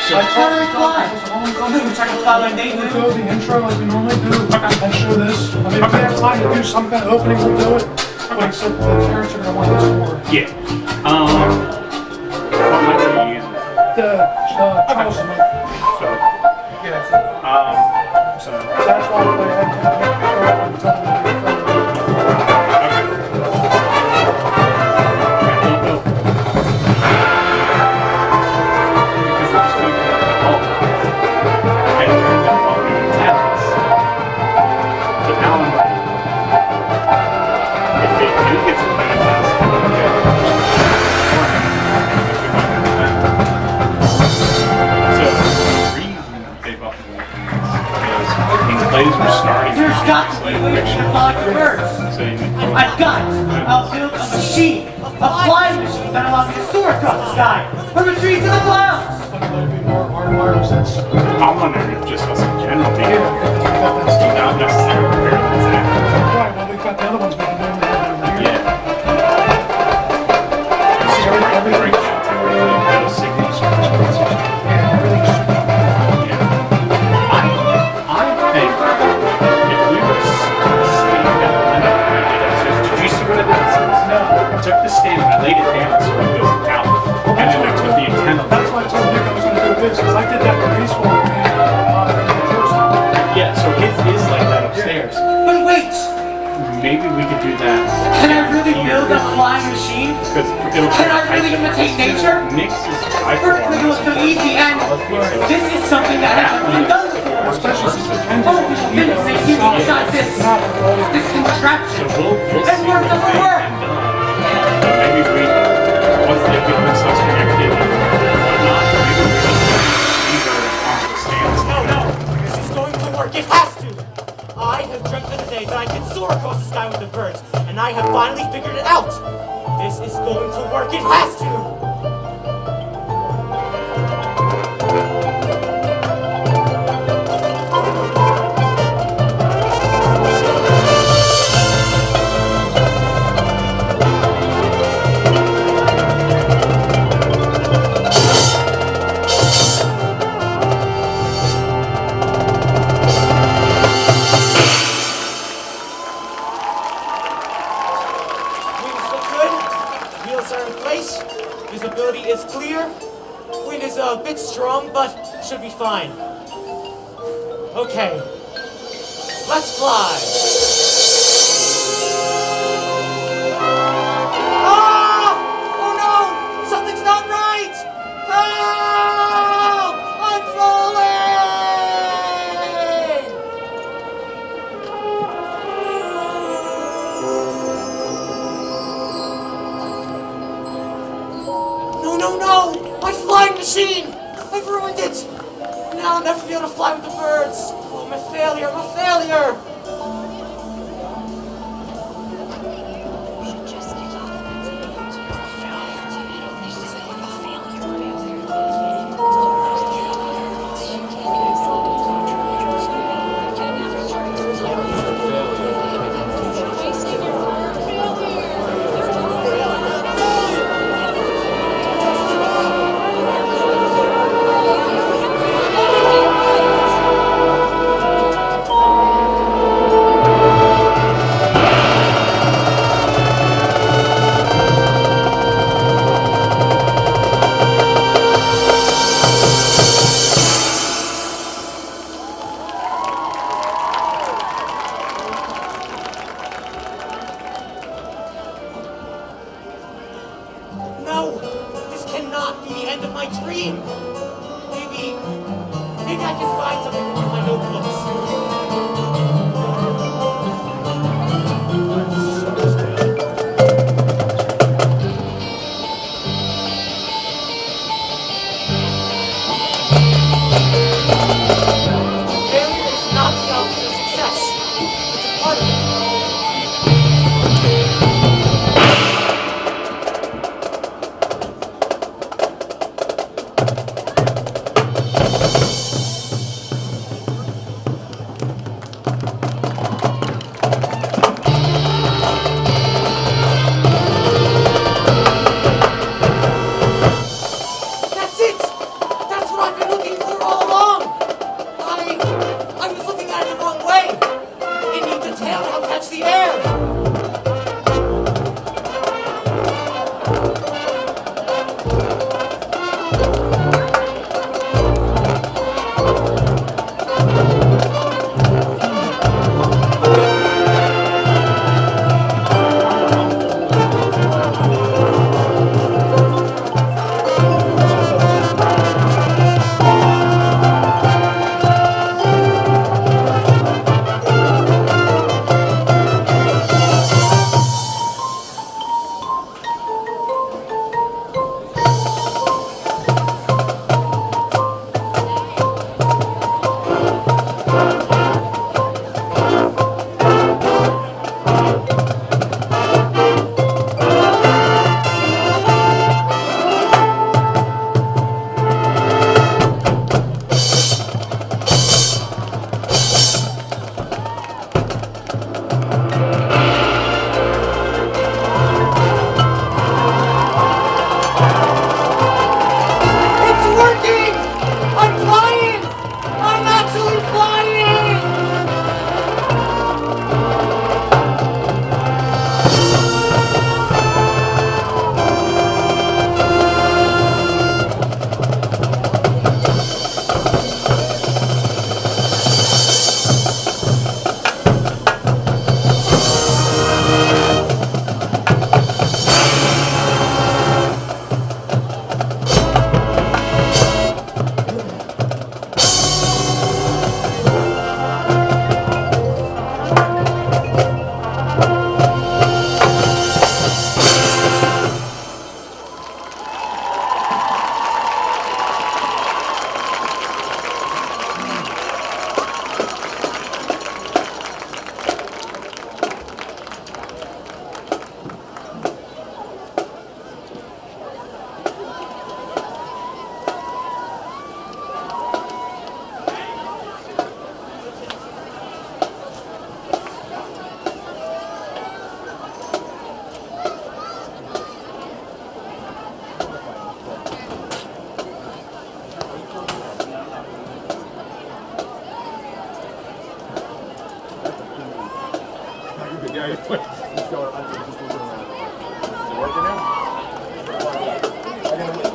How do we fly? Try to fly like they do. We'll do the intro like we normally do. And show this. I mean, if we have time to do some kind of opening, we'll do it. But except the parents are going to want this more. Yeah. What mic are you using? The Charleston mic. So. Yeah. So. That's why I had to make sure I'm telling you. There's got to be ways to fly the birds. I've got. I'll build a machine, a flying machine that allows me to soar across the sky, from the trees to the clouds. I'm wondering just as a general thing, not necessarily very exact. Right, well, we've got the other ones we can do in the head. Yeah. Took the stem and I laid it down so it goes out. And then I took the antenna. That's why I told Nick I was going to do this, because I did that for baseball yeah, so his is like that upstairs. But wait! Maybe we could do that. Can I really build a flying machine? Can I really imitate nature? Nick's is by First, it was so easy, and this is something that hasn't been done before. Especially since we can Oh, for goodness sake, you besides this contraption. So we'll And work doesn't work! Maybe we, once they get themselves connected and whatnot, maybe we just use our responsible stance. No, this is going to work. It has to! I have dreamt of the day that I can soar across the sky with the birds, and I have finally figured it out. This is going to work. It has to! Visibility is clear. Wind is a bit strong, but should be fine. Okay, let's fly. Ah! Oh no! Something's not right! Help! I'm No! My flying machine! I've ruined it! Now I'll never be able to fly with the birds! Oh, I'm a failure! I'm a failure! No! This cannot be the end of my dream! Maybe I can find something in my notebooks. Failure is not the opposite of success. It's a part of it.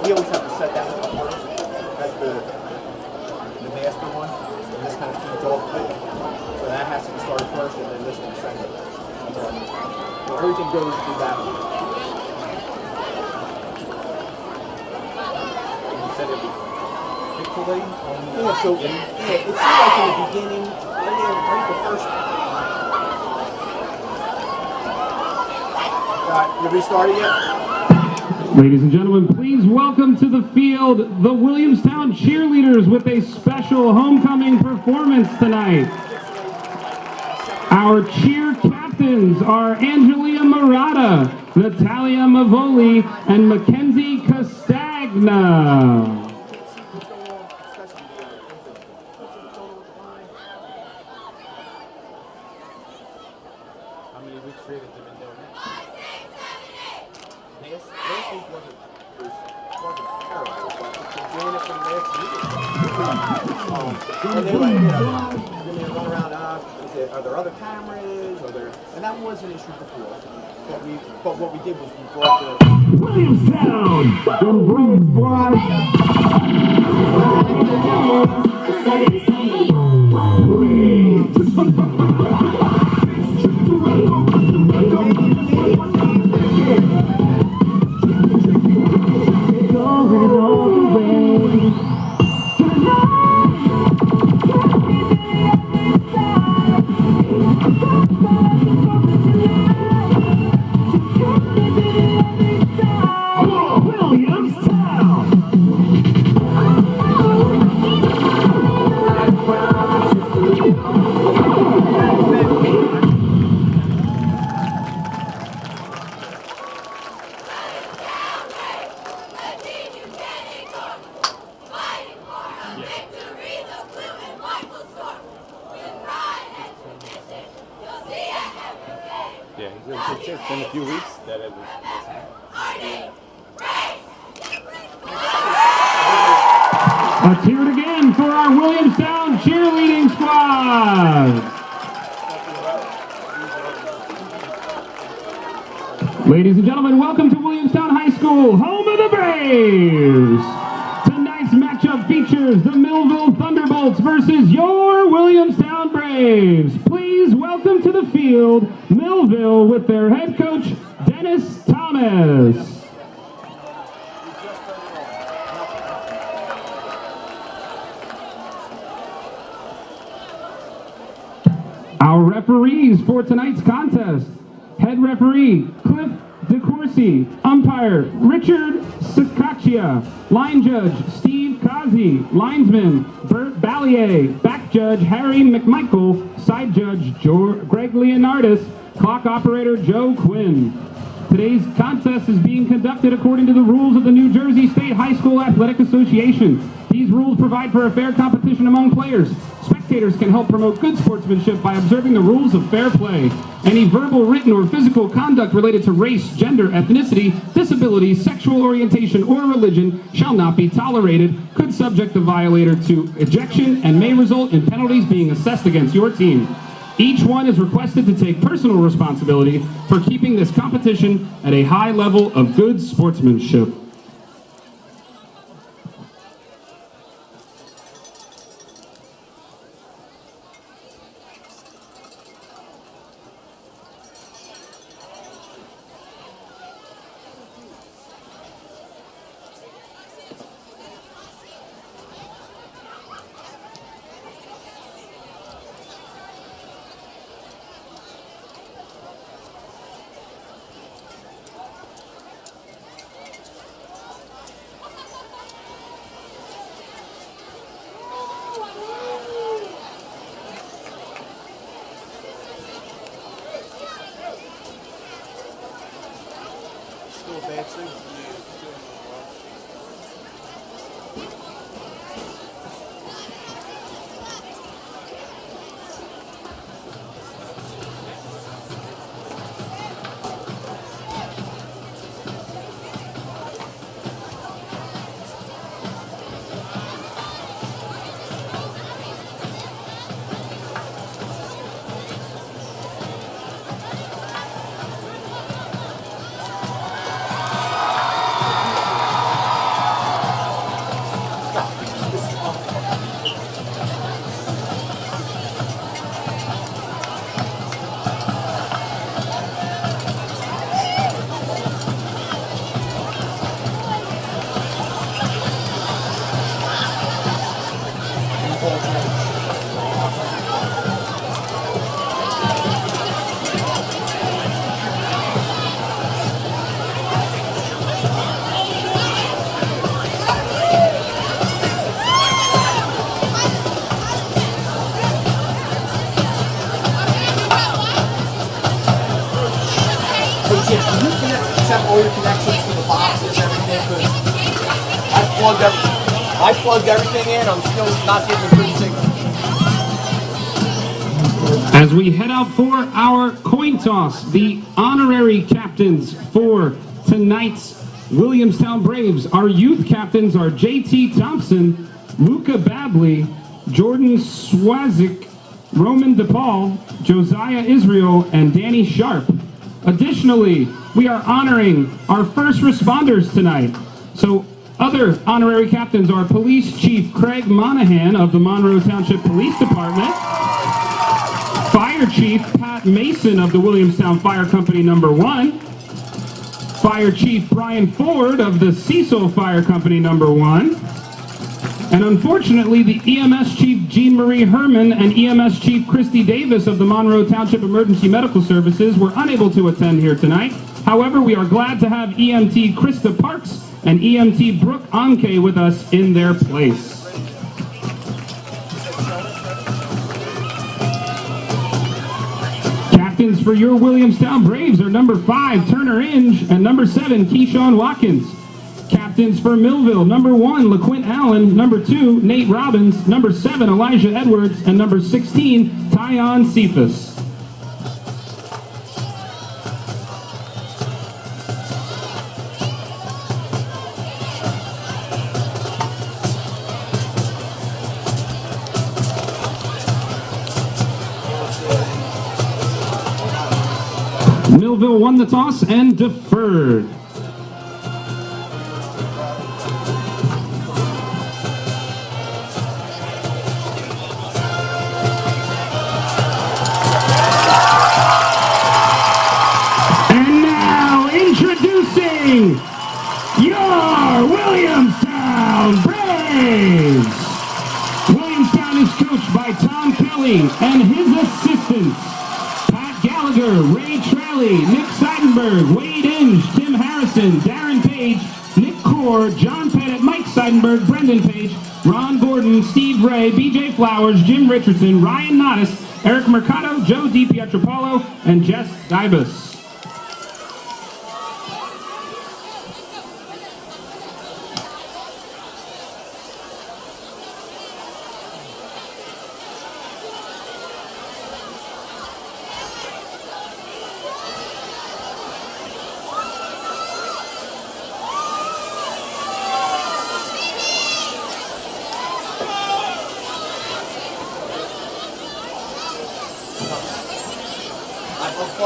We always have to set that one first. That's the master one. And this kind of feeds off of it. So that has to be started first, and then this one second. So everything goes through that one. And you said it was pixelating? Yeah, so it seemed like in the beginning, right the first. You restarted yet? Ladies and gentlemen, please welcome to the field the Williamstown cheerleaders with a special homecoming performance tonight. Our cheer captains are Angelia Murata, Natalia Mavoli, and Mackenzie Castagna. And they're like, run around, are there other cameras? And that was an issue before. But what we did was we brought the Williamstown, the Braves It's been a few weeks that it was. Let's hear it again for our Williamstown cheerleading squad. Ladies and gentlemen, welcome to Williamstown High School, home of the Braves. matchup features the Millville Thunderbolts versus your Williamstown Braves. Please welcome to the field Millville with their head coach, Dennis Thomas. Our referees for tonight's contest: head referee Cliff DeCourcy, umpire Richard Sicaccia, line judge Steve Kazi, linesman Bert Ballier, back judge Harry McMichael, side judge Greg Leonardis, clock operator Joe Quinn. Today's contest is being conducted according to the rules of the New Jersey State High School Athletic Association. These rules provide for a fair competition among players. Spectators can help promote good sportsmanship by observing the rules of fair play. Any verbal, written, or physical conduct related to race, gender, ethnicity, disability, sexual orientation, or religion shall not be tolerated, could subject the violator to ejection, and may result in penalties being assessed against your team. Each one is requested to take personal responsibility for keeping this competition at a high level of good sportsmanship. All your connections to the boxes, everything, because I plugged everything in, I'm still not getting the good signal. As we head out for our coin toss, the honorary captains for tonight's Williamstown Braves, our youth captains are JT Thompson, Luca Babley, Jordan Swazik, Roman DePaul, Josiah Israel, and Danny Sharp. Additionally, we are honoring our first responders tonight. So other honorary captains are Police Chief Craig Monahan of the Monroe Township Police Department, Fire Chief Pat Mason of the Williamstown Fire Company No. 1, Fire Chief Brian Ford of the Cecil Fire Company No. 1, and unfortunately, the EMS Chief Jean Marie Herman and EMS Chief Christy Davis of the Monroe Township Emergency Medical Services were unable to attend here tonight. However, we are glad to have EMT Krista Parks and EMT Brooke Anke with us in their place. Captains for your Williamstown Braves are number 5, Turner Inge, and number 7, Keyshawn Watkins. Captains for Millville, number 1, LaQuint Allen, number 2, Nate Robbins, number 7, Elijah Edwards, and number 16, Tyon Cephas. Millville won the toss and deferred. Braves. Williamstown is coached by Tom Kelly and his assistants, Pat Gallagher, Ray Traley, Nick Seidenberg, Wade Inge, Tim Harrison, Darren Page, Nick Core, John Pettit, Mike Seidenberg, Brendan Page, Ron Gordon, Steve Ray, BJ Flowers, Jim Richardson, Ryan Nottis, Eric Mercado, Joe DiPietropolo, and Jess Dibus.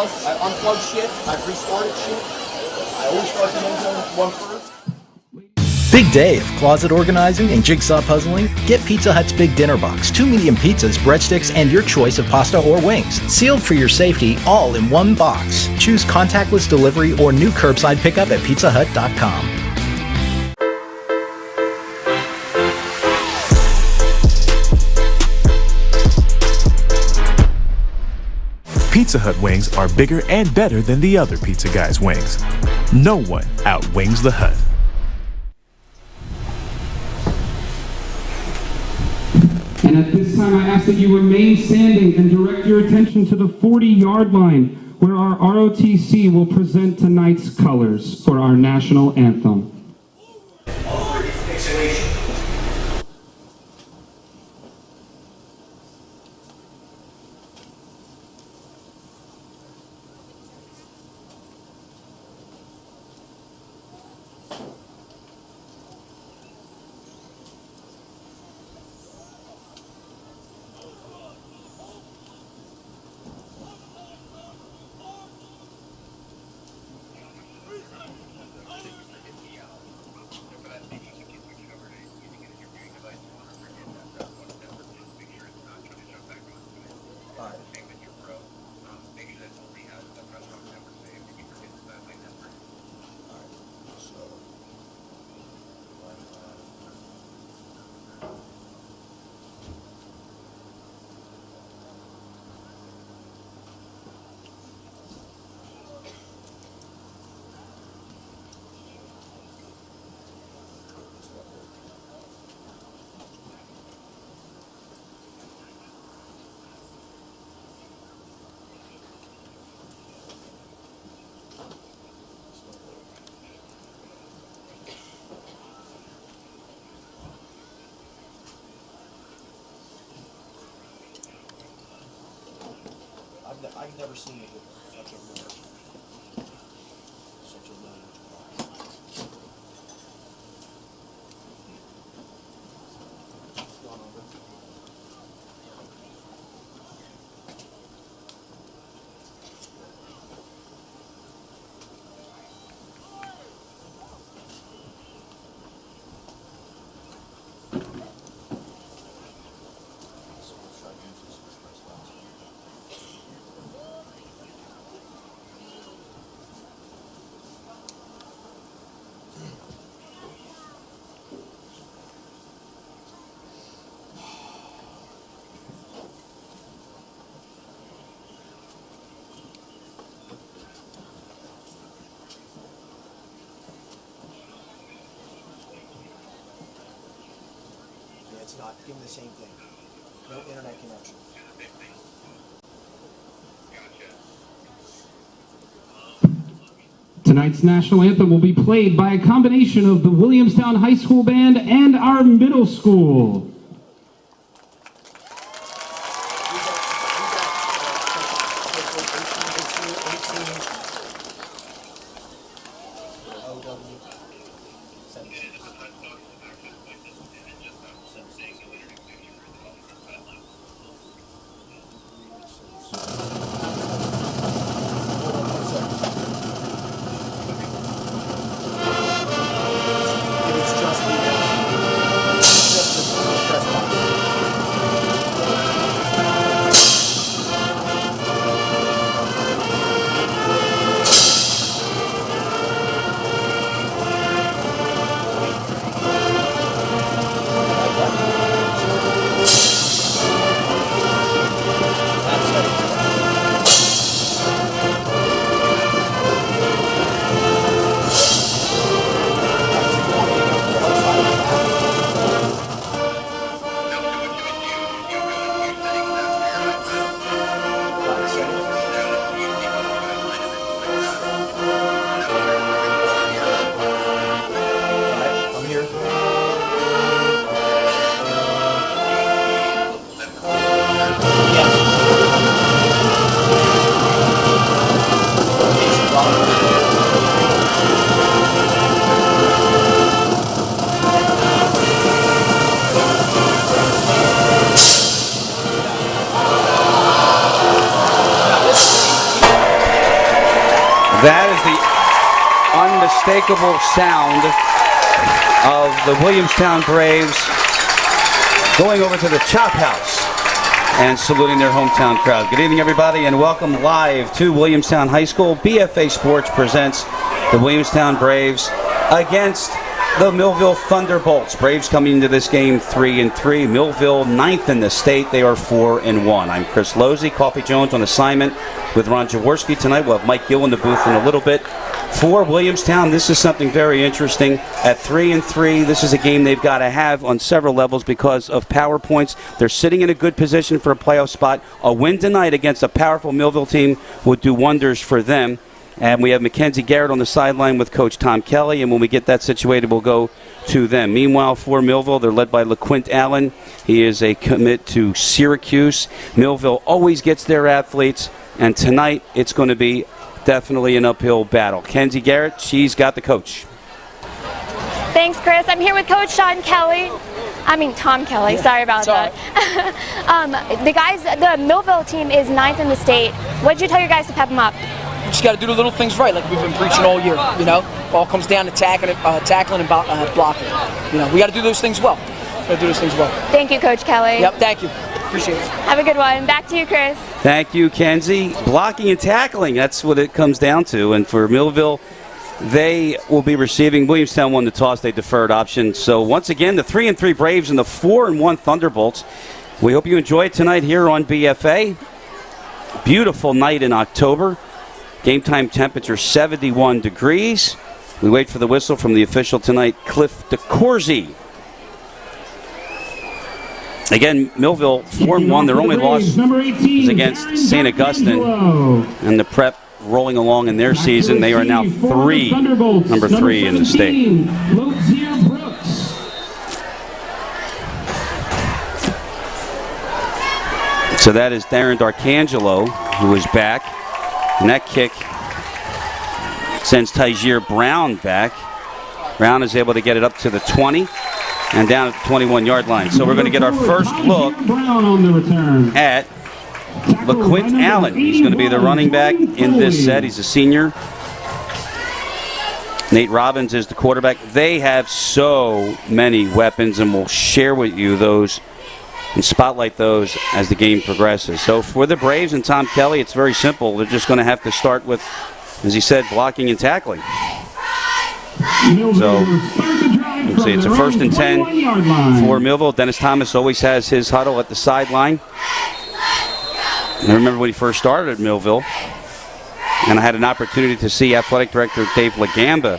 I unplugged shit, I've restarted shit. I always start the end zone one first. Big day of closet organizing and jigsaw puzzling? Get Pizza Hut's Big Dinner Box. 2 medium pizzas, breadsticks, and your choice of pasta or wings. Sealed for your safety, all in one box. Choose contactless delivery or new curbside pickup at PizzaHut.com. Pizza Hut wings are bigger and better than the other pizza guys' wings. No one outwings the Hut. And at this time, I ask that you remain standing and direct your attention to the 40-yard line, where our ROTC will present tonight's colors for our national anthem. I've never seen it with such a large, it's not. Give me the same thing. No internet connection. Tonight's national anthem will be played by a combination of the Williamstown High School Band and our middle school. It's just the unmistakable sound of the Williamstown Braves going over to the Chop House and saluting their hometown crowd. Good evening, everybody, and welcome live to Williamstown High School. BFA Sports presents the Williamstown Braves against the Millville Thunderbolts. Braves coming into this game 3-3. Millville 9th in the state. They are 4-1. I'm Chris Losey. Coffee Jones on assignment with Ron Jaworski tonight. We'll have Mike Gill in the booth in a little bit. For Williamstown, this is something very interesting. At 3-3, this is a game they've got to have on several levels because of power points. They're sitting in a good position for a playoff spot. A win tonight against a powerful Millville team would do wonders for them. And we have Mackenzie Garrett on the sideline with Coach Tom Kelly, and when we get that situated, we'll go to them. Meanwhile, for Millville, they're led by LaQuint Allen. He is a commit to Syracuse. Millville always gets their athletes, and tonight it's going to be definitely an uphill battle. Kenzie Garrett, she's got the coach. Thanks, Chris. I'm here with Coach Tom Kelly. Sorry about that. The Millville team is 9th in the state. What did you tell your guys to pep them up? You just got to do the little things right, like we've been preaching all year. You know, all comes down to tackling and blocking. You know, we got to do those things well. Thank you, Coach Kelly. Yep, thank you. Appreciate it. Have a good one. Back to you, Chris. Thank you, Kenzie. Blocking and tackling, that's what it comes down to. And for Millville, they will be receiving. Williamstown won the toss. They deferred option. So once again, the 3-3 Braves and the 4-1 Thunderbolts. We hope you enjoy it tonight here on BFA. Beautiful night in October. Game time temperature 71 degrees. We wait for the whistle from the official tonight, Cliff DeCourcy. Again, Millville 4-1. Their only loss is against St. Augustine. And the Prep rolling along in their season. They are now number 3 in the state. So that is Darren D'Arcangelo, who is back. And that kick sends Tyjir Brown back. Brown is able to get it up to the 20 and down at the 21-yard line. So we're going to get our first look at LaQuint Allen. He's going to be the running back in this set. He's a senior. Nate Robbins is the quarterback. They have so many weapons, and we'll share with you those and spotlight those as the game progresses. So for the Braves and Tom Kelly, it's very simple. They're just going to have to start with, as he said, blocking and tackling. So let's see, it's a 1st and 10 for Millville. Dennis Thomas always has his huddle at the sideline. I remember when he first started at Millville, and I had an opportunity to see athletic director Dave Lagamba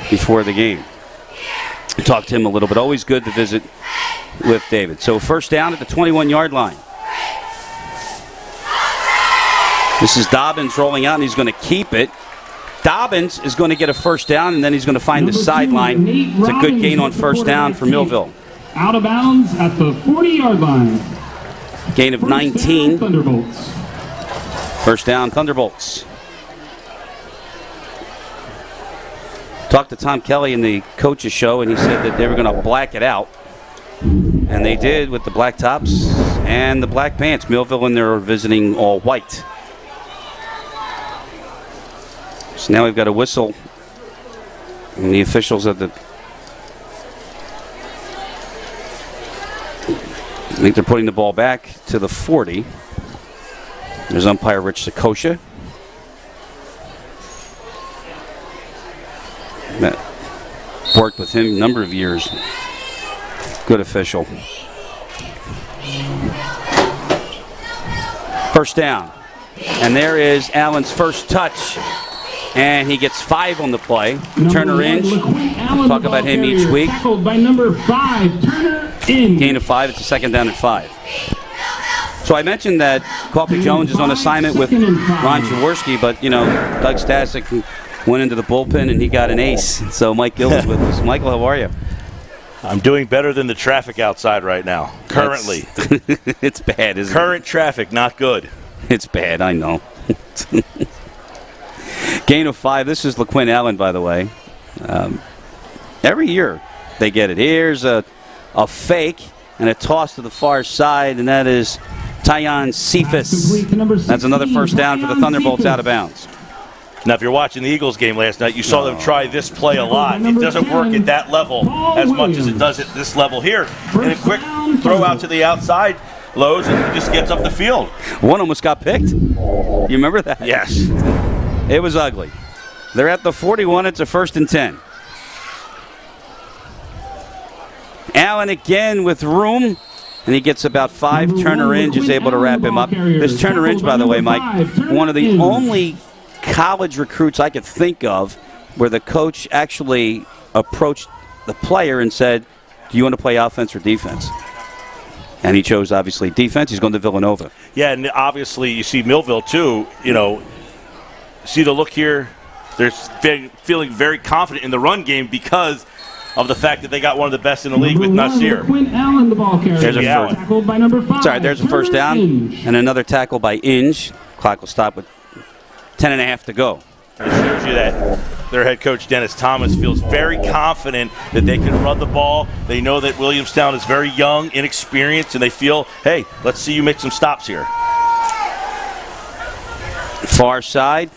before the game. Talked to him a little bit. Always good to visit with David. So first down at the 21-yard line. This is Dobbins rolling out, and he's going to keep it. Dobbins is going to get a first down, and then he's going to find the sideline. It's a good gain on first down for Millville. Out of bounds at the 40-yard line. Gain of 19. Thunderbolts. First down, Thunderbolts. Talked to Tom Kelly in the coach's show, and he said that they were going to black it out. And they did with the black tops and the black pants. Millville and they're visiting all white. So now we've got a whistle. And the officials at the... I think they're putting the ball back to the 40. There's umpire Rich Sakosha. Worked with him a number of years. Good official. First down. And there is Allen's first touch. And he gets 5 on the play. Turner Inge. Talk about him each week. Tackled by number 5, Turner Inge. Gain of 5. It's a second down and 5. So I mentioned that Coffee Jones is on assignment with Ron Jaworski, but, you know, Doug Stasic went into the bullpen and he got an ace. So Mike Gill is with us. Michael, how are you? I'm doing better than the traffic outside right now, currently. It's bad, isn't it? Current traffic, not good. It's bad, I know. Gain of 5. This is LaQuint Allen, by the way. Every year they get it. Here's a fake and a toss to the far side, and that is Tyon Cephas. That's another first down for the Thunderbolts out of bounds. Now, if you're watching the Eagles game last night, you saw them try this play a lot. It doesn't work at that level as much as it does at this level here. And a quick throw out to the outside, Lowe's, and he just gets up the field. One almost got picked. You remember that? Yes. It was ugly. They're at the 41. It's a 1st and 10. Allen again with room, and he gets about 5. Turner Inge is able to wrap him up. This Turner Inge, by the way, Mike, one of the only college recruits I could think of where the coach actually approached the player and said, do you want to play offense or defense? And he chose, obviously, defense. He's going to Villanova. Yeah, and obviously you see Millville, too. You know, see the look here. They're feeling very confident in the run game because of the fact that they got one of the best in the league with Nasir. Allen, the ball carrier. There's a Allen. Tackled by number 5. Sorry, there's a first down and another tackle by Inge. Clock will stop with 10.5 to go. It shows you that their head coach, Dennis Thomas, feels very confident that they can run the ball. They know that Williamstown is very young, inexperienced, and they feel, hey, let's see you make some stops here. Far side.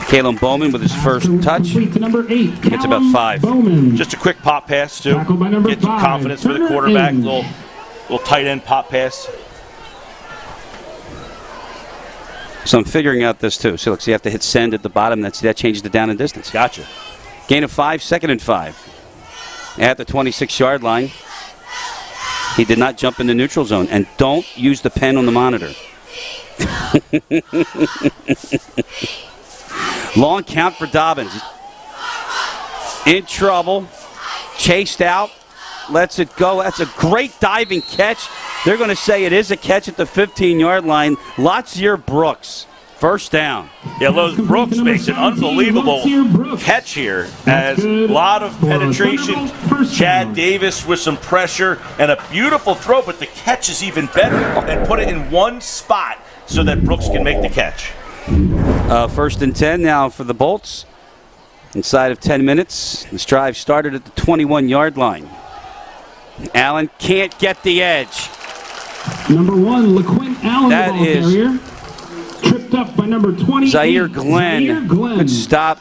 Caleb Bowman with his first touch. To number 8. Gets about 5. Bowman. Just a quick pop pass, too. Tackled by number Get some 5. confidence for the Turner quarterback. Inge. Little tight end pop pass. So I'm figuring out this too. So look, so you have to hit send at the bottom. That changes the down and distance. Gotcha. Gain of 5, 2nd and 5. At the 26-yard line. He did not jump in the neutral zone. And don't use the pen on the monitor. Long count for Dobbins. In trouble. Chased out. Lets it go. That's a great diving catch. They're going to say it is a catch at the 15-yard line. Latsier Brooks. First down. Yeah, Lowe's Brooks makes an unbelievable catch here. As a lot of penetration. Chad Davis with some pressure and a beautiful throw, but the catch is even better. And put it in one spot so that Brooks can make the catch. 1st and 10 now for the Bolts. Inside of 10 minutes. This drive started at the 21-yard line. Allen can't get the edge. Number 1, LaQuint Allen, That the ball is carrier. Tripped up by number 28. Zaire Glenn could stop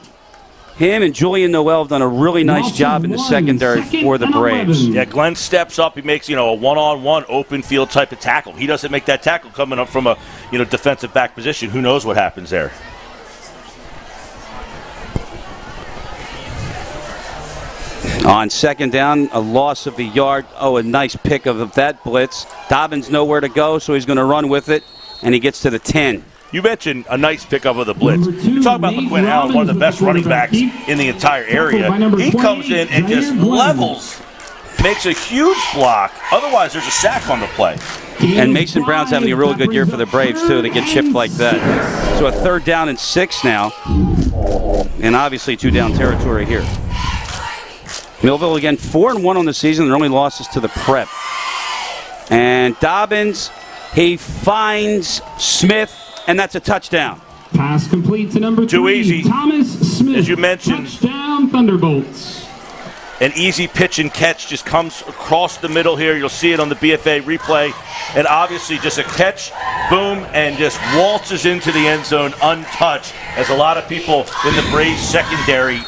him, and Julian Noel have done a really nice job in the secondary for the Braves. Yeah, Glenn steps up. He makes, a one-on-one open field type of tackle. He doesn't make that tackle coming up from a, defensive back position. Who knows what happens there? On 2nd down, a loss of a yard. Oh, a nice pick of that blitz. Dobbins nowhere to go, so he's going to run with it, and he gets to the 10. You mentioned a nice pickup of the blitz. You talk about LaQuinn Allen, one of the best running backs in the entire area. He comes in and just levels, makes a huge block. Otherwise, there's a sack on the play. And Mason Brown's having a really good year for the Braves, too, to get chipped like that. So a 3rd down and 6 now, and obviously 2-down territory here. Millville again 4-1 on the season. Their only losses to the Prep. And Dobbins, he finds Smith, and that's a touchdown. Pass complete to number 3. Too easy. Thomas Smith. As you mentioned, Touchdown Thunderbolts. An easy pitch and catch just comes across the middle here. You'll see it on the BFA replay. And obviously just a catch, boom, and just waltzes into the end zone untouched. As a lot of people in the Braves secondary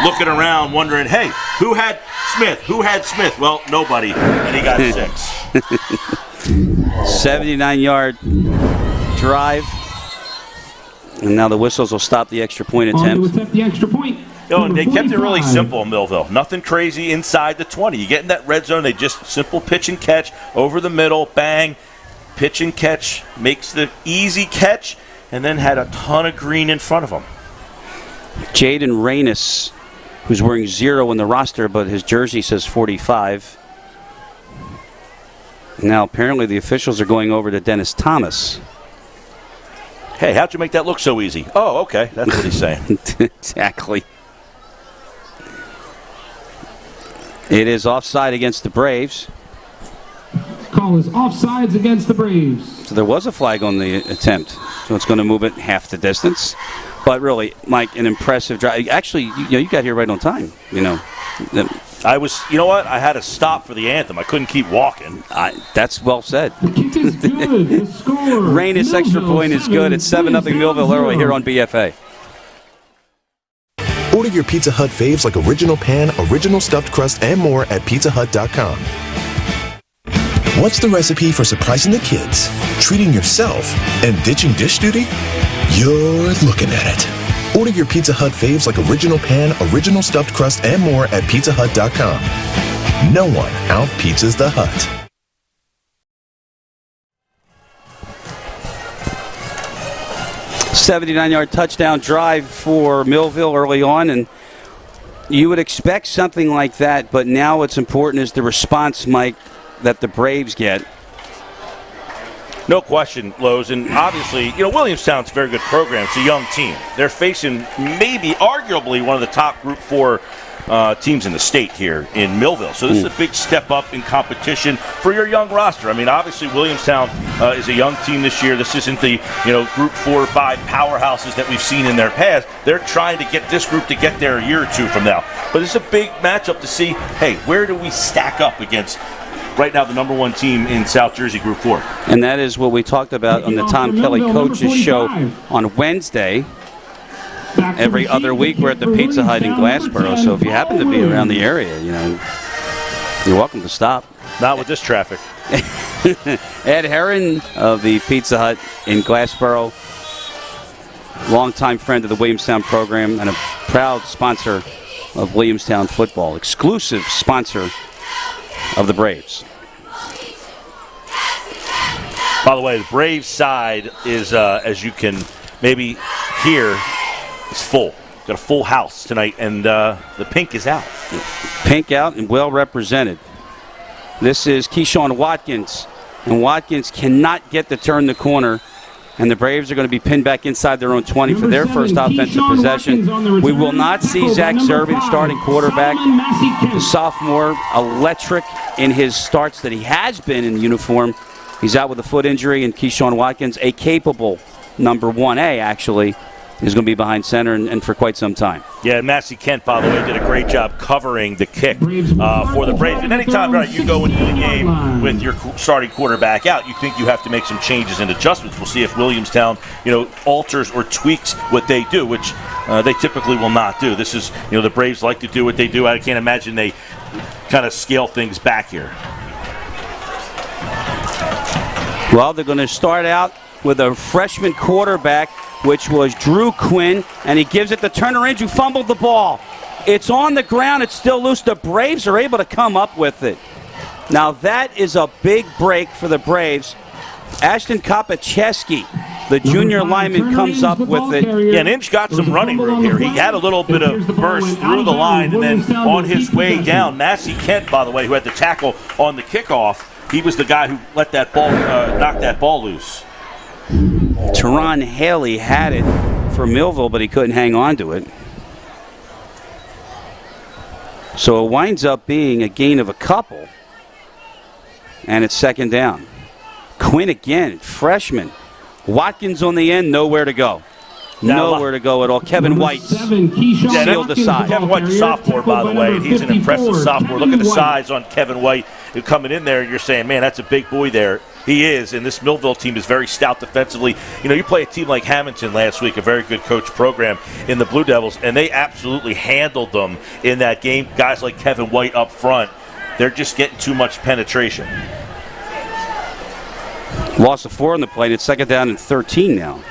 looking around wondering, hey, who had Smith? Who had Smith? Well, nobody, and he got 6. 79-yard drive. And now the whistles will stop the extra point On to attempt. attempt the extra point. And they kept it really 45. simple in Millville. Nothing crazy inside the 20. You get in that red zone, they just simple pitch and catch over the middle, bang, pitch and catch, makes the easy catch, and then had a ton of green in front of them. Jaden Reynes, who's wearing 0 in the roster, but his jersey says 45. Now apparently the officials are going over to Dennis Thomas. Hey, how'd you make that look so easy? Oh, okay, that's what he's saying. Exactly. It is offside against the Braves. Call is offsides against the Braves. So there was a flag on the attempt. So it's going to move it half the distance. But really, Mike, an impressive drive. Actually, you got here right on time. I was, you know what? I had to stop for the anthem. I couldn't keep walking. That's well said. The kick is good. The score. Rainus extra point is good. It's 7-0 Millville early here on BFA. Order your Pizza Hut faves like original pan, original stuffed crust, and more at PizzaHut.com. What's the recipe for surprising the kids, treating yourself, and ditching dish duty? You're looking at it. Order your Pizza Hut faves like original pan, original stuffed crust, and more at PizzaHut.com. No one out-pizzas the Hut. $79-yard touchdown drive for Millville early on, and you would expect something like that, but now what's important is the response, Mike, that the Braves get. No question, Lowe's, and obviously, Williamstown's a very good program. It's a young team. They're facing maybe, arguably, one of the top Group 4 teams in the state here in Millville. So this is a big step up in competition for your young roster. I mean, obviously, Williamstown is a young team this year. This isn't the, Group 4 or 5 powerhouses that we've seen in their past. They're trying to get this group to get there a year or two from now. But it's a big matchup to see, hey, where do we stack up against right now the number 1 team in South Jersey Group 4. And that is what we talked about on the Tom Kelly Coaches Show on Wednesday. Every other week we're at the Pizza Hut in Glassboro, so if you happen to be around the area, you're welcome to stop. Not with this traffic. Ed Herron of the Pizza Hut in Glassboro, longtime friend of the Williamstown program and a proud sponsor of Williamstown football, exclusive sponsor of the Braves. By the way, the Braves side is, as you can maybe hear, is full. Got a full house tonight, and the pink is out. Pink out and well represented. This is Keyshawn Watkins, and Watkins cannot get to turn the corner, and the Braves are going to be pinned back inside their own 20 for their first offensive possession. We will not see Zach Zerby, the starting quarterback, the sophomore, electric in his starts that he has been in uniform. He's out with a foot injury, and Keyshawn Watkins, a capable number 1A, actually, is going to be behind center and for quite some time. Yeah, and Massey Kent, by the way, did a great job covering the kick for the Braves. And anytime you go into the game with your starting quarterback out, you think you have to make some changes and adjustments. We'll see if Williamstown, alters or tweaks what they do, which they typically will not do. This is, the Braves like to do what they do. I can't imagine they kind of scale things back here. Well, they're going to start out with a freshman quarterback, which was Drew Quinn, and he gives it to Turner Inge, who fumbled the ball. It's on the ground. It's still loose. The Braves are able to come up with it. Now, that is a big break for the Braves. Ashton Kopacheski, the junior lineman, comes up with it. Yeah, and Inge got some running room here. He had a little bit of burst through the line, and then on his way down, Massey Kent, by the way, who had the tackle on the kickoff, he was the guy who let that ball, knock that ball loose. Teron Haley had it for Millville, but he couldn't hang on to it. So it winds up being a gain of a couple, and it's second down. Quinn again, freshman. Watkins on the end, nowhere to go. Nowhere to go at all. Kevin White sealed the side. Kevin White's a sophomore, by the way. He's an impressive sophomore. Look at the size on Kevin White coming in there. You're saying, man, that's a big boy there. He is, and this Millville team is very stout defensively. You play a team like Hamilton last week, a very good coach program in the Blue Devils, and they absolutely handled them in that game. Guys like Kevin White up front, they're just getting too much penetration. Loss of 4 on the play, and it's second down and 13 now.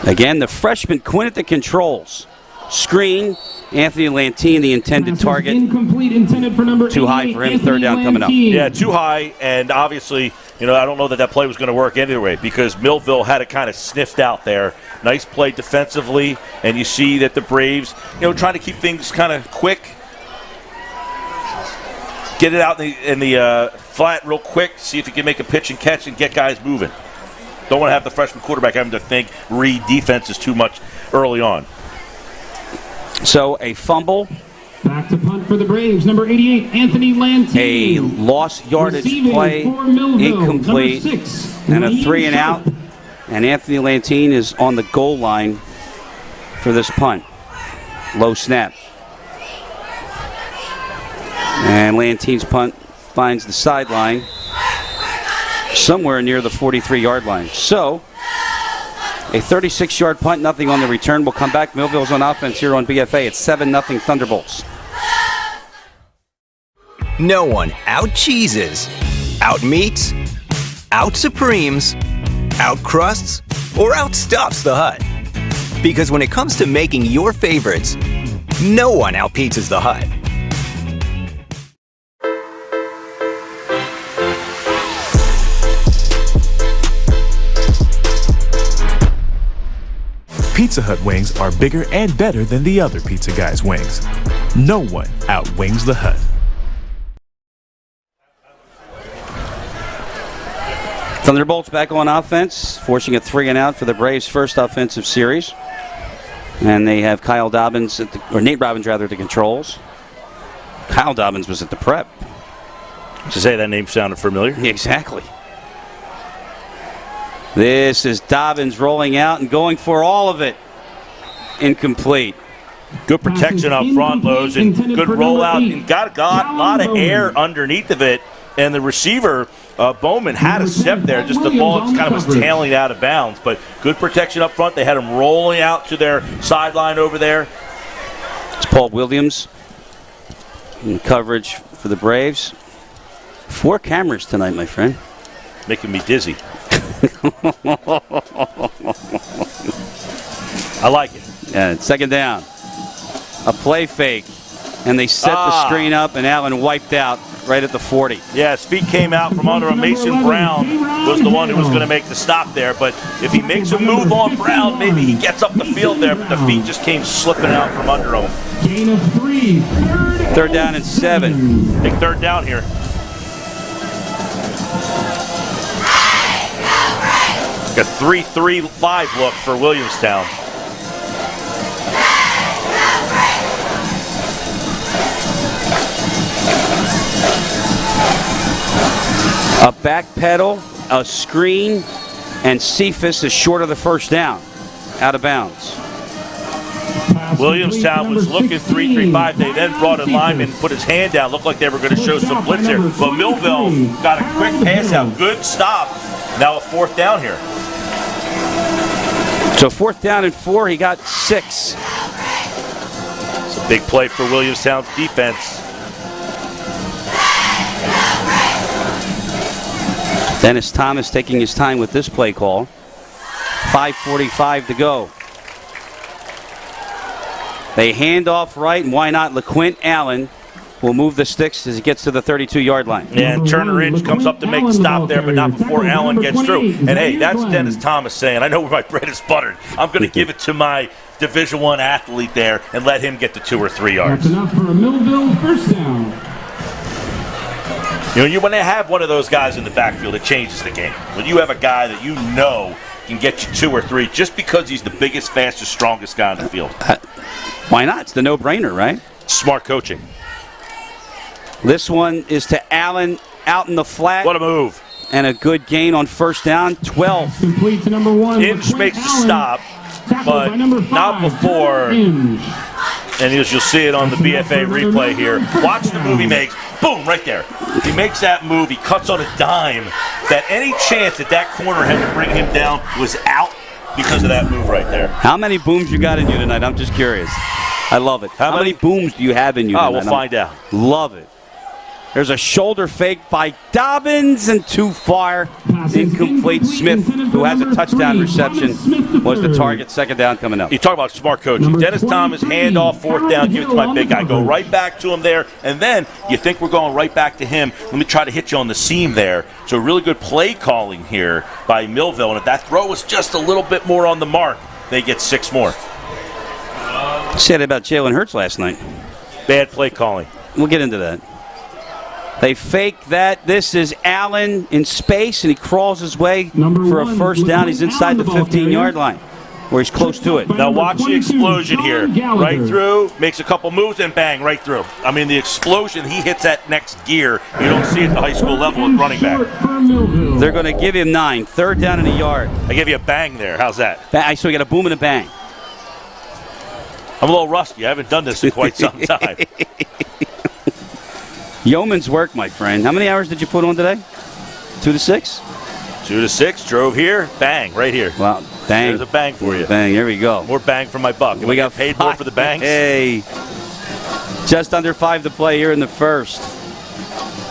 Again, the freshman Quinn at the controls. Screen. Anthony Lantine, the intended target. Incomplete, intended for number too high for him. Anthony Third down coming up. Yeah, too high, and obviously, I don't know that play was going to work anyway because Millville had it kind of sniffed out there. Nice play defensively, and you see that the Braves, trying to keep things kind of quick. Get it out in the flat real quick, see if you can make a pitch and catch and get guys moving. Don't want to have the freshman quarterback having to think, read defenses too much early on. So a fumble. Back to punt for the Braves, number 88, Anthony Lantine. A lost yardage play, incomplete, and a 3-and-out. And Anthony Lantine is on the goal line for this punt. Low snap. And Lantine's punt finds the sideline somewhere near the 43-yard line. So, a 36-yard punt, nothing on the return. We'll come back. Millville's on offense here on BFA. It's 7-0 Thunderbolts. No one out-cheeses, out-meats, out-supremes, out-crusts, or out-stuffs the Hut. Because when it comes to making your favorites, no one out-pizzas the Hut. Pizza Hut wings are bigger and better than the other pizza guys' wings. No one outwings the Hut. Thunderbolts back on offense, forcing a 3-and-out for the Braves' first offensive series. And they have Kyle Dobbins, or Nate Robbins rather, at the controls. Kyle Dobbins was at the prep. To say that name sounded familiar. Exactly. This is Dobbins rolling out and going for all of it. Incomplete. Good protection up front, Lowe's, and good rollout. And got a lot of air underneath of it. And the receiver, Bowman, had a step there. Just the ball just kind of was tailing out of bounds. But good protection up front. They had him rolling out to their sideline over there. It's Paul Williams in coverage for the Braves. 4 cameras tonight, my friend. Making me dizzy. I like it. Yeah, 2nd down. A play fake. And they set the screen up, and Allen wiped out right at the 40. Yeah, his feet came out from under him. Mason Brown was the one who was going to make the stop there. But if he makes a move on Brown, maybe he gets up the field there. But the feet just came slipping out from under him. Gain of 3. 3rd down and 7. Big 3rd down here. A 3-3-5 look for Williamstown. A back pedal, a screen, and Cephas is short of the 1st down. Out of bounds. Williamstown was looking 3-3-5. They then brought in lineman, put his hand down. Looked like they were going to show some blitz here. But Millville got a quick pass out. Good stop. Now a 4th down here. So 4th down and 4. He got 6. It's a big play for Williamstown's defense. Dennis Thomas taking his time with this play call. 5:45 to go. They hand off right, and why not? LeQuint Allen will move the sticks as he gets to the 32-yard line. And Turner Ridge comes up to make the stop there, but not before Allen gets through. And hey, that's Dennis Thomas saying, I know where my bread is buttered. I'm going to give it to my Division I athlete there and let him get to 2 or 3 yards. That's enough for a Millville 1st down. You know, when they have one of those guys in the backfield, it changes the game. When you have a guy that you know can get you 2 or 3 just because he's the biggest, fastest, strongest guy on the field. Why not? It's the no-brainer, right? Smart coaching. This one is to Allen out in the flat. What a move. And a good gain on 1st down, 12. Complete to number 1. Inge makes the stop, but not before. And you'll see it on the BFA replay here. Watch the move he makes. Boom, right there. He makes that move. He cuts on a dime. That any chance that corner had to bring him down was out because of that move right there. How many booms you got in you tonight? I'm just curious. I love it. How many booms do you have in you tonight? We'll find out. Love it. There's a shoulder fake by Dobbins and too far. Incomplete. Smith, who has a touchdown reception, was the target. 2nd down coming up. You talk about smart coaching. Dennis Thomas, handoff, 4th down, give it to my big guy. Go right back to him there, and then you think we're going right back to him. Let me try to hit you on the seam there. So really good play calling here by Millville, and if that throw was just a little bit more on the mark, they get 6 more. Said about Jalen Hurts last night. Bad play calling. We'll get into that. They fake that. This is Allen in space, and he crawls his way for a 1st down. He's inside the 15-yard line, where he's close to it. Now watch the explosion here. Right through, makes a couple moves, and bang, right through. I mean, the explosion, he hits that next gear. You don't see it at the high school level with running back. They're going to give him 9. 3rd down and a yard. I gave you a bang there. How's that? So we got a boom and a bang. I'm a little rusty. I haven't done this in quite some time. Yeoman's work, my friend. How many hours did you put on today? 2 to 6? 2 to 6. Drove here. Bang. Right here. Wow. Bang. There's a bang for you. Bang. Here we go. More bang for my buck. We got paid more for the bangs. Hey. Just under 5 to play here in the first.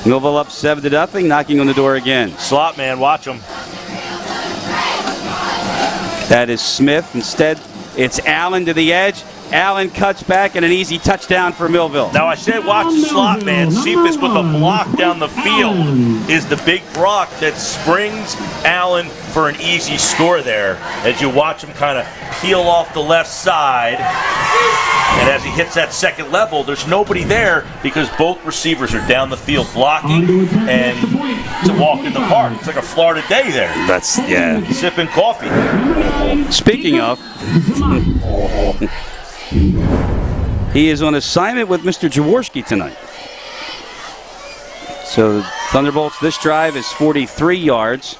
Millville up 7-0. Knocking on the door again. Slot man. Watch him. That is Smith. Instead, it's Allen to the edge. Allen cuts back and an easy touchdown for Millville. Now I said watch the slot man. See if this with the block down the field is the big block that springs Allen for an easy score there. As you watch him kind of peel off the left side. And as he hits that second level, there's nobody there because both receivers are down the field blocking, and it's a walk in the park. It's like a Florida day there. That's, yeah. Sipping coffee. Speaking of, he is on assignment with Mr. Jaworski tonight. So Thunderbolts, this drive is 43 yards.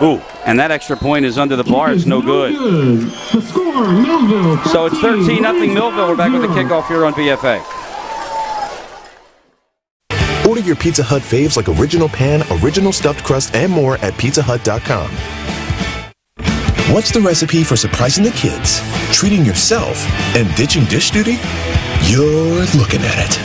Ooh. And that extra point is under the bar. It's no good. The score, Millville. So it's 13-0 Millville. We're back with the kickoff here on BFA. Order your Pizza Hut faves like original pan, original stuffed crust, and more at PizzaHut.com. What's the recipe for surprising the kids, treating yourself, and ditching dish duty? You're looking at it.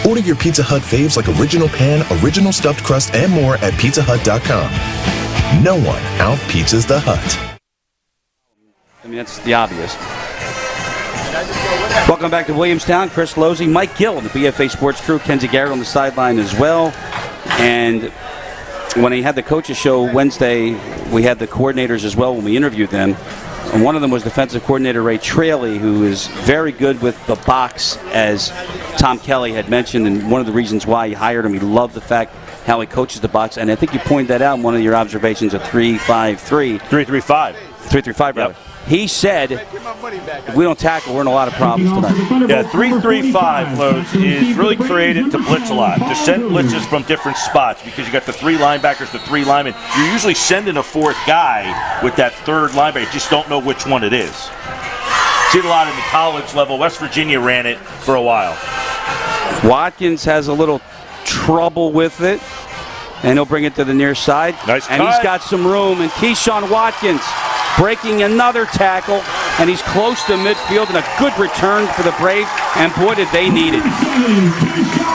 Order your Pizza Hut faves like original pan, original stuffed crust, and more at PizzaHut.com. No one out-pizzas the Hut. I mean, that's the obvious. Welcome back to Williamstown. Chris Losey, Mike Gill, the BFA Sports crew, Kenzie Garrett on the sideline as well. And when he had the coaches show Wednesday, we had the coordinators as well when we interviewed them. And one of them was defensive coordinator Ray Traley, who is very good with the box, as Tom Kelly had mentioned. And one of the reasons why he hired him, he loved the fact how he coaches the box. And I think you pointed that out in one of your observations of 3-5-3. 3-3-5. 3-3-5, rather. He said, if we don't tackle, we're in a lot of problems tonight. Yeah, 3-3-5, Lowe's, is really created to blitz a lot, to send blitzes from different spots, because you got the 3 linebackers, the 3 linemen. You're usually sending a 4th guy with that 3rd linebacker. You just don't know which one it is. See it a lot in the college level. West Virginia ran it for a while. Watkins has a little trouble with it, and he'll bring it to the near side. Nice and cut. He's got some room, and Keyshawn Watkins breaking another tackle, and he's close to midfield, and a good return for the Braves, and boy, did they need it.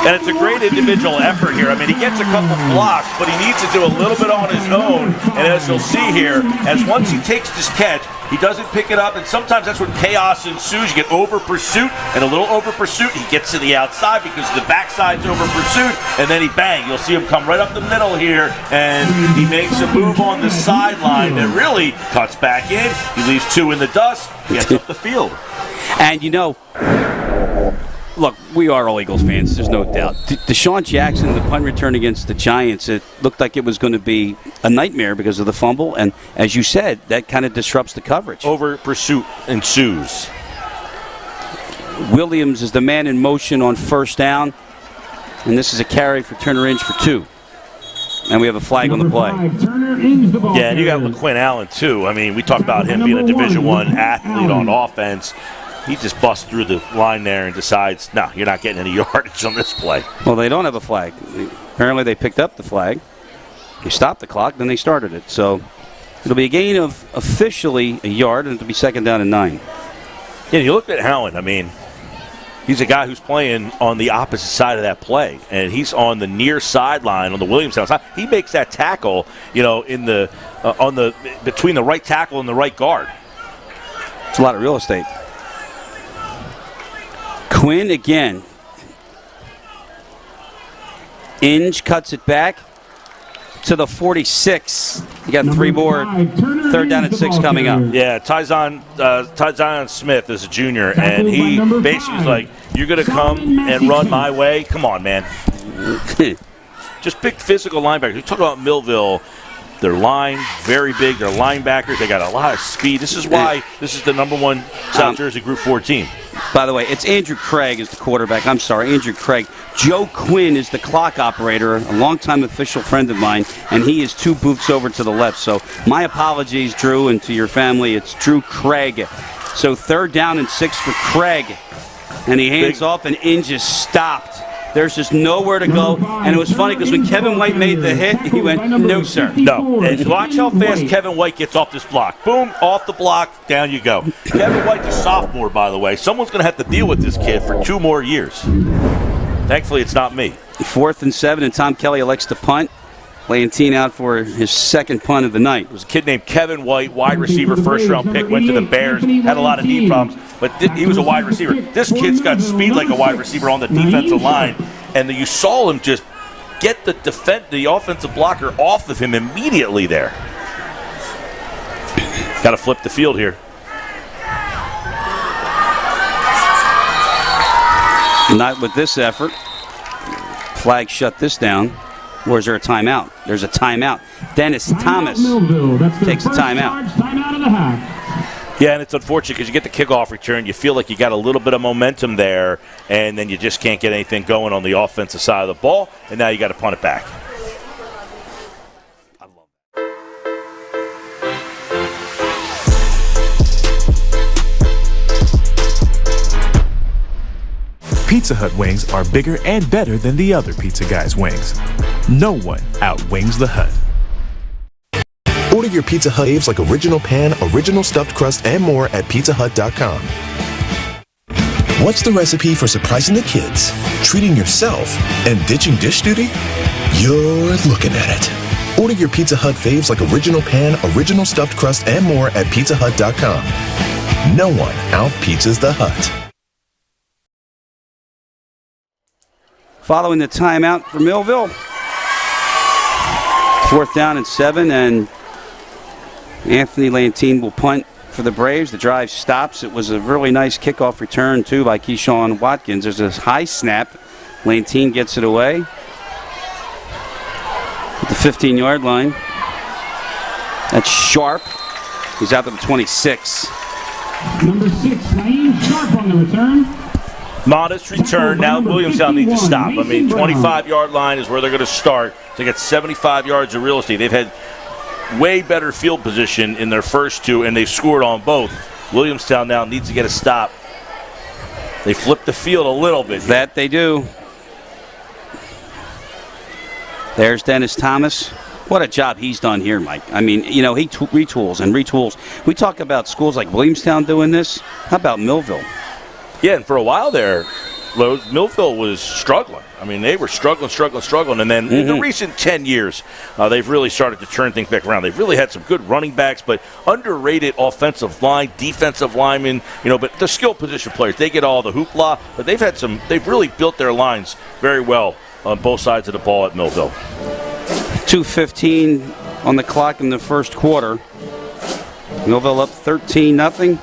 And it's a great individual effort here. I mean, he gets a couple blocks, but he needs to do a little bit on his own, and as you'll see here, as once he takes this catch, he doesn't pick it up, and sometimes that's when chaos ensues. You get over pursuit, and a little over pursuit, he gets to the outside because the backside's over pursuit, and then he bang. You'll see him come right up the middle here, and he makes a move on the sideline that really cuts back in. He leaves 2 in the dust, gets up the field. And you know, look, we are all Eagles fans, there's no doubt. Deshaun Jackson, the punt return against the Giants, it looked like it was going to be a nightmare because of the fumble, and as you said, that kind of disrupts the coverage. Over pursuit ensues. Williams is the man in motion on 1st down, and this is a carry for Turner Inge for 2. And we have a flag on the play. Yeah, and you got LaQuinn Allen, too. I mean, we talked about him being a Division I athlete on offense. He just busts through the line there and decides, no, you're not getting any yardage on this play. Well, they don't have a flag. Apparently they picked up the flag. They stopped the clock, then they started it. So it'll be a gain of officially a yard, and it'll be 2nd down and 9. Yeah, you look at Allen, I mean, he's a guy who's playing on the opposite side of that play, and he's on the near sideline on the Williamstown side. He makes that tackle, you know, in the between the right tackle and the right guard. It's a lot of real estate. Quinn again. Inge cuts it back to the 46. You got 3 more. 3rd down and 6 coming up. Yeah, Tyzion Smith is a junior, and he basically is like, you're going to come and run my way? Come on, man. Just big physical linebackers. We talk about Millville. Their line, very big. Their linebackers, they got a lot of speed. This is why this is the #1 South Jersey Group 4 team. By the way, it's Andrew Craig is the quarterback. I'm sorry, Andrew Craig. Joe Quinn is the clock operator, a longtime official friend of mine, and he is 2 booths over to the left. So my apologies, Drew, and to your family. It's Drew Craig So 3rd down and 6 for Craig. And he hands off, and In just stopped. There's just nowhere to go. And it was funny because when Kevin White made the hit, he went, no, sir. No. And watch how fast Kevin White gets off this block. Boom, off the block, down you go. Kevin White's a sophomore, by the way. Someone's going to have to deal with this kid for 2 more years. Thankfully, it's not me. 4th and 7, and Tom Kelly elects to punt. Leontine out for his 2nd punt of the night. It was a kid named Kevin White, wide receiver, first-round pick, went to the Bears, had a lot of knee problems, but he was a wide receiver. This kid's got speed like a wide receiver on the defensive line, and you saw him just get the offensive blocker off of him immediately there. Got to flip the field here. Not with this effort. Flag shut this down. Or is there a timeout? There's a timeout. Dennis Thomas takes a timeout. Timeout of the half. Yeah, and it's unfortunate because you get the kickoff return. You feel like you got a little bit of momentum there, and then you just can't get anything going on the offensive side of the ball, and now you got to punt it back. Pizza Hut wings are bigger and better than the other pizza guys' wings. No one outwings the Hut. Order your Pizza Hut faves like original pan, original stuffed crust, and more at PIZZAHUT.com. What's the recipe for surprising the kids, treating yourself, and ditching dish duty? You're looking at it. Order your Pizza Hut faves like original pan, original stuffed crust, and more at PIZZAHUT.com. No one out-pizzas the Hut. Following the timeout for Millville. 4th down and 7, and Anthony Leontine will punt for the Braves. The drive stops. It was a really nice kickoff return, too, by Keyshawn Watkins. There's a high snap. Leontine gets it away at the 15-yard line. That's Sharp. He's out to the 26. Number 6, Naeem Sharp on the return. Modest return. Now Williamstown needs to stop. I mean, 25-yard line is where they're going to start to get 75 yards of real estate. They've had way better field position in their first 2, and they've scored on both. Williamstown now needs to get a stop. They flipped the field a little bit. That they do. There's Dennis Thomas. What a job he's done here, Mike. I mean, he retools and retools. We talk about schools like Williamstown doing this. How about Millville? Yeah, and for a while there, Millville was struggling. I mean, they were struggling, and then in the recent 10 years, they've really started to turn things back around. They've really had some good running backs, but underrated offensive line, defensive linemen, but the skill position players, they get all the hoopla, but they've really built their lines very well on both sides of the ball at Millville. 2:15 on the clock in the first quarter. Millville up 13-0.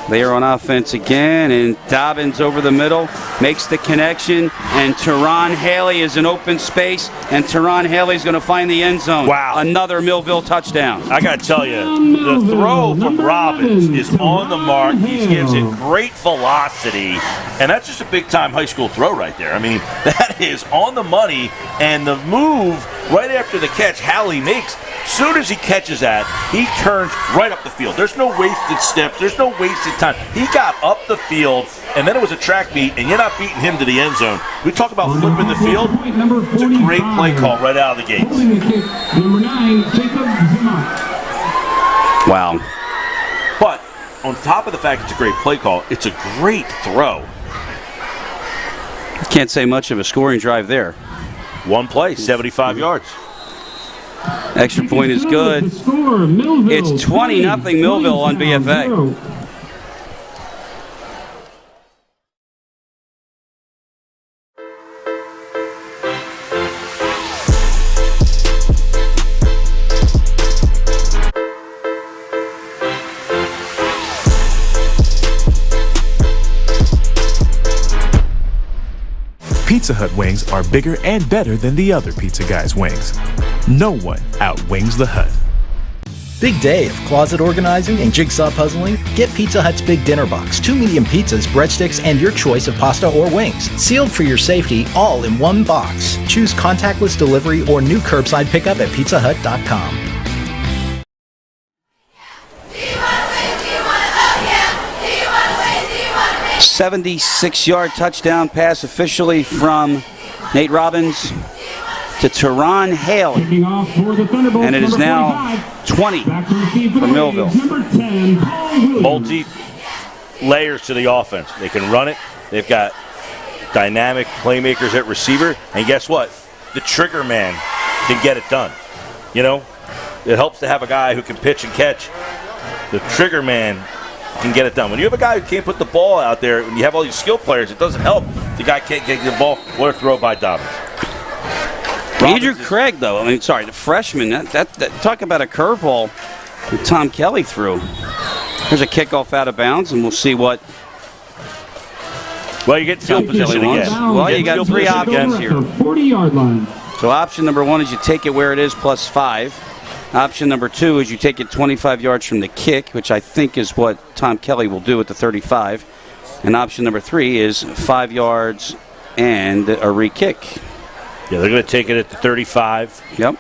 They are on offense again, and Dobbins over the middle makes the connection, and Teron Haley is in open space, and Teron Haley's going to find the end zone. Wow. Another Millville touchdown. I got to tell you, the throw from Robbins is on the mark. He gives it great velocity, and that's just a big-time high school throw right there. I mean, that is on the money, and the move right after the catch Haley makes, as soon as he catches that, he turns right up the field. There's no wasted steps. There's no wasted time. He got up the field, and then it was a track meet, and you're not beating him to the end zone. We talk about flipping the field. It's a great play call right out of the gates. Number 9, Jacob Zimmer. Wow. But on top of the fact it's a great play call, it's a great throw. Can't say much of a scoring drive there. One play, 75 yards. Extra point is good. It's 20-0 Millville on BFA. Pizza Hut wings are bigger and better than the other pizza guys' wings. No one outwings the Hut. Big day of closet organizing and jigsaw puzzling? Get Pizza Hut's Big Dinner Box. 2 medium pizzas, breadsticks, and your choice of pasta or wings. Sealed for your safety, all in one box. Choose contactless delivery or new curbside pickup at PIZZAHUT.com. 76-yard touchdown pass officially from Nate Robbins to Teron Hale. Kicking off for the Thunderbolts. And it is number now 45. 20 Back to receive for the Millville. Braves, number 10, Paul Williams. Multi-layers to the offense. They can run it. They've got dynamic playmakers at receiver. And guess what? The trigger man can get it done. You know, it helps to have a guy who can pitch and catch. The trigger man can get it done. When you have a guy who can't put the ball out there, when you have all these skill players, it doesn't help. The guy can't get the ball or throw by Dobbins. Andrew Craig, though, the freshman, that talk about a curveball that Tom Kelly threw. There's a kickoff out of bounds, and we'll see what. Well, you get field position again. Well, you got three options here. 40-yard line. So option number 1 is you take it where it is plus 5. Option number 2 is you take it 25 yards from the kick, which I think is what Tom Kelly will do at the 35. And option number 3 is 5 yards and a re-kick. Yeah, they're going to take it at the 35. Yep.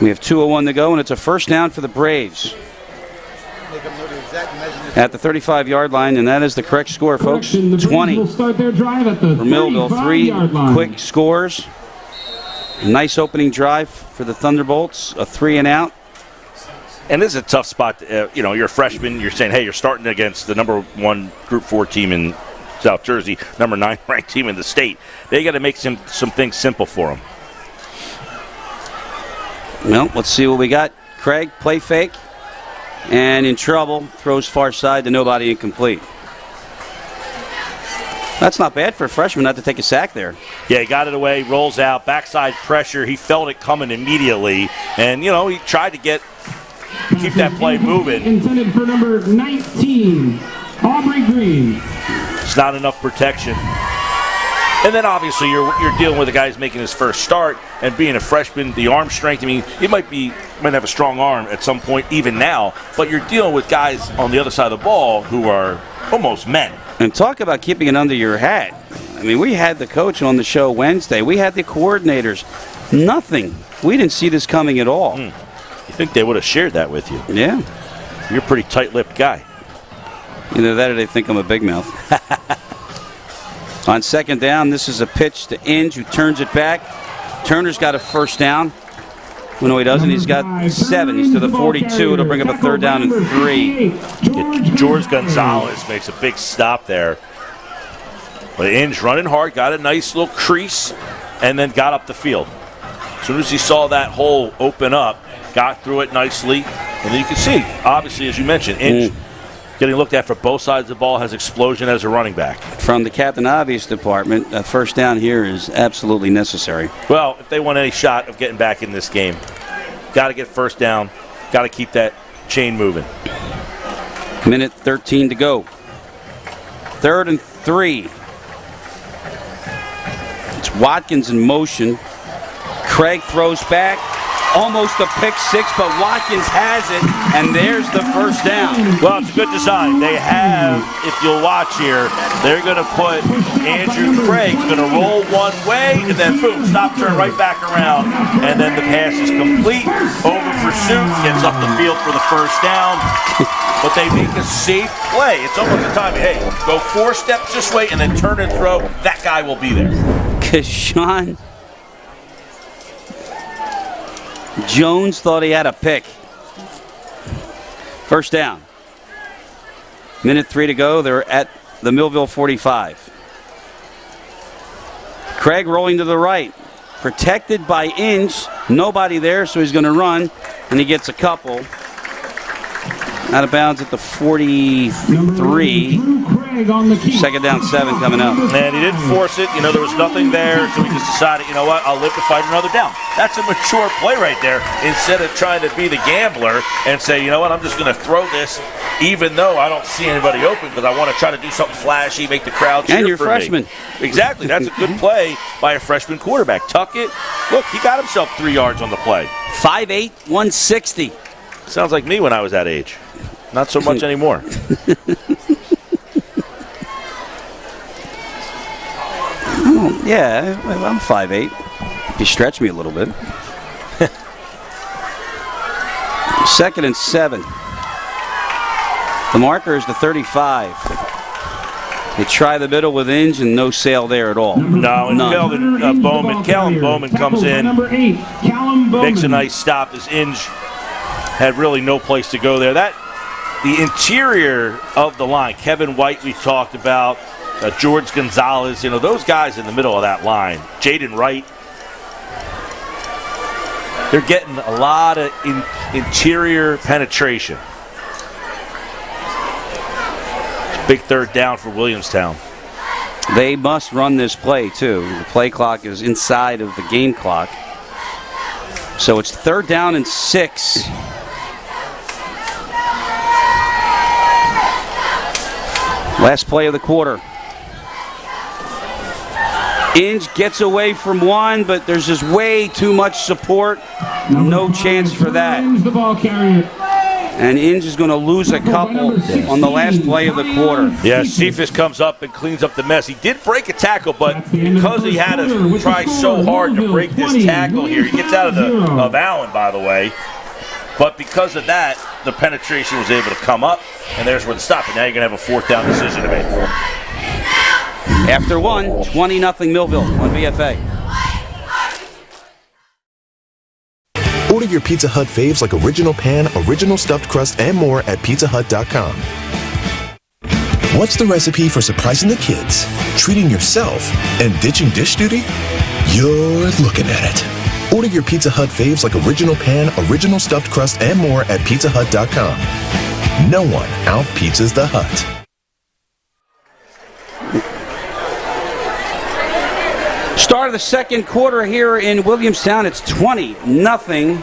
We have 2:01 to go, and it's a first down for the Braves. At the 35-yard line, and that is the correct score, folks. 20 will start their drive at the for Millville. 3 line. quick scores. A nice opening drive for the Thunderbolts. A 3-and-out. And this is a tough spot. You're a freshman. You're saying, hey, you're starting against the number 1 Group 4 team in South Jersey, number 9 ranked team in the state. They got to make some things simple for them. Well, let's see what we got. Craig, play fake. And in trouble, throws far side to nobody, incomplete. That's not bad for a freshman not to take a sack there. Yeah, he got it away, rolls out, backside pressure. He felt it coming immediately. And, he tried to keep that play moving. Intended for number 19, Aubrey Green. It's not enough protection. And then obviously you're dealing with a guy who's making his first start, and being a freshman, the arm strength, he might have a strong arm at some point even now, but you're dealing with guys on the other side of the ball who are almost men. And talk about keeping it under your hat. We had the coach on the show Wednesday. We had the coordinators. Nothing. We didn't see this coming at all. You think they would have shared that with you? Yeah. You're a pretty tight-lipped guy. Either that or they think I'm a big mouth. On second down, this is a pitch to Inge, who turns it back. Turner's got a first down. Well, no, he doesn't. He's got 7. He's to the 42. It'll bring up a third down and 3. George Gonzalez makes a big stop there. But Inge running hard, got a nice little crease, and then got up the field. As soon as he saw that hole open up, got through it nicely. And then you can see, obviously, as you mentioned, Inge getting looked at for both sides of the ball, has explosion as a running back. From the Captain Obvious department, a first down here is absolutely necessary. Well, if they want any shot of getting back in this game, got to get first down, got to keep that chain moving. Minute 13 to go. 3rd and 3. It's Watkins in motion. Craig throws back. Almost a pick 6, but Watkins has it, and there's the first down. Well, it's a good design. They have, if you'll watch here, they're going to put Andrew Craig's going to roll one way, and then boom, stop, turn right back around, and then the pass is complete. Over pursuit, gets up the field for the first down, but they make a safe play. It's almost a time, hey, go 4 steps this way and then turn and throw. That guy will be there. Keshawn Jones thought he had a pick. First down. Minute 3 to go. They're at the Millville 45. Craig rolling to the right. Protected by Inge. Nobody there, so he's going to run. And he gets a couple. Out of bounds at the 43. Second down, 7 coming up. And he didn't force it. There was nothing there, so he just decided, you know what, I'll live to fight another down. That's a mature play right there. Instead of trying to be the gambler and say, you know what, I'm just going to throw this, even though I don't see anybody open, because I want to try to do something flashy, make the crowd cheer for me. And you're freshman. Exactly. That's a good play by a freshman quarterback. Tuck it. Look, he got himself 3 yards on the play. 5'8", 160. Sounds like me when I was that age. Not so much anymore. Yeah, I'm 5'8". You stretch me a little bit. 2nd and 7. The marker is the 35. They try the middle with Inge and no sale there at all. No, and None. Callum Bowman comes in, makes a nice stop as Inge had really no place to go there. The interior of the line, Kevin White we talked about, George Gonzalez, those guys in the middle of that line, Jaden Wright, they're getting a lot of interior penetration. Big third down for Williamstown. They must run this play, too. The play clock is inside of the game clock. So it's 3rd down and 6. Last play of the quarter. Inge gets away from one, but there's just way too much support. No chance for that. The ball carrier. And Inge is going to lose a couple on the last play of the quarter. Yeah, Cephas comes up and cleans up the mess. He did break a tackle, but because he had to try so hard to break this tackle here, he gets out of Allen, by the way. But because of that, the penetration was able to come up, and there's where the stop. And now you're going to have a 4th down decision to make. After one, 20-0 Millville on BFA. Order your Pizza Hut faves like original pan, original stuffed crust, and more at PizzaHut.com. What's the recipe for surprising the kids, treating yourself, and ditching dish duty? You're looking at it. Order your Pizza Hut faves like original pan, original stuffed crust, and more at PizzaHut.com. No one out-pizzas the Hut. Start of the second quarter here in Williamstown. It's 20-0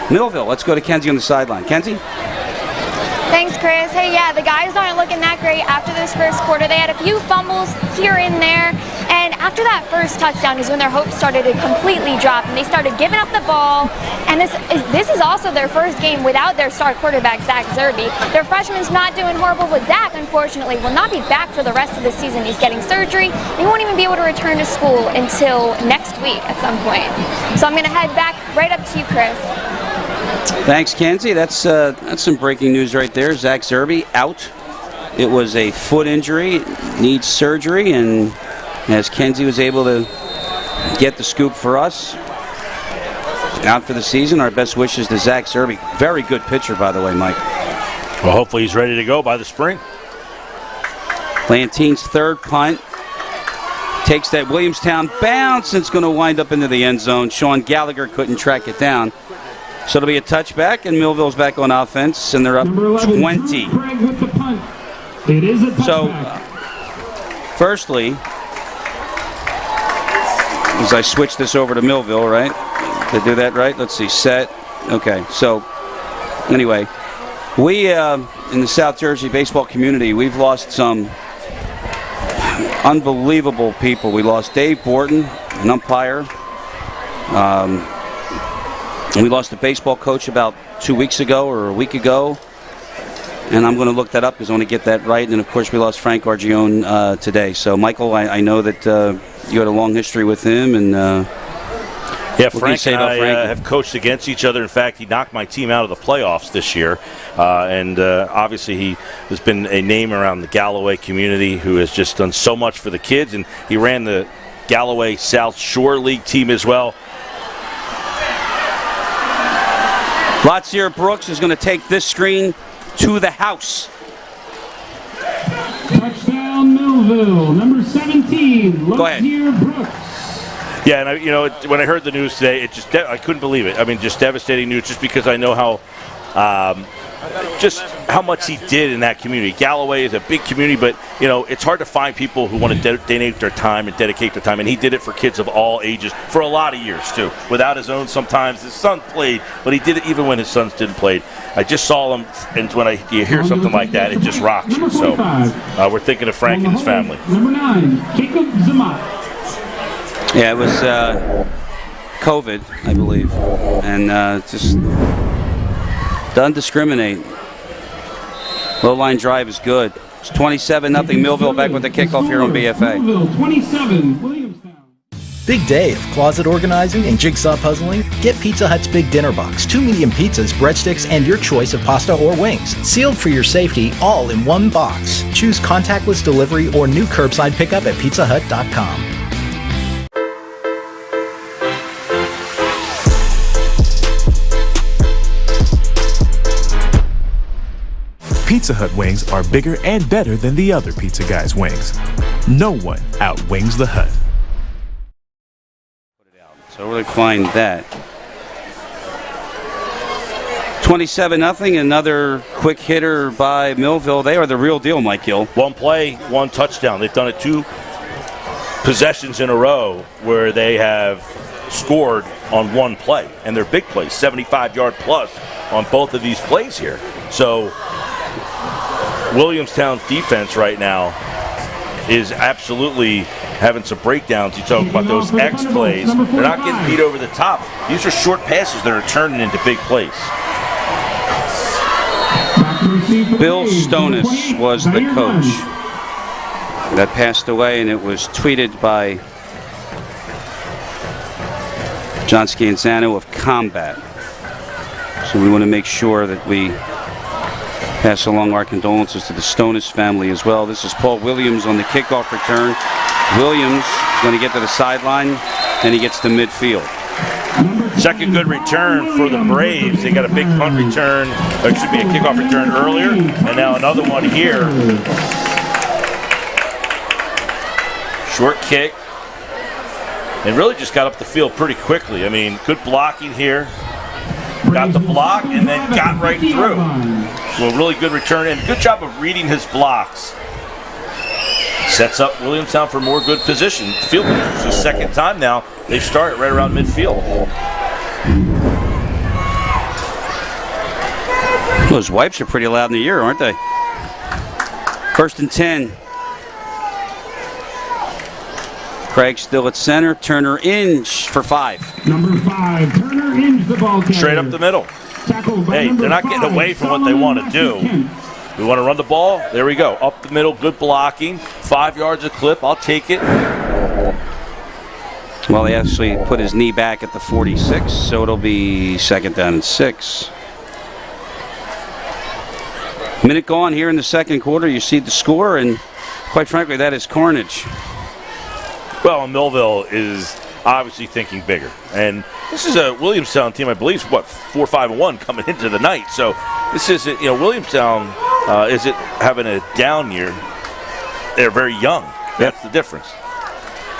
Millville. Let's go to Kenzie on the sideline. Kenzie? Thanks, Chris. Hey, yeah, the guys aren't looking that great after this first quarter. They had a few fumbles here and there, and after that first touchdown is when their hopes started to completely drop, and they started giving up the ball. And this is also their first game without their star quarterback, Zach Zerby. Their freshman's not doing horrible, but Zach, unfortunately, will not be back for the rest of the season. He's getting surgery. He won't even be able to return to school until next week at some point. So I'm going to head back right up to you, Chris. Thanks, Kenzie. That's some breaking news right there. Zach Zerby out. It was a foot injury, needs surgery, and as Kenzie was able to get the scoop for us, out for the season. Our best wishes to Zach Zerby. Very good pitcher, by the way, Mike. Well, hopefully he's ready to go by the spring. Lantine's third punt. Takes that Williamstown bounce, and it's going to wind up into the end zone. Sean Gallagher couldn't track it down. So it'll be a touchback, and Millville's back on offense, and they're up 20. With the punt. It is a touchback. So, firstly, as I switch this over to Millville, right? Did I do that right? Let's see, set. Okay, so anyway, we in the South Jersey baseball community, we've lost some unbelievable people. We lost Dave Borton, an umpire. And we lost a baseball coach about 2 weeks ago or a week ago. And I'm going to look that up because I want to get that right. And, of course, we lost Frank Argione today. So, Michael, I know that you had a long history with him. And yeah, Frank and I have coached against each other. In fact, he knocked my team out of the playoffs this year. And obviously he has been a name around the Galloway community who has just done so much for the kids. And he ran the Galloway South Shore League team as well. Latsier Brooks is going to take this screen to the house. Touchdown Millville, number 17, Go ahead. Latsier Brooks. Yeah, and when I heard the news today, I couldn't believe it. I mean, just devastating news, just because I know how much he did in that community. Galloway is a big community, but it's hard to find people who want to donate their time and dedicate their time. And he did it for kids of all ages for a lot of years too. Without his own, sometimes his son played, but he did it even when his sons didn't play. I just saw him, and when you hear something like that, it just rocks you. So we're thinking of Frank and his family. Number 9, Jacob Zamat. Yeah, it was COVID, I believe, and just doesn't discriminate. Low line drive is good. It's 27-0 Millville. Back with the kickoff here on BFA. Millville 27, Williamstown. Big day of closet organizing and jigsaw puzzling? Get Pizza Hut's Big Dinner Box. 2 medium pizzas, breadsticks, and your choice of pasta or wings. Sealed for your safety, all in one box. Choose contactless delivery or new curbside pickup at PizzaHut.com. Pizza Hut wings are bigger and better than the other pizza guys' wings. No one outwings the Hut. So we'll find that. 27-0. Another quick hitter by Millville. They are the real deal, Mike Gill. One play, one touchdown. They've done it 2 possessions in a row where they have scored on one play, and they're big plays, 75-yard plus on both of these plays here. So Williamstown's defense right now is absolutely having some breakdowns. You talk about those X plays. They're not getting beat over the top. These are short passes that are turning into big plays. Bill Stonis was the coach that passed away, and it was tweeted by John Scanzano of Combat. So we want to make sure that we pass along our condolences to the Stonis family as well. This is Paul Williams on the kickoff return. Williams is going to get to the sideline, and he gets to midfield. Second good return for the Braves. They got a big punt return, or it should be a kickoff return earlier, and now another one here. Short kick, and really just got up the field pretty quickly. I mean, good blocking here. Got the block and then got right through. Well, really good return and good job of reading his blocks. Sets up Williamstown for more good position. Field position. It's the second time now they've started right around midfield. Those wipes are pretty loud in the ear, aren't they? 1st and 10. Craig still at center. Turner in for 5. Number 5, Turner in the ball carrier. Straight up the middle. Hey, they're not getting away from what they want to do. We want to run the ball. There we go. Up the middle, good blocking. 5 yards a clip. I'll take it. Well, he actually put his knee back at the 46, so it'll be 2nd down and 6. Minute gone here in the second quarter. You see the score, and quite frankly, that is carnage. Well, Millville is obviously thinking bigger. And this is a Williamstown team, I believe, 4-5-1 coming into the night. So this is, Williamstown isn't having a down year. They're very young. That's the difference.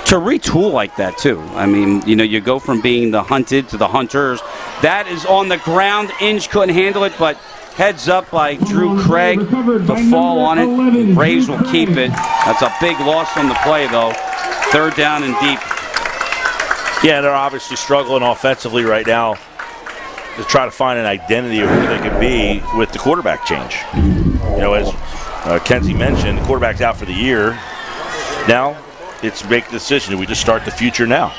To retool like that, too. I mean, you go from being the hunted to the hunters. That is on the ground. Inge couldn't handle it, but heads up by Drew Craig. The fall on it. Braves will keep it. That's a big loss on the play, though. 3rd down and deep. Yeah, they're obviously struggling offensively right now to try to find an identity of who they could be with the quarterback change. As Kenzie mentioned, the quarterback's out for the year. Now, it's make the decision. Do we just start the future now?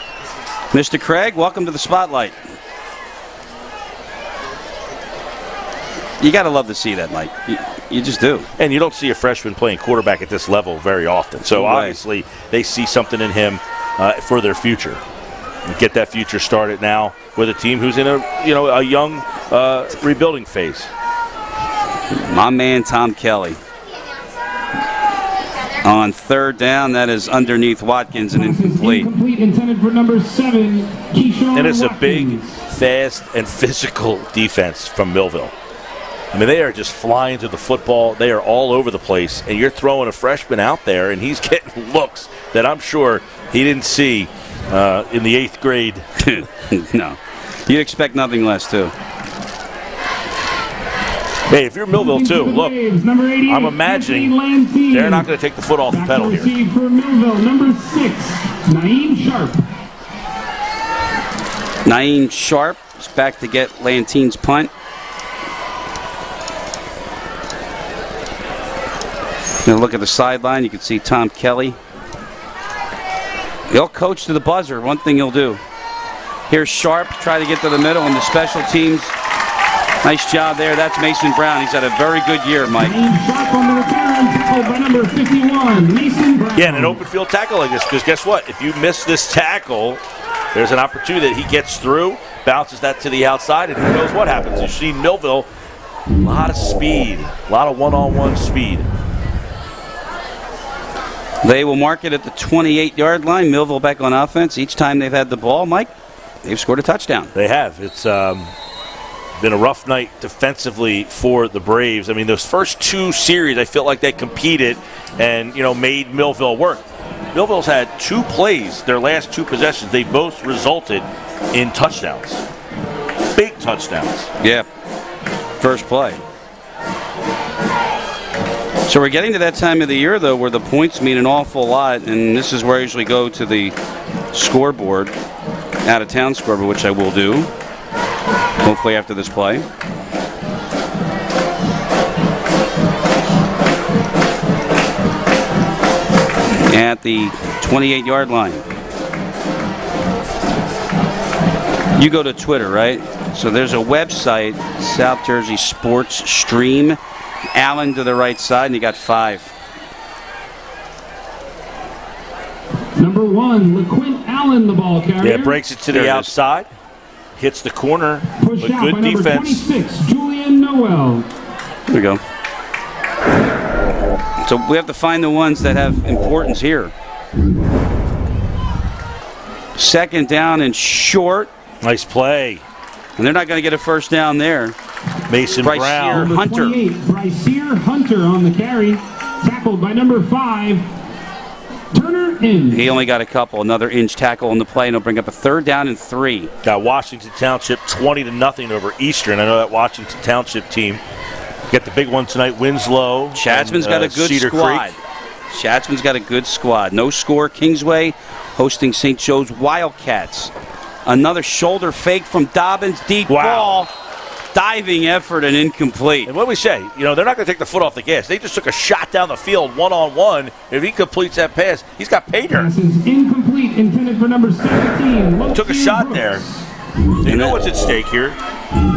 Mr. Craig, welcome to the spotlight. You got to love to see that, Mike. You just do. And you don't see a freshman playing quarterback at this level very often. So obviously they see something in him for their future. And get that future started now with a team who's in a young rebuilding phase. My man Tom Kelly. On 3rd down, that is underneath Watkins and incomplete. Incomplete, intended for number 7, Keyshawn And it's Watkins. a big, fast, and physical defense from Millville. I mean, they are just flying to the football. They are all over the place. And you're throwing a freshman out there, and he's getting looks that I'm sure he didn't see in the 8th grade. No. You'd expect nothing less, too. Hey, if you're Millville, too, look, I'm imagining they're not going to take the foot off the pedal here. For Millville, number 6, Naeem Sharp. Naeem Sharp is back to get Lantine's punt. Now look at the sideline. You can see Tom Kelly. He'll coach to the buzzer. One thing he'll do. Here's Sharp, try to get to the middle, and the special teams Nice job there. That's Mason Brown. He's had a very good year, Mike. Sharp on the return, tackled by number 51, Mason Brown. Yeah, and an open field tackle like this, because guess what? If you miss this tackle, there's an opportunity that he gets through, bounces that to the outside, and who knows what happens. You see Millville, a lot of speed, a lot of one-on-one speed. They will mark it at the 28-yard line. Millville back on offense. Each time they've had the ball, Mike, they've scored a touchdown. They have. It's been a rough night defensively for the Braves. I mean, those first two series, I feel like they competed and, made Millville work. Millville's had 2 plays, their last 2 possessions. They both resulted in touchdowns. Big touchdowns. Yeah. First play. So we're getting to that time of the year, though, where the points mean an awful lot, and this is where I usually go to the scoreboard, out-of-town scoreboard, which I will do, hopefully after this play. At the 28-yard line. You go to Twitter, right? So there's a website, South Jersey Sports Stream. Allen to the right side, and you got 5. Number 1, LaQuint Allen, the ball carrier. Yeah, breaks it to the outside, hits the corner, Push but out good by defense. Number 26, Julian Noel. There we go. So we have to find the ones that have importance here. Second down and short. Nice play. And they're not going to get a first down there. Mason Brown. Number 28, Bryceer Hunter on the carry. Tackled by number 5, Turner Inge. He only got a couple. Another Inge tackle on the play, and he'll bring up a 3rd down and 3. Got Washington Township 20-0 over Eastern. I know that Washington Township team. Get the big one tonight, Winslow. Chatsman's got a good Cedar squad. Creek. Chatsman's got a good squad. No score. Kingsway hosting St. Joe's Wildcats. Another shoulder fake from Dobbins. Deep ball. Diving effort and incomplete. And what we say, they're not going to take the foot off the gas. They just took a shot down the field one-on-one. If he completes that pass, he's got pay dirt. Pass is incomplete, intended for number 17. Took a shot there. They know what's at stake here.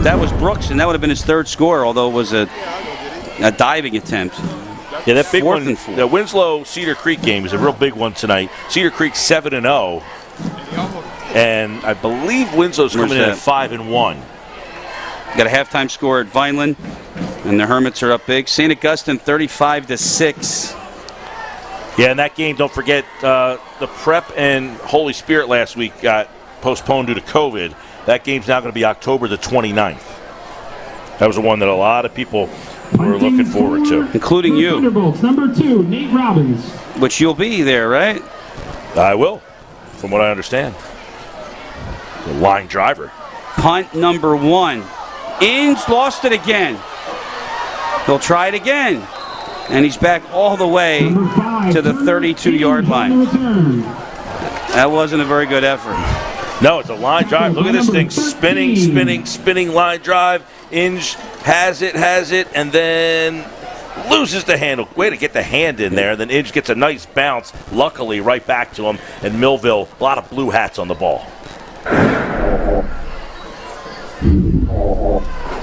That was Brooks, and that would have been his 3rd score, although it was a diving attempt. Yeah, that big 4th one, and 4. the Winslow-Cedar Creek game is a real big one tonight. Cedar Creek 7-0. And I believe Winslow's coming in at 5-1. Got a halftime score at Vineland, and the Hermits are up big. St. Augustine 35-6. Yeah, in that game, don't forget, the Prep and Holy Spirit last week got postponed due to COVID. That game's now going to be October the 29th. That was the one that a lot of people were looking forward to. Including you. Thunderbolts, number 2, Nate Robbins. Which you'll be there, right? I will, from what I understand. The line driver. Punt number 1. Inge lost it again. He'll try it again. And he's back all the way to the 32-yard line. That wasn't a very good effort. No, it's a line drive. Look at this thing. Spinning line drive. Inge has it, and then loses the handle. Way to get the hand in there. Then Inge gets a nice bounce, luckily, right back to him. And Millville, a lot of blue hats on the ball.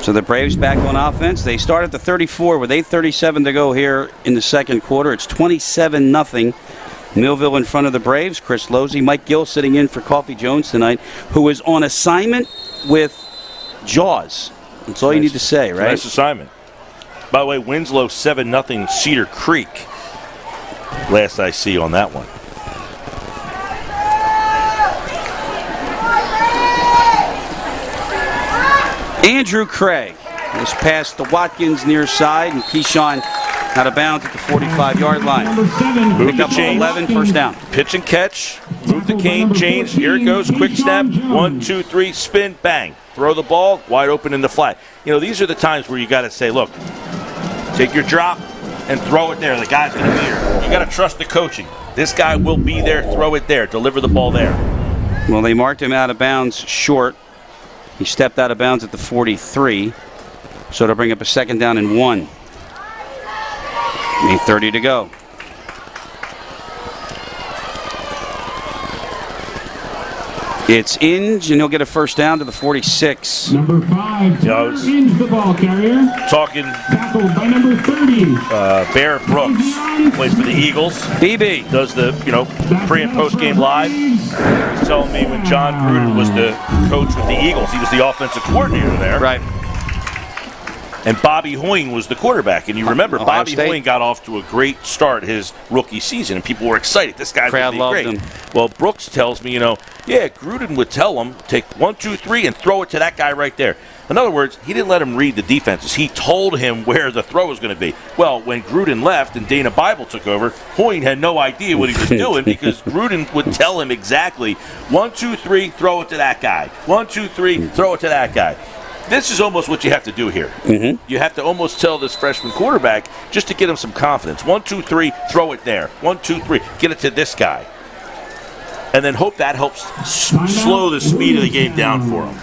So the Braves back on offense. They start at the 34 with 8:37 to go here in the second quarter. It's 27-0. Millville in front of the Braves. Chris Losey, Mike Gill sitting in for Coffee Jones tonight, who is on assignment with Jaws. That's all you need to say, right? Nice assignment. By the way, Winslow 7-0 Cedar Creek. Last I see on that one. Andrew Craig is past the Watkins near side, and Keyshawn out of bounds at the 45-yard line. Move the chain. 11, first down. Pitch and catch. Move the cane, change. Here it goes. Quick snap. 1, 2, 3. Spin. Bang. Throw the ball wide open in the flat. These are the times where you got to say, look, take your drop and throw it there. The guy's going to be here. You got to trust the coaching. This guy will be there. Throw it there. Deliver the ball there. Well, they marked him out of bounds short. He stepped out of bounds at the 43. So it'll bring up a second down and 1. 8:30 to go. It's Inge, and he'll get a first down to the 46. Number 5, Turner Inge, the ball carrier. Talking tackled by number 30. Bear Brooks plays for the Eagles. BB does the pre and post game live. He's telling me when John Gruden was the coach with the Eagles, he was the offensive coordinator there. Right. And Bobby Hoying was the quarterback. And you remember, Ohio Bobby State. Hoying got off to a great start his rookie season, and people were excited. This guy's going to be Crowd great. loved him. Well, Brooks tells me, Gruden would tell him, take 1, 2, 3, and throw it to that guy right there. In other words, he didn't let him read the defenses. He told him where the throw was going to be. Well, when Gruden left and Dana Bible took over, Hoying had no idea what he was doing because Gruden would tell him exactly, 1, 2, 3, throw it to that guy. 1, 2, 3, throw it to that guy. This is almost what you have to do here. Mm-hmm. You have to almost tell this freshman quarterback just to get him some confidence. 1, 2, 3, throw it there. 1, 2, 3, get it to this guy. And then hope that helps slow the speed of the game down for him.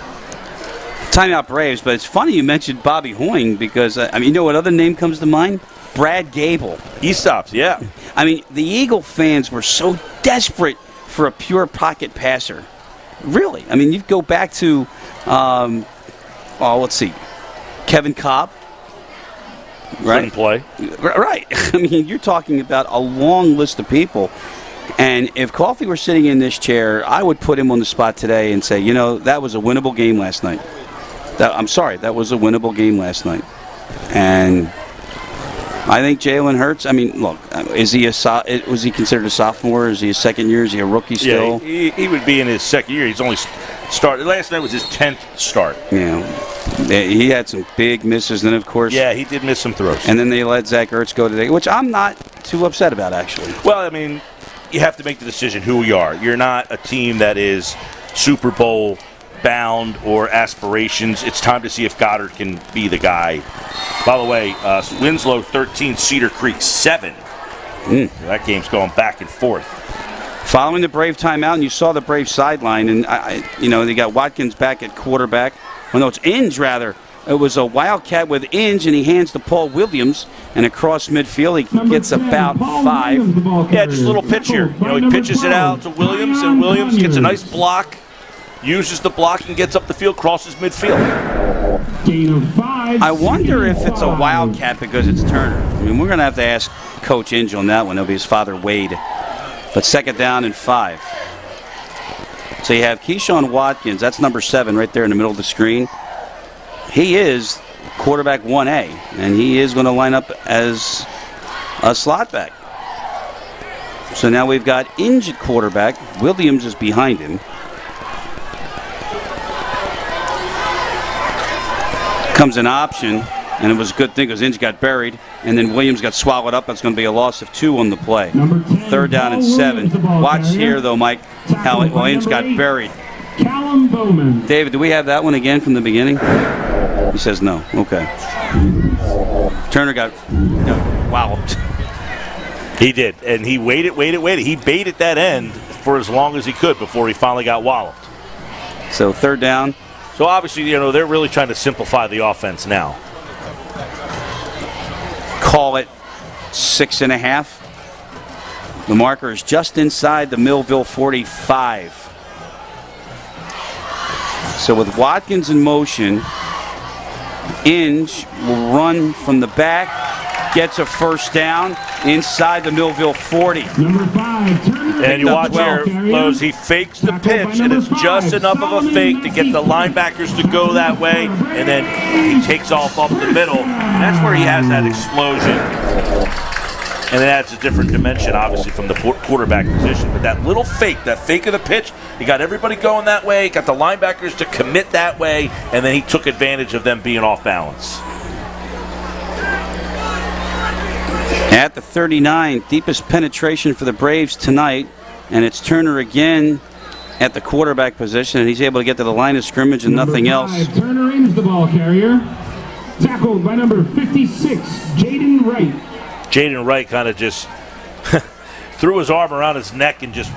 Timeout Braves, but it's funny you mentioned Bobby Hoying because, you know what other name comes to mind? Brad Gable. He stops, yeah. The Eagle fans were so desperate for a pure pocket passer. Really. You go back to... let's see. Kevin Cobb. Right? Couldn't play. Right. You're talking about a long list of people. And if Coffey were sitting in this chair, I would put him on the spot today and say, that was a winnable game last night. That was a winnable game last night. And I think Jalen Hurts, look, was he considered a sophomore? Is he a second year? Is he a rookie still? Yeah, he would be in his second year. He's only started. Last night was his 10th start. Yeah. He had some big misses, and then, of course... Yeah, he did miss some throws. And then they let Zach Ertz go today, which I'm not too upset about, actually. Well, you have to make the decision who you are. You're not a team that is Super Bowl bound or aspirations. It's time to see if Goddard can be the guy. By the way, Winslow 13, Cedar Creek 7. That game's going back and forth. Following the Brave timeout, and you saw the Brave sideline, and they got Watkins back at quarterback. Well, no, it's Inge rather. It was a wildcat with Inge, and he hands to Paul Williams, and across midfield he gets about 5. Yeah, just a little pitch here. He pitches it out to Williams, and Williams gets a nice block, uses the block, and gets up the field, crosses midfield. I wonder if it's a wildcat because it's Turner. We're going to have to ask Coach Inge on that one. It'll be his father, Wade. But second down and 5. So you have Keyshawn Watkins. That's number 7 right there in the middle of the screen. He is quarterback 1A, and he is going to line up as a slot back. So now we've got Inge at quarterback. Williams is behind him. Comes an option, and it was a good thing because Inge got buried, and then Williams got swallowed up. That's going to be a loss of 2 on the play. 3rd down and 7. Watch here, though, Mike, how Inge got buried. Callum Bowman. David, do we have that one again from the beginning? He says no. Okay. Turner got walloped. He did, and he waited. He baited that end for as long as he could before he finally got walloped. So 3rd down. So obviously, they're really trying to simplify the offense now. Call it 6.5. The marker is just inside the Millville 45. So with Watkins in motion, Inge will run from the back, gets a first down inside the Millville 40. Number 5, Turner. And you watch here, Lowe's, he fakes the pitch, and it's just enough of a fake to get the linebackers to go that way, and then he takes off up the middle. And that's where he has that explosion. And it adds a different dimension, obviously, from the quarterback position. But that little fake, that fake of the pitch, he got everybody going that way, got the linebackers to commit that way, and then he took advantage of them being off balance. At the 39, deepest penetration for the Braves tonight, and it's Turner again at the quarterback position, and he's able to get to the line of scrimmage and nothing else. Turner Inge, the ball carrier. Tackled by number 56, Jaden Wright. Jaden Wright kind of just threw his arm around his neck and just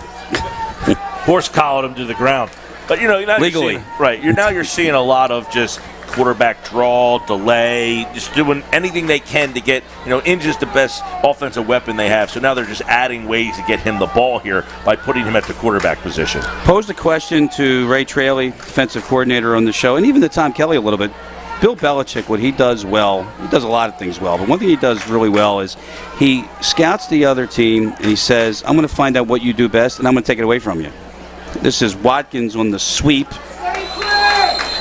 horse collared him to the ground. But you're not legally seeing, right. You're seeing a lot of just quarterback draw, delay, just doing anything they can to get, Inge is the best offensive weapon they have. So now they're just adding ways to get him the ball here by putting him at the quarterback position. Posed the question to Ray Trayley, defensive coordinator on the show, and even to Tom Kelly a little bit. Bill Belichick, what he does well, he does a lot of things well, but one thing he does really well is he scouts the other team and he says, I'm going to find out what you do best and I'm going to take it away from you. This is Watkins on the sweep.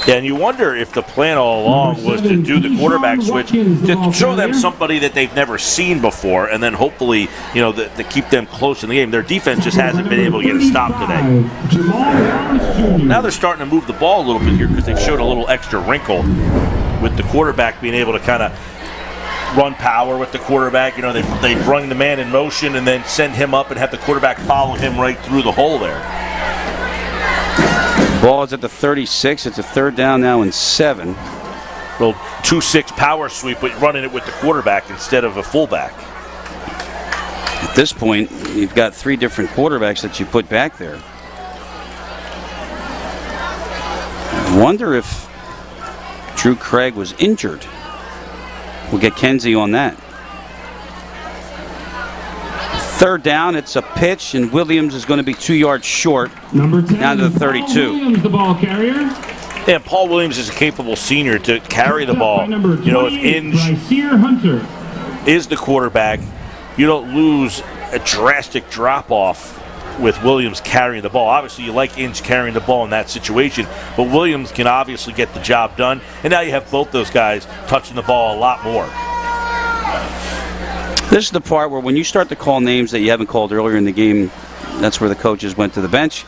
Yeah, and you wonder if the plan all along was to do the quarterback switch to show them somebody that they've never seen before, and then hopefully, to keep them close in the game. Their defense just hasn't been able to get a stop today. Now they're starting to move the ball a little bit here because they've showed a little extra wrinkle with the quarterback being able to kind of run power with the quarterback. They run the man in motion and then send him up and have the quarterback follow him right through the hole there. Ball is at the 36. It's a third down now and 7. Little 2-6 power sweep, but running it with the quarterback instead of a fullback. At this point, you've got 3 different quarterbacks that you put back there. I wonder if Drew Craig was injured. We'll get Kenzie on that. Third down, it's a pitch, and Williams is going to be 2 yards short. Number 10, down to the 32. Paul Williams, the ball carrier. Yeah, Paul Williams is a capable senior to carry the ball. If Inge is the quarterback, you don't lose a drastic drop-off with Williams carrying the ball. Obviously, you like Inge carrying the ball in that situation, but Williams can obviously get the job done, and now you have both those guys touching the ball a lot more. This is the part where when you start to call names that you haven't called earlier in the game, that's where the coaches went to the bench.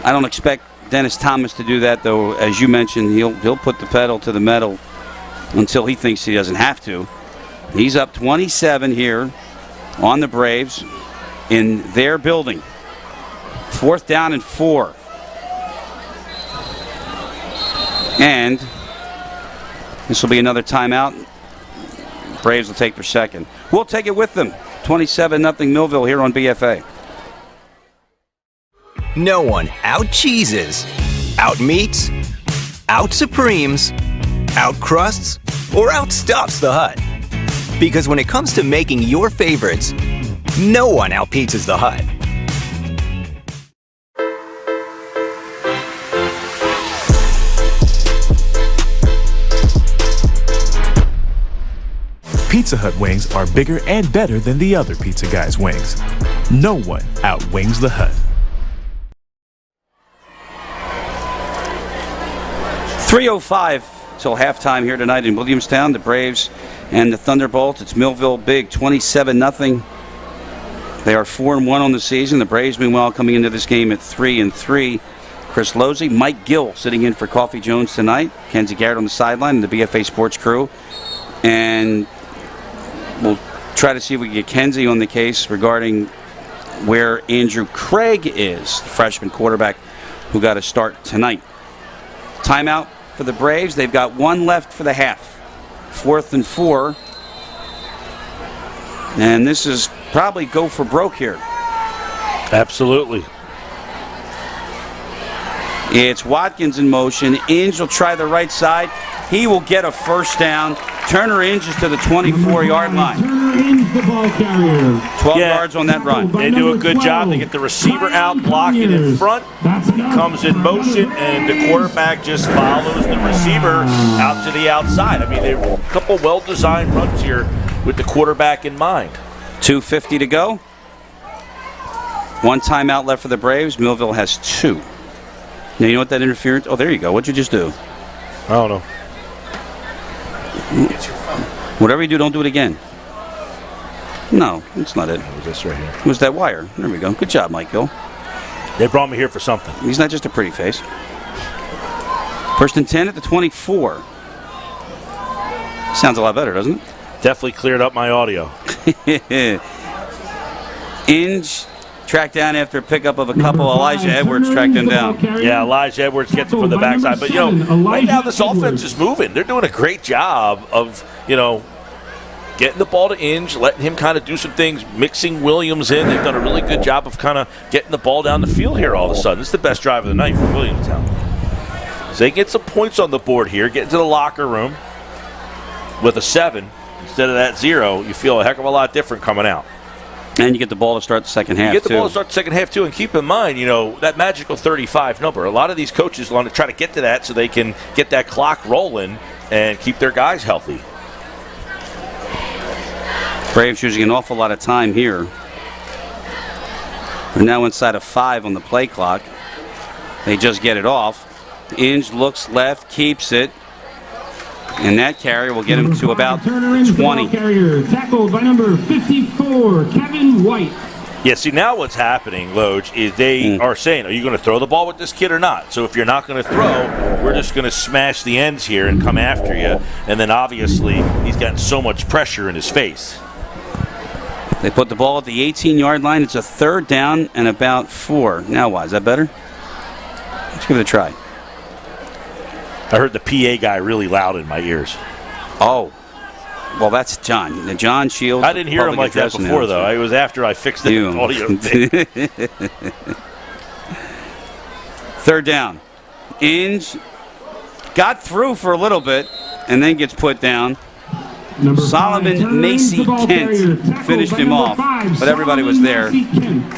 I don't expect Dennis Thomas to do that, though. As you mentioned, he'll put the pedal to the metal until he thinks he doesn't have to. He's up 27 here on the Braves in their building. 4th down and 4. And this will be another timeout. Braves will take their second. We'll take it with them. 27-0 Millville here on BFA. No one out-cheeses, out-meats, out-supremes, out-crusts, or out-stuffs the Hut. Because when it comes to making your favorites, no one out-pizzas the Hut. Pizza Hut wings are bigger and better than the other pizza guys' wings. No one outwings the Hut. 3:05 till halftime here tonight in Williamstown. The Braves and the Thunderbolts. It's Millville big, 27-0. They are 4-1 on the season. The Braves, meanwhile, coming into this game at 3-3. Chris Losey, Mike Gill sitting in for Coffee Jones tonight. Kenzie Garrett on the sideline and the BFA Sports crew. And we'll try to see if we can get Kenzie on the case regarding where Andrew Craig is, the freshman quarterback who got a start tonight. Timeout for the Braves. They've got 1 left for the half. 4th and 4. And this is probably go for broke here. Absolutely. It's Watkins in motion. Inge will try the right side. He will get a first down. Turner Inge is to the 24-yard line. Turner Inge, the ball carrier. 12 yards on that run. They do a good job. They get the receiver out, blocking in front. He comes in motion, and the quarterback just follows the receiver out to the outside. I mean, they were a couple well-designed runs here with the quarterback in mind. 2:50 to go. 1 timeout left for the Braves. Millville has 2. Now, you know what that interference? Oh, there you go. What'd you just do? I don't know. Whatever you do, don't do it again. No, that's not it. It was this right here. It was that wire. There we go. Good job, Mike Gill. They brought me here for something. He's not just a pretty face. 1st and 10 at the 24. Sounds a lot better, doesn't it? Definitely cleared up my audio. Inge tracked down after a pickup of a couple. Elijah Edwards tracked him down. Yeah, Elijah Edwards gets it from the backside. But, right now this offense is moving. They're doing a great job of, getting the ball to Inge, letting him kind of do some things, mixing Williams in. They've done a really good job of kind of getting the ball down the field here all of a sudden. It's the best drive of the night for Williamstown. So they get some points on the board here, get into the locker room with a 7 instead of that 0. You feel a heck of a lot different coming out. And you get the ball to start the second half, You get the ball to start the second half, too. And keep in mind, that magical 35 number. A lot of these coaches want to try to get to that so they can get that clock rolling and keep their guys healthy. Braves using an awful lot of time here. They're now inside of 5 on the play clock. They just get it off. Inge looks left, keeps it. And that carrier will get him to about 20. Carrier, tackled by number 54, Kevin White. Yeah, see, now what's happening, Loj, is they are saying, are you going to throw the ball with this kid or not? So if you're not going to throw, we're just going to smash the ends here and come after you. And then obviously he's gotten so much pressure in his face. They put the ball at the 18-yard line. It's a 3rd down and about 4. Now what? Is that better? Let's give it a try. I heard the PA guy really loud in my ears. Oh. Well, that's John. John Shields. I didn't hear him like that before, though. It was after I fixed the audio thing. 3rd down. Inge got through for a little bit and then gets put down. Solomon Macy Kent finished him off, but everybody was there.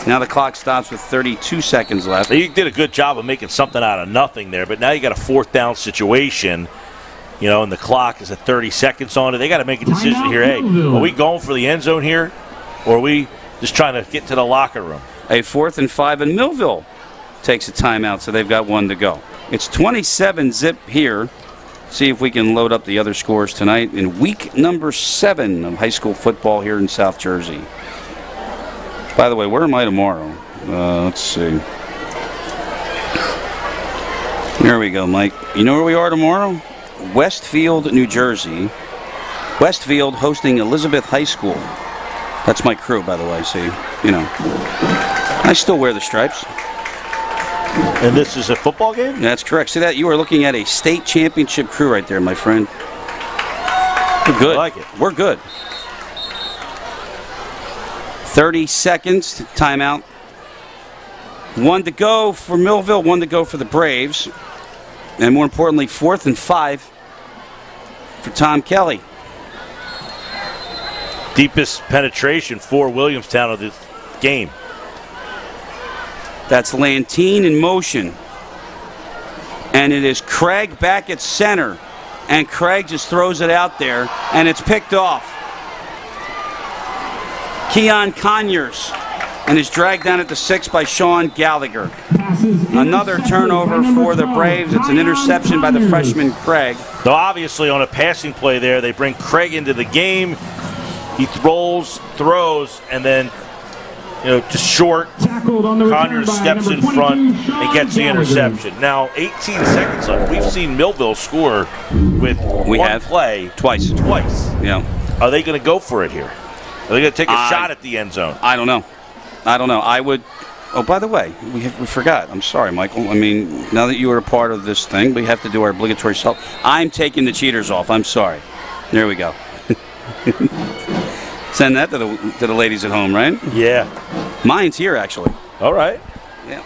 Now the clock stops with 32 seconds left. You did a good job of making something out of nothing there, but now you got a 4th down situation, and the clock is at 30 seconds on it. They got to make a decision here. Hey, are we going for the end zone here, or are we just trying to get to the locker room? A 4th and 5, and Millville takes a timeout, so they've got 1 to go. It's 27-zip here. See if we can load up the other scores tonight in week number 7 of high school football here in South Jersey. By the way, where am I tomorrow? Let's see. There we go, Mike. You know where we are tomorrow? Westfield, New Jersey. Westfield hosting Elizabeth High School. That's my crew, by the way, so I still wear the stripes. And this is a football game? That's correct. See that? You are looking at a state championship crew right there, my friend. We're good. I like it. We're good. 30 seconds, timeout. 1 to go for Millville, 1 to go for the Braves. And more importantly, 4th and 5 for Tom Kelly. Deepest penetration for Williamstown of this game. That's Lantine in motion. And it is Craig back at center. And Craig just throws it out there, and it's picked off. Keon Conyers, and is dragged down at the 6 by Sean Gallagher. Another turnover for the Braves. It's an interception by the freshman Craig. So obviously on a passing play there, they bring Craig into the game. He throws, and then just short. Conyers steps in front and gets the interception. Now, 18 seconds left. We've seen Millville score with one play. Twice. Yeah. Are they going to go for it here? Are they going to take a shot at the end zone? I don't know. I would. Oh, by the way, we forgot. I'm sorry, Michael. I mean, now that you are a part of this thing, we have to do our obligatory self. I'm taking the cheaters off. I'm sorry. There we go. Send that to the ladies at home, right? Yeah. Mine's here, actually. All right. Yeah.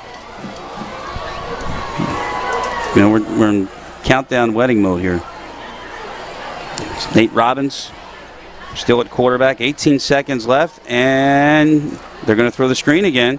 We're in countdown wedding mode here. It's Nate Robbins still at quarterback. 18 seconds left, and they're going to throw the screen again.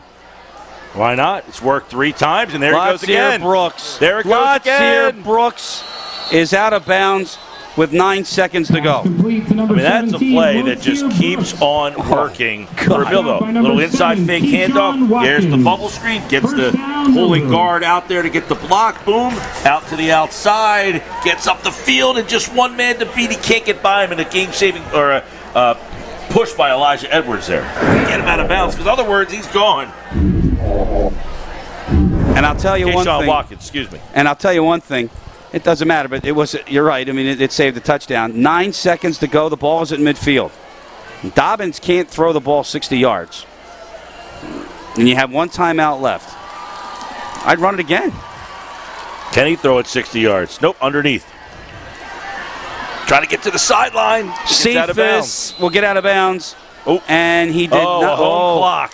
Why not? It's worked 3 times, and there it goes again. Brooks. There it goes again. Brooks is out of bounds with 9 seconds to go. I mean, that's a play that just keeps on working for Millville. Little inside fake handoff. There's the bubble screen. Gets the pulling guard out there to get the block. Boom. Out to the outside. Gets up the field, and just one man to beat. He can't get by him in a game-saving or a push by Elijah Edwards there. Get him out of bounds, because in other words, he's gone. And I'll tell you one thing. Watkins, excuse me. And I'll tell you one thing. It doesn't matter, but you're right. I mean, it saved the touchdown. 9 seconds to go. The ball is at midfield. Dobbins can't throw the ball 60 yards. And you have 1 timeout left. I'd run it again. Can he throw it 60 yards? Nope, underneath. Trying to get to the sideline. Cephas will get out of bounds. Oh. And he did not. A home clock.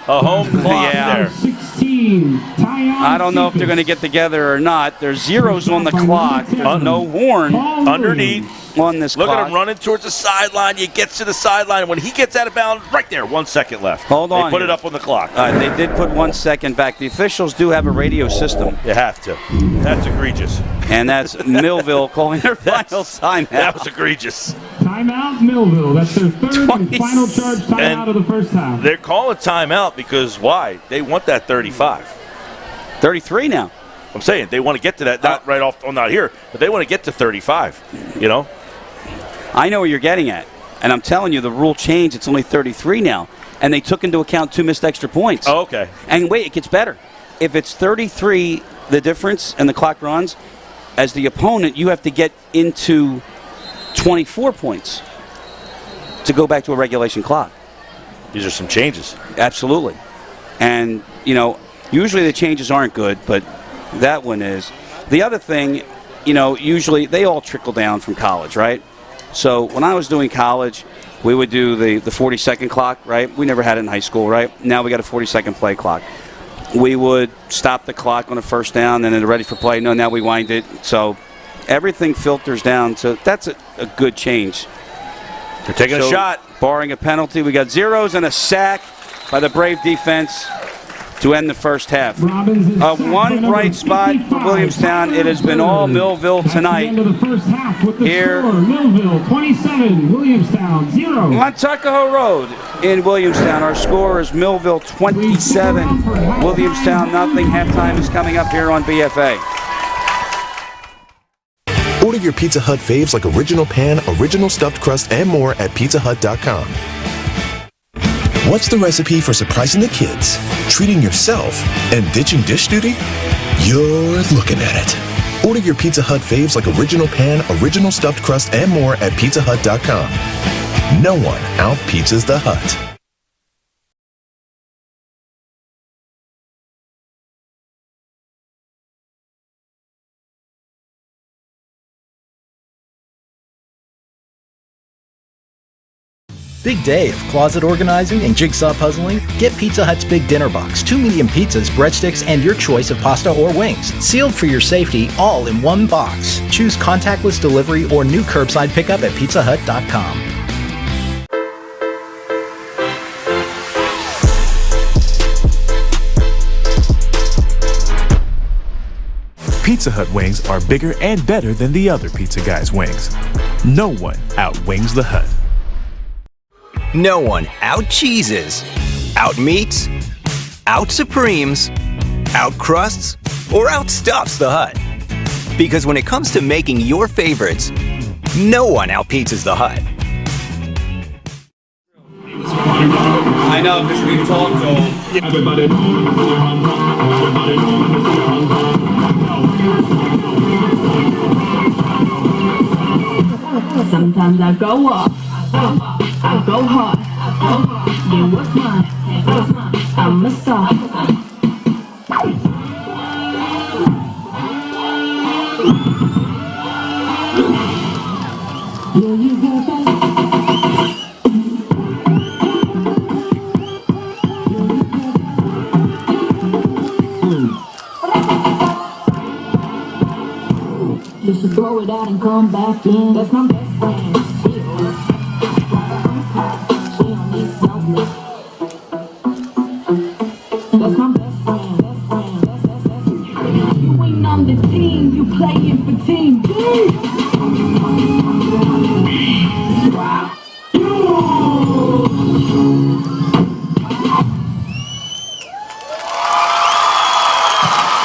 A home clock there. green, I don't know if they're going to get together or not. There's zeros on the clock. No horn underneath on this Look clock. at him running towards the sideline. He gets to the sideline. When he gets out of bounds, right there, 1 second left. Hold on. They put here. it up on the clock. They did put 1 second back. The officials do have a radio system. You have to. That's egregious. And that's Millville calling their final timeout. That was egregious. Timeout Millville. That's their third and final charge timeout of the first half. They're calling timeout because why? They want that 35. 33 now. I'm saying they want to get to that, not right off, not here, but they want to get to 35, you know? I know where you're getting at. And I'm telling you, the rule changed. It's only 33 now. And they took into account 2 missed extra points. Oh, okay. And wait, it gets better. If it's 33, the difference, and the clock runs, as the opponent, you have to get into 24 points to go back to a regulation clock. These are some changes. Absolutely. And, you know, usually the changes aren't good, but that one is. The other thing, you know, usually they all trickle down from college, right? So when I was doing college, we would do the 40-second clock, right? We never had it in high school, right? Now we got a 40-second play clock. We would stop the clock on a first down, and then ready for play. No, now we wind it. So everything filters down. So that's a good change. They're taking a shot. Barring a penalty, we got zeros and a sack by the Brave defense to end the first half. One bright spot for Williamstown. It has been all Millville tonight. End of the first half with the Here. score, Millville 27, Williamstown 0. On Tuckahoe Road in Williamstown, our score is Millville 27, Williamstown nothing. Halftime is coming up here on BFA. Order your Pizza Hut faves like original pan, original stuffed crust, and more at PizzaHut.com. What's the recipe for surprising the kids, treating yourself, and ditching dish duty? You're looking at it. Order your Pizza Hut faves like original pan, original stuffed crust, and more at PizzaHut.com. No one out-pizzas the Hut. Big day of closet organizing and jigsaw puzzling? Get Pizza Hut's Big Dinner Box. 2 medium pizzas, breadsticks, and your choice of pasta or wings. Sealed for your safety, all in one box. Choose contactless delivery or new curbside pickup at PizzaHut.com. Pizza Hut wings are bigger and better than the other pizza guys' wings. No one outwings the Hut. No one out-cheeses, out-meats, out-supremes, out-crusts, or outstuffs the Hut. Because when it comes to making your favorites, no one out-pizzas the Hut. I know, because we've talked to everybody. Sometimes I go up, I go hard. Yeah, what's mine? I'm a star. Yeah, you got that. You should throw it out and come back in. That's my best friend. She don't need something. That's my best friend. You ain't on the team, you playing for team B. Wow.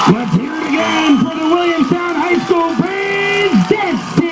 Let's hear it again for the Williamstown High School Braves dancing.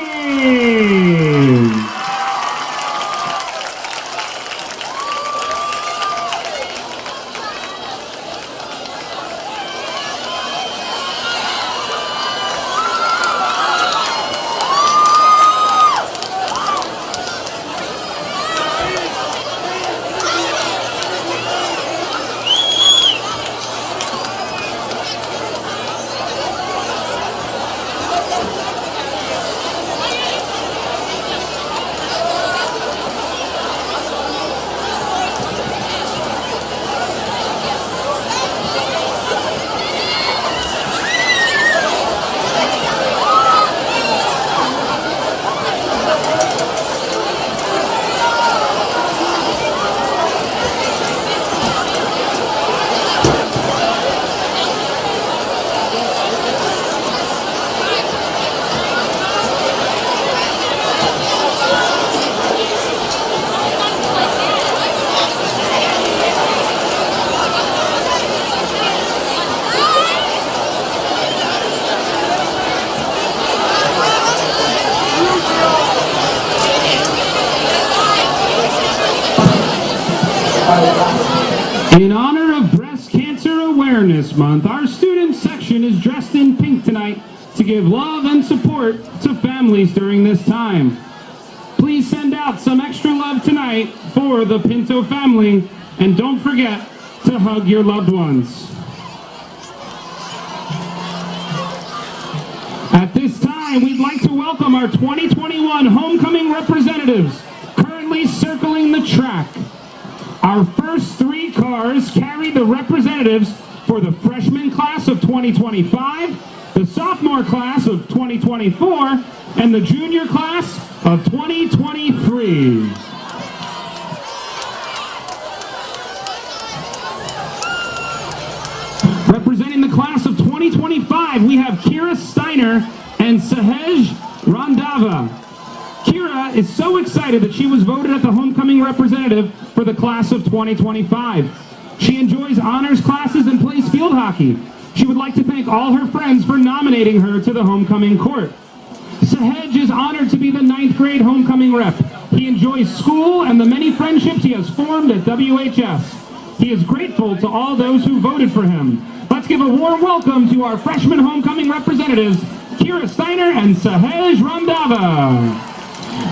In honor of Breast Cancer Awareness Month, our student section is dressed in pink tonight to give love and support to families during this time. Please send out some extra love tonight for the Pinto family, and don't forget to hug your loved ones. At this time, we'd like to welcome our 2021 homecoming representatives currently circling the track. Our first 3 cars carry the representatives for the freshman class of 2025, the sophomore class of 2024, and the junior class of 2023. Representing the class of 2025, we have Kira Steiner and Sahej Randava. Kira is so excited that she was voted as the homecoming representative for the class of 2025. She enjoys honors classes and plays field hockey. She would like to thank all her friends for nominating her to the homecoming court. Sahej is honored to be the 9th grade homecoming rep. He enjoys school and the many friendships he has formed at WHS. He is grateful to all those who voted for him. Let's give a warm welcome to our freshman homecoming representatives, Kira Steiner and Sahej Randava.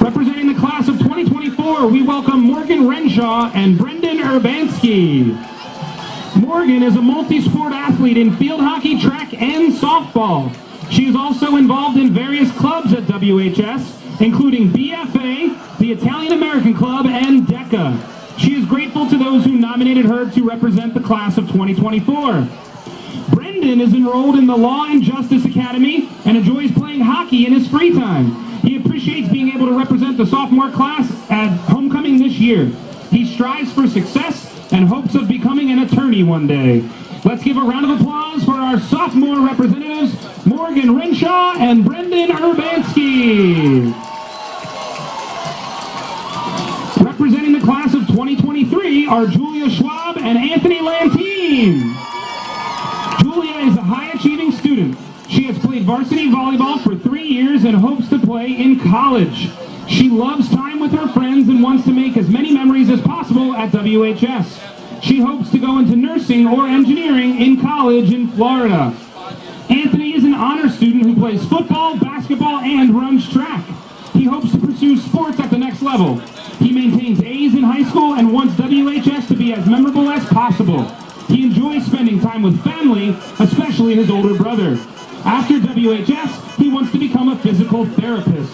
Representing the class of 2024, we welcome Morgan Renshaw and Brendan Urbanski. Morgan is a multi-sport athlete in field hockey, track, and softball. She is also involved in various clubs at WHS, including BFA, the Italian American Club, and DECA. She is grateful to those who nominated her to represent the class of 2024. Brendan is enrolled in the Law and Justice Academy and enjoys playing hockey in his free time. He appreciates being able to represent the sophomore class at homecoming this year. He strives for success and hopes of becoming an attorney one day. Let's give a round of applause for our sophomore representatives, Morgan Renshaw and Brendan Urbanski. Representing the class of 2023 are Julia Schwab and Anthony Lantine. Julia is a high-achieving student. She has played varsity volleyball for 3 years and hopes to play in college. She loves time with her friends and wants to make as many memories as possible at WHS. She hopes to go into nursing or engineering in college in Florida. Anthony is an honor student who plays football, basketball, and runs track. He hopes to pursue sports at the next level. He maintains A's in high school and wants WHS to be as memorable as possible. He enjoys spending time with family, especially his older brother. After WHS, he wants to become a physical therapist.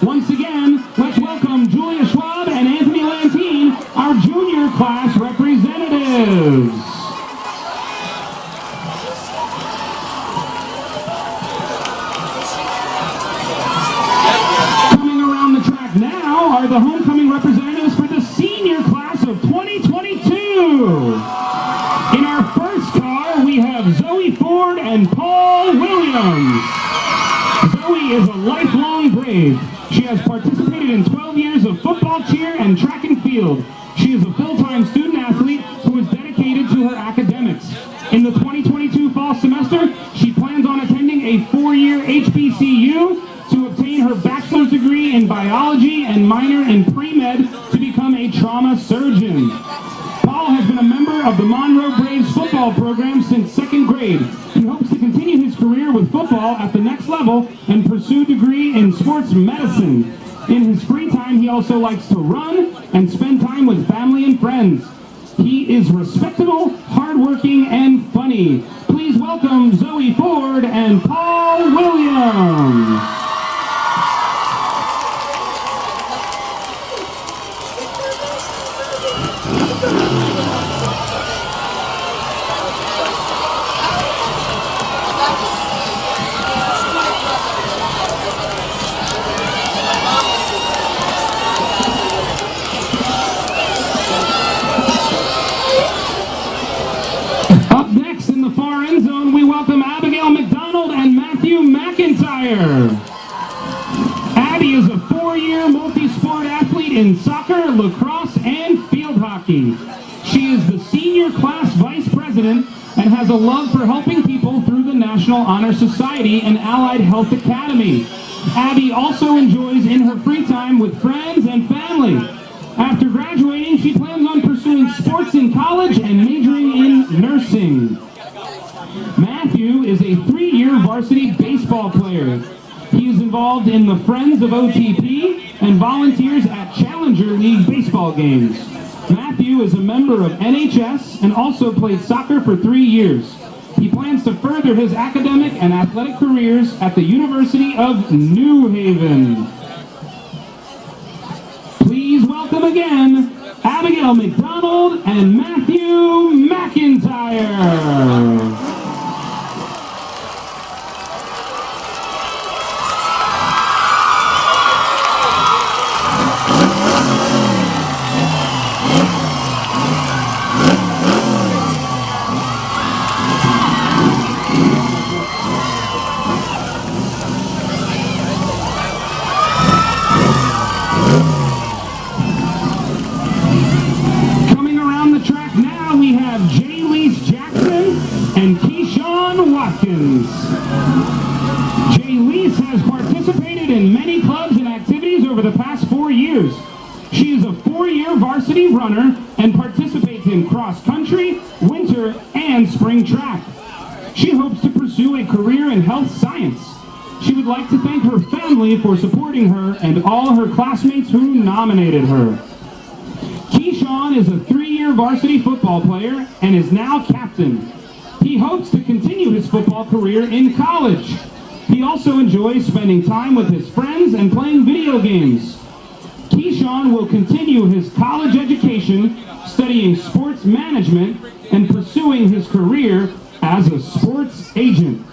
Once again, let's welcome Julia Schwab and Anthony Lantine, our junior class representatives. Coming around the track now are the homecoming representatives for the senior class of 2022. In our first car, we have Zoe Ford and Paul Williams. Zoe is a lifelong Brave. She has participated in 12 years of football, cheer, and track and field. She is a full-time student athlete who is dedicated to her academics. In the 2022 fall semester, she plans on attending a 4-year HBCU to obtain her bachelor's degree in biology and minor in pre-med to become a trauma surgeon. Paul has been a member of the Monroe Braves football program since 2nd grade. He hopes to continue his career with football at the next level and pursue a degree in sports medicine. In his free time, he also likes to run and spend time with family and friends. He is respectable, hardworking, and funny. Please welcome Zoe Ford and Paul Williams. Up next in the far end zone, we welcome Abigail McDonald and Matthew McIntyre. Abby is a 4-year multi-sport athlete in soccer, lacrosse, and field hockey. She is the senior class vice president and has a love for helping people through the National Honor Society and Allied Health Academy. Abby also enjoys in her free time with friends and family. After graduating, she plans on pursuing pursuing sports in college and majoring in nursing. Matthew is a 3-year varsity baseball player. He is involved in the Friends of OTP and volunteers at Challenger League baseball games. Matthew is a member of NHS and also played soccer for 3 years. He plans to further his academic and athletic careers at the University of New Haven. Please welcome again, Abigail McDonald and Matthew McIntyre. Jay Leese has participated in many clubs and activities over the past 4 years. She is a 4-year varsity runner and participates in cross country, winter, and spring track. She hopes to pursue a career in health science. She would like to thank her family for supporting her and all her classmates who nominated her. Keyshawn is a 3-year varsity football player and is now captain. He hopes to continue his football career in college. He also enjoys spending time with his friends and playing video games. Keyshawn will continue his college education, studying sports management, and pursuing his career as a sports agent.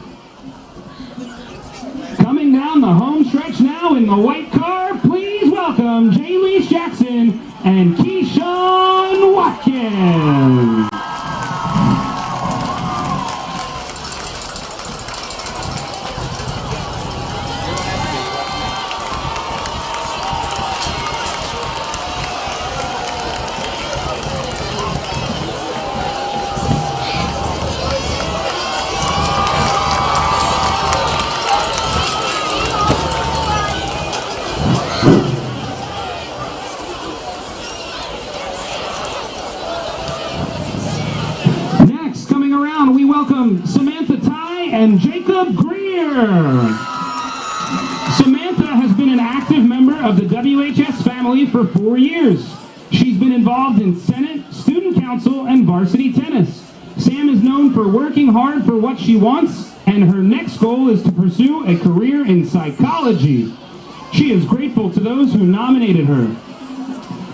Coming down the home stretch now in the white car, please welcome Jay Lee Jackson and Keyshawn Watkins. Samantha Ty and Jacob Greer. Samantha has been an active member of the WHS family for 4 years. She's been involved in Senate, Student Council, and varsity tennis. Sam is known for working hard for what she wants, and her next goal is to pursue a career in psychology. She is grateful to those who nominated her.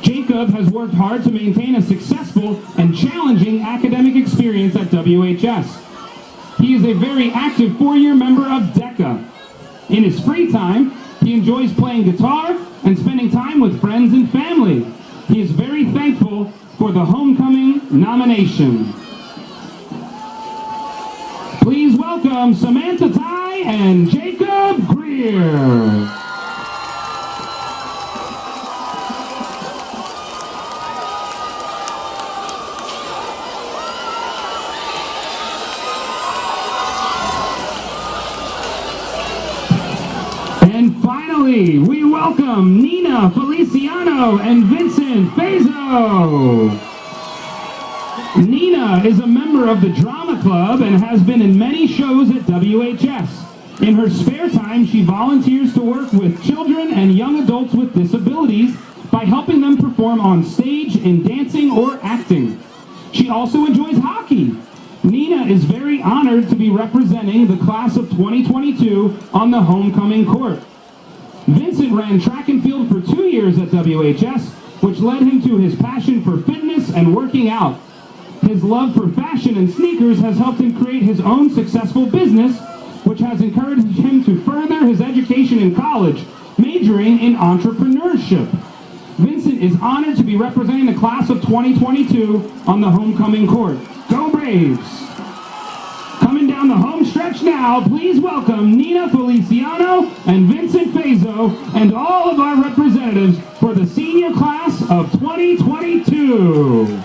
Jacob has worked hard to maintain a successful and challenging academic experience at WHS. He is a very active 4-year member of DECA. In his free time, he enjoys playing guitar and spending time with friends and family. He is very thankful for the homecoming nomination. Please welcome Samantha Ty and Jacob Greer. And finally, we welcome Nina Feliciano and Vincent Fazo. Nina is a member of the Drama Club and has been in many shows at WHS. In her spare time, she volunteers to work with children and young adults with disabilities by helping them perform on stage in dancing or acting. She also enjoys hockey. Nina is very honored to be representing the class of 2022 on the homecoming court. Vincent ran track and field for 2 years at WHS, which led him to his passion for fitness and working out. His love for fashion and sneakers has helped him create his own successful business, which has encouraged him to further his education in college, majoring in entrepreneurship. Vincent is honored to be representing the class of 2022 on the homecoming court. Go Braves! Coming down the home stretch now, please welcome Nina Feliciano and Vincent Fazo and all of our representatives for the senior class of 2022.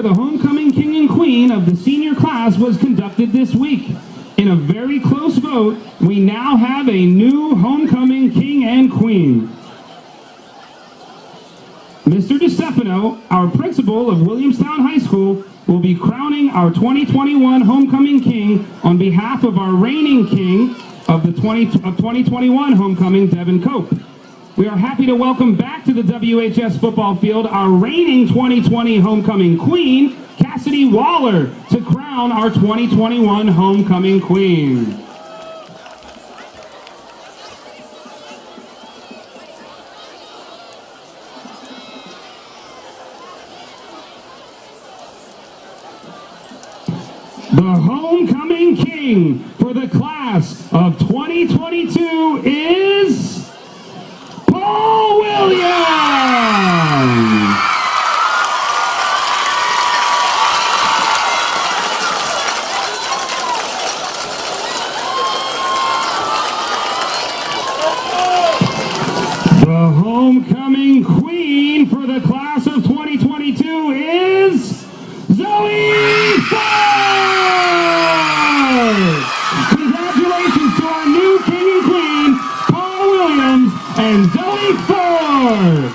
the homecoming king and queen of the senior class was conducted this week. In a very close vote, we now have a new homecoming king and queen. Mr. DeStefano, our principal of Williamstown High School, will be crowning our 2021 homecoming king on behalf of our reigning king of the 2021 homecoming, Devin Cope. We are happy to welcome back to the WHS football field our reigning 2020 homecoming queen, Cassidy Waller, to crown our 2021 homecoming queen. The homecoming king for the class of 2022 is Paul Williams. The homecoming queen for the class of 2022 is Zoe Ford! Congratulations to our new king and queen, Paul Williams and Zoe Ford!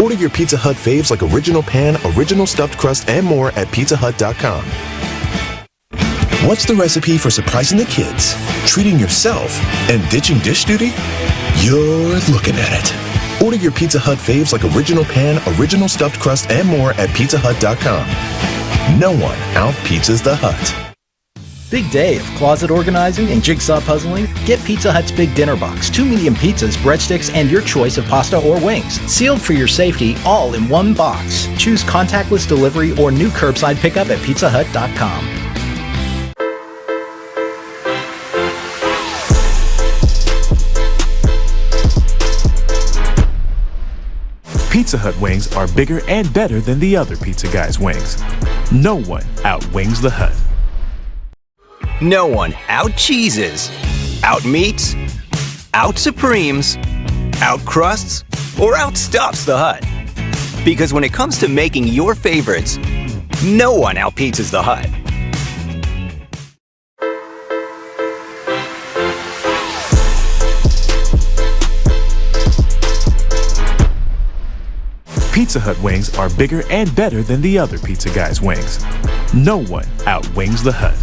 Order your Pizza Hut faves like original pan, original stuffed crust, and more at PizzaHut.com. What's the recipe for surprising the kids, treating yourself, and ditching dish duty? You're looking at it. Order your Pizza Hut faves like original pan, original stuffed crust, and more at PizzaHut.com. No one out-pizzas the Hut. Big day of closet organizing and jigsaw puzzling? Get Pizza Hut's Big Dinner Box, 2 medium pizzas, breadsticks, and your choice of pasta or wings. Sealed for your safety, all in one box. Choose contactless delivery or new curbside pickup at PizzaHut.com. Pizza Hut wings are bigger and better than the other pizza guys' wings. No one outwings the Hut. No one out-cheeses, out-meats, out-supremes, out-crusts, or outstuffs the Hut. Because when it comes to making your favorites, no one out-pizzas the Hut. Pizza Hut wings are bigger and better than the other pizza guys' wings. No one outwings the Hut.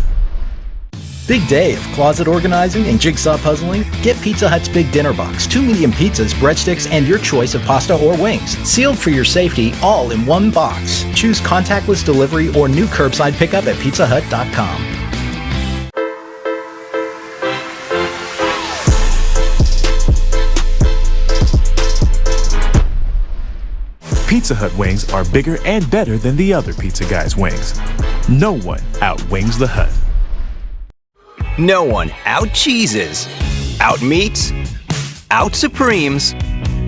Big day of closet organizing and jigsaw puzzling? Get Pizza Hut's Big Dinner Box, 2 medium pizzas, breadsticks, and your choice of pasta or wings. Sealed for your safety, all in one box. Choose contactless delivery or new curbside pickup at PizzaHut.com. Pizza Hut wings are bigger and better than the other pizza guys' wings. No one outwings the Hut. No one out-cheeses, out-meats, out-supremes,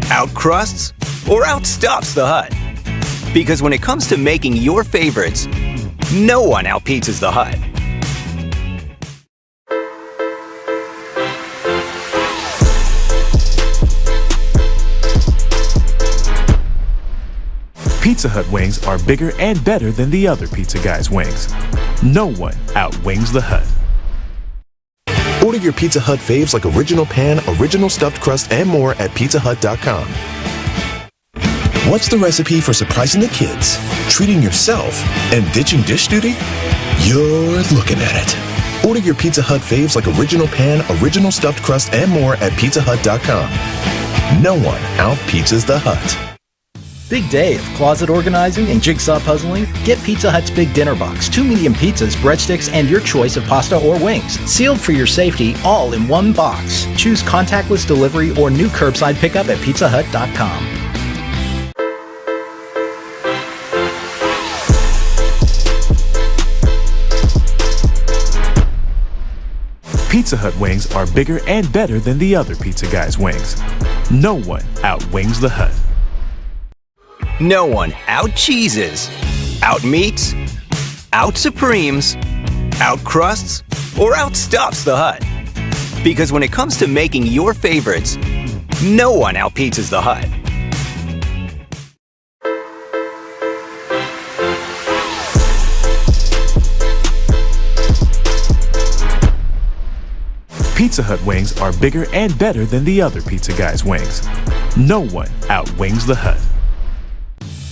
out-crusts, or outstuffs the Hut. Because when it comes to making your favorites, no one out-pizzas the Hut. Pizza Hut wings are bigger and better than the other pizza guys' wings. No one outwings the Hut. Order your Pizza Hut faves like original pan, original stuffed crust, and more at PIZZAHUT.com. What's the recipe for surprising the kids, treating yourself, and ditching dish duty? You're looking at it. Order your Pizza Hut faves like original pan, original stuffed crust, and more at PIZZAHUT.com. No one out-pizzas the Hut. Big day of closet organizing and jigsaw puzzling? Get Pizza Hut's Big Dinner Box, 2 medium pizzas, breadsticks, and your choice of pasta or wings. Sealed for your safety, all in one box. Choose contactless delivery or new curbside pickup at PIZZAHUT.com. Pizza Hut wings are bigger and better than the other pizza guys' wings. No one outwings the Hut. No one out-cheeses, out-meats, out-supremes, out-crusts, or outstuffs the Hut. Because when it comes to making your favorites, no one out-pizzas the Hut. Pizza Hut wings are bigger and better than the other pizza guys' wings. No one outwings the Hut.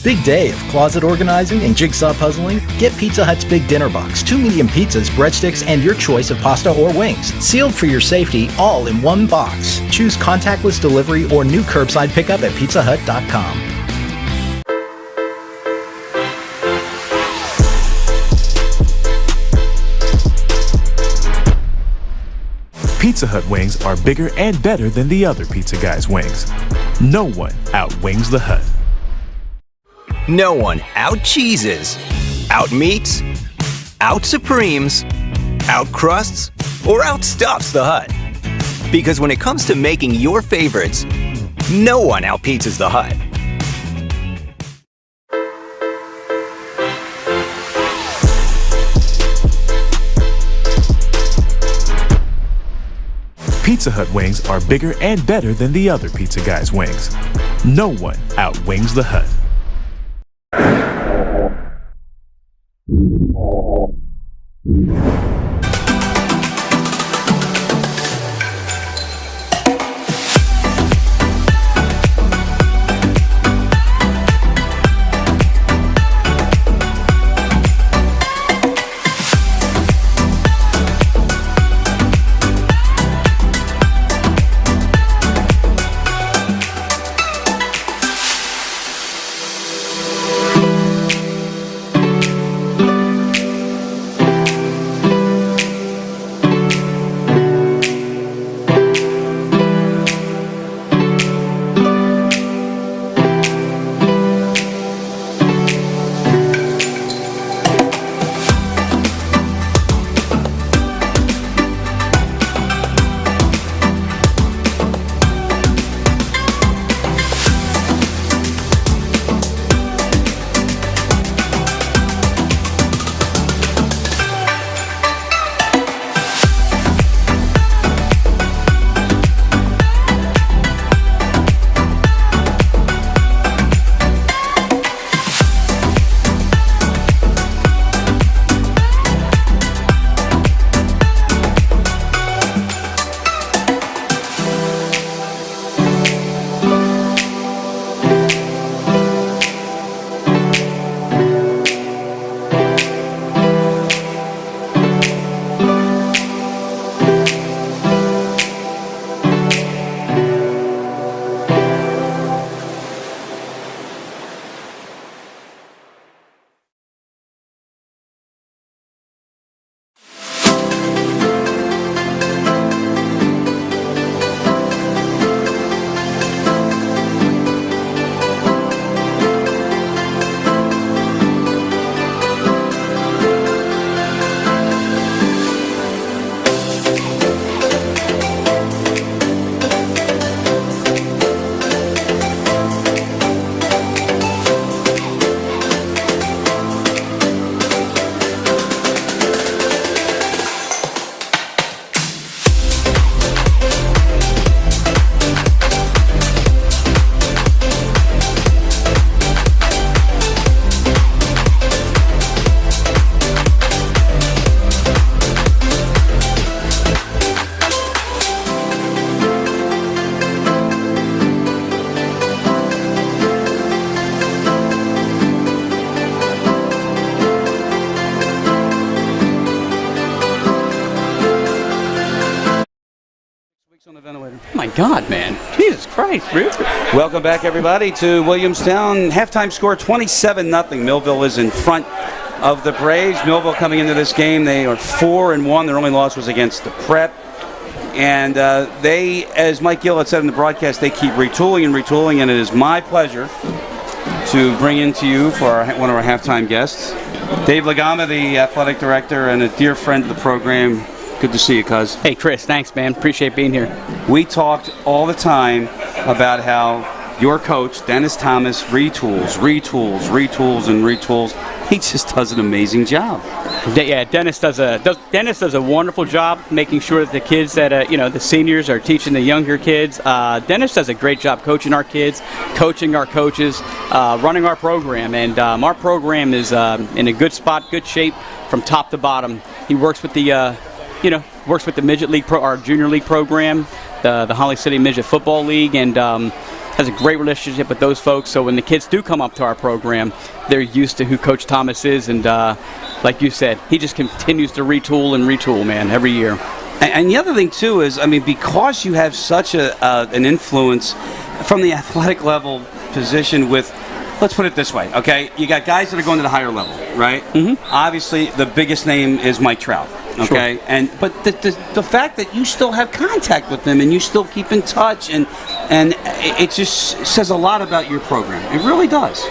Big day of closet organizing and jigsaw puzzling? Get Pizza Hut's Big Dinner Box, 2 medium pizzas, breadsticks, and your choice of pasta or wings. Sealed for your safety, all in one box. Choose contactless delivery or new curbside pickup at PIZZAHUT.com. Pizza Hut wings are bigger and better than the other pizza guys' wings. No one outwings the Hut. No one out-cheeses, out-meats, out-supremes, out-crusts, or outstuffs the Hut. Because when it comes to making your favorites, no one out-pizzas the Hut. Pizza Hut wings are bigger and better than the other pizza guys' wings. No one outwings the Hut. on the ventilator. Oh my God, man. Jesus Christ, Ruth. Welcome back, everybody, to Williamstown. Halftime score 27-0. Millville is in front of the Braves. Millville coming into this game, they are 4-1. Their only loss was against the Prep. And they, as Mike Gill had said in the broadcast, they keep retooling and retooling, and it is my pleasure to bring into you for one of our halftime guests, Dave Lagama, the athletic director and a dear friend of the program. Good to see you, cuz. Hey, Chris, thanks, man. Appreciate being here. We talked all the time about how your coach, Dennis Thomas, retools, and retools. He just does an amazing job. Yeah, Dennis does a wonderful job making sure that the kids that the seniors are teaching the younger kids. Dennis does a great job coaching our kids, coaching our coaches, running our program, and our program is in a good spot, good shape from top to bottom. He works with the works with the midget league, our junior league program, the Holly City Midget Football League, and has a great relationship with those folks. So when the kids do come up to our program, they're used to who Coach Thomas is, and like you said, he just continues to retool, man, every year. And the other thing too is, I mean, because you have such an influence from the athletic level position with. Let's put it this way, okay? You got guys that are going to the higher level, right? Mm-hmm. Obviously, the biggest name is Mike Trout, okay? Sure. But the fact that you still have contact with them and you still keep in touch, and it just says a lot about your program. It really does.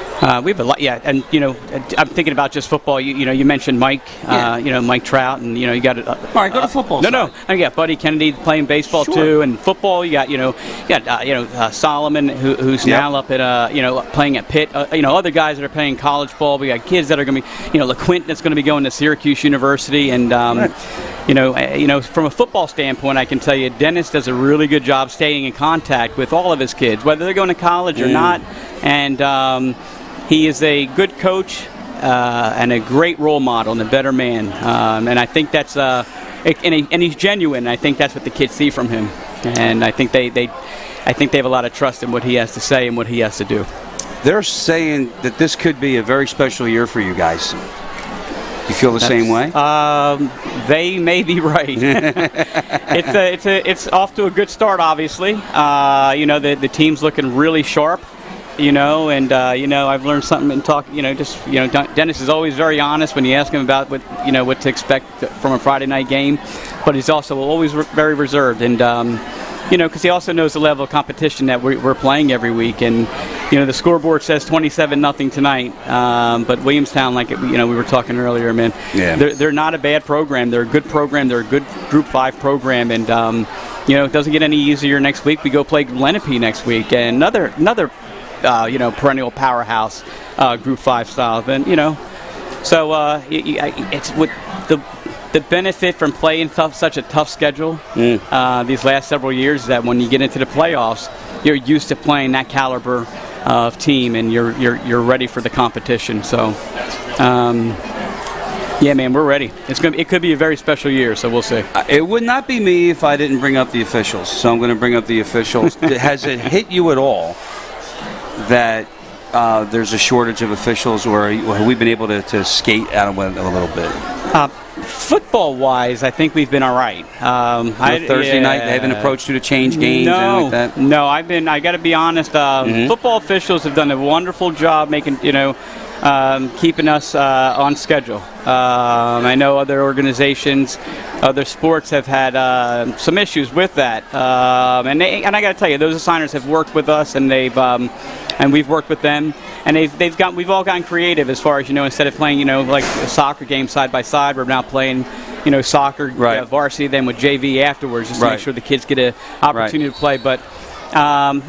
We have a lot, yeah. And I'm thinking about just football. You mentioned Mike, Mike Trout, and you got. All right, go to football. No. And you got Buddy Kennedy playing baseball too, and football. You got Solomon, who's now up at playing at Pitt. Other guys that are playing college ball. We got kids that are going to be, LeQuint that's going to be going to Syracuse University, and from a football standpoint, I can tell you Dennis does a really good job staying in contact with all of his kids, whether they're going to college or not, and he is a good coach and a great role model and a better man, and I think that's and he's genuine. I think that's what the kids see from him, and I think they have a lot of trust in what he has to say and what he has to do. They're saying that this could be a very special year for you guys. You feel the same way? They may be right. It's off to a good start, obviously. The team's looking really sharp. I've learned something in talking. Dennis is always very honest when you ask him about what to expect from a Friday night game, but he's also always very reserved, and because he also knows the level of competition that we're playing every week, and the scoreboard says 27-0 tonight, but Williamstown, we were talking earlier, man, they're not a bad program. They're a good program. They're a good Group 5 program, and it doesn't get any easier next week. We go play Lenape next week, and another perennial powerhouse, Group 5 style. Then so it's with the benefit from playing such a tough schedule these last several years is that when you get into the playoffs, you're used to playing that caliber of team, and you're ready for the competition. So, yeah, man, we're ready. It could be a very special year, so we'll see. It would not be me if I didn't bring up the officials, so I'm going to bring up the officials. Has it hit you at all that there's a shortage of officials, or have we been able to skate out of it a little bit? Football-wise, I think we've been all right. Thursday night, they haven't approached you to change games, anything like that? No, I got to be honest. Football officials have done a wonderful job making, keeping us on schedule. I know other organizations, other sports have had some issues with that, and I got to tell you, those assigners have worked with us, and and we've worked with them, and we've all gotten creative as far as instead of playing like a soccer game side by side, we're now playing soccer varsity then with JV afterwards, just to make sure the kids get an opportunity to play. But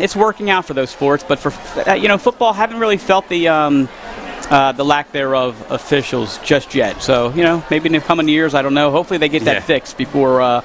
it's working out for those sports. But for football, haven't really felt the lack thereof officials just yet. So maybe in the coming years, I don't know. Hopefully they get that fixed before.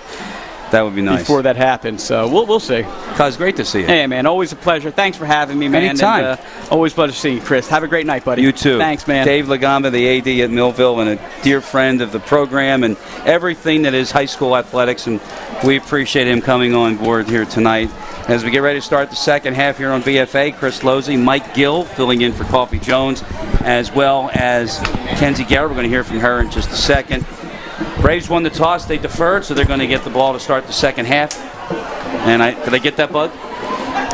That would be nice. Before that happens. So we'll see. Cuz, great to see you. Hey, man, always a pleasure. Thanks for having me, man. Anytime. And, always a pleasure seeing you, Chris. Have a great night, buddy. You too. Thanks, man. Dave Lagama, the AD at Millville, and a dear friend of the program and everything that is high school athletics, and we appreciate him coming on board here tonight. As we get ready to start the second half here on BFA, Chris Losey, Mike Gill filling in for Coffee Jones, as well as Kenzie Garrett. We're going to hear from her in just a second. Braves won the toss. They deferred, so they're going to get the ball to start the second half. And did I get that, Bug?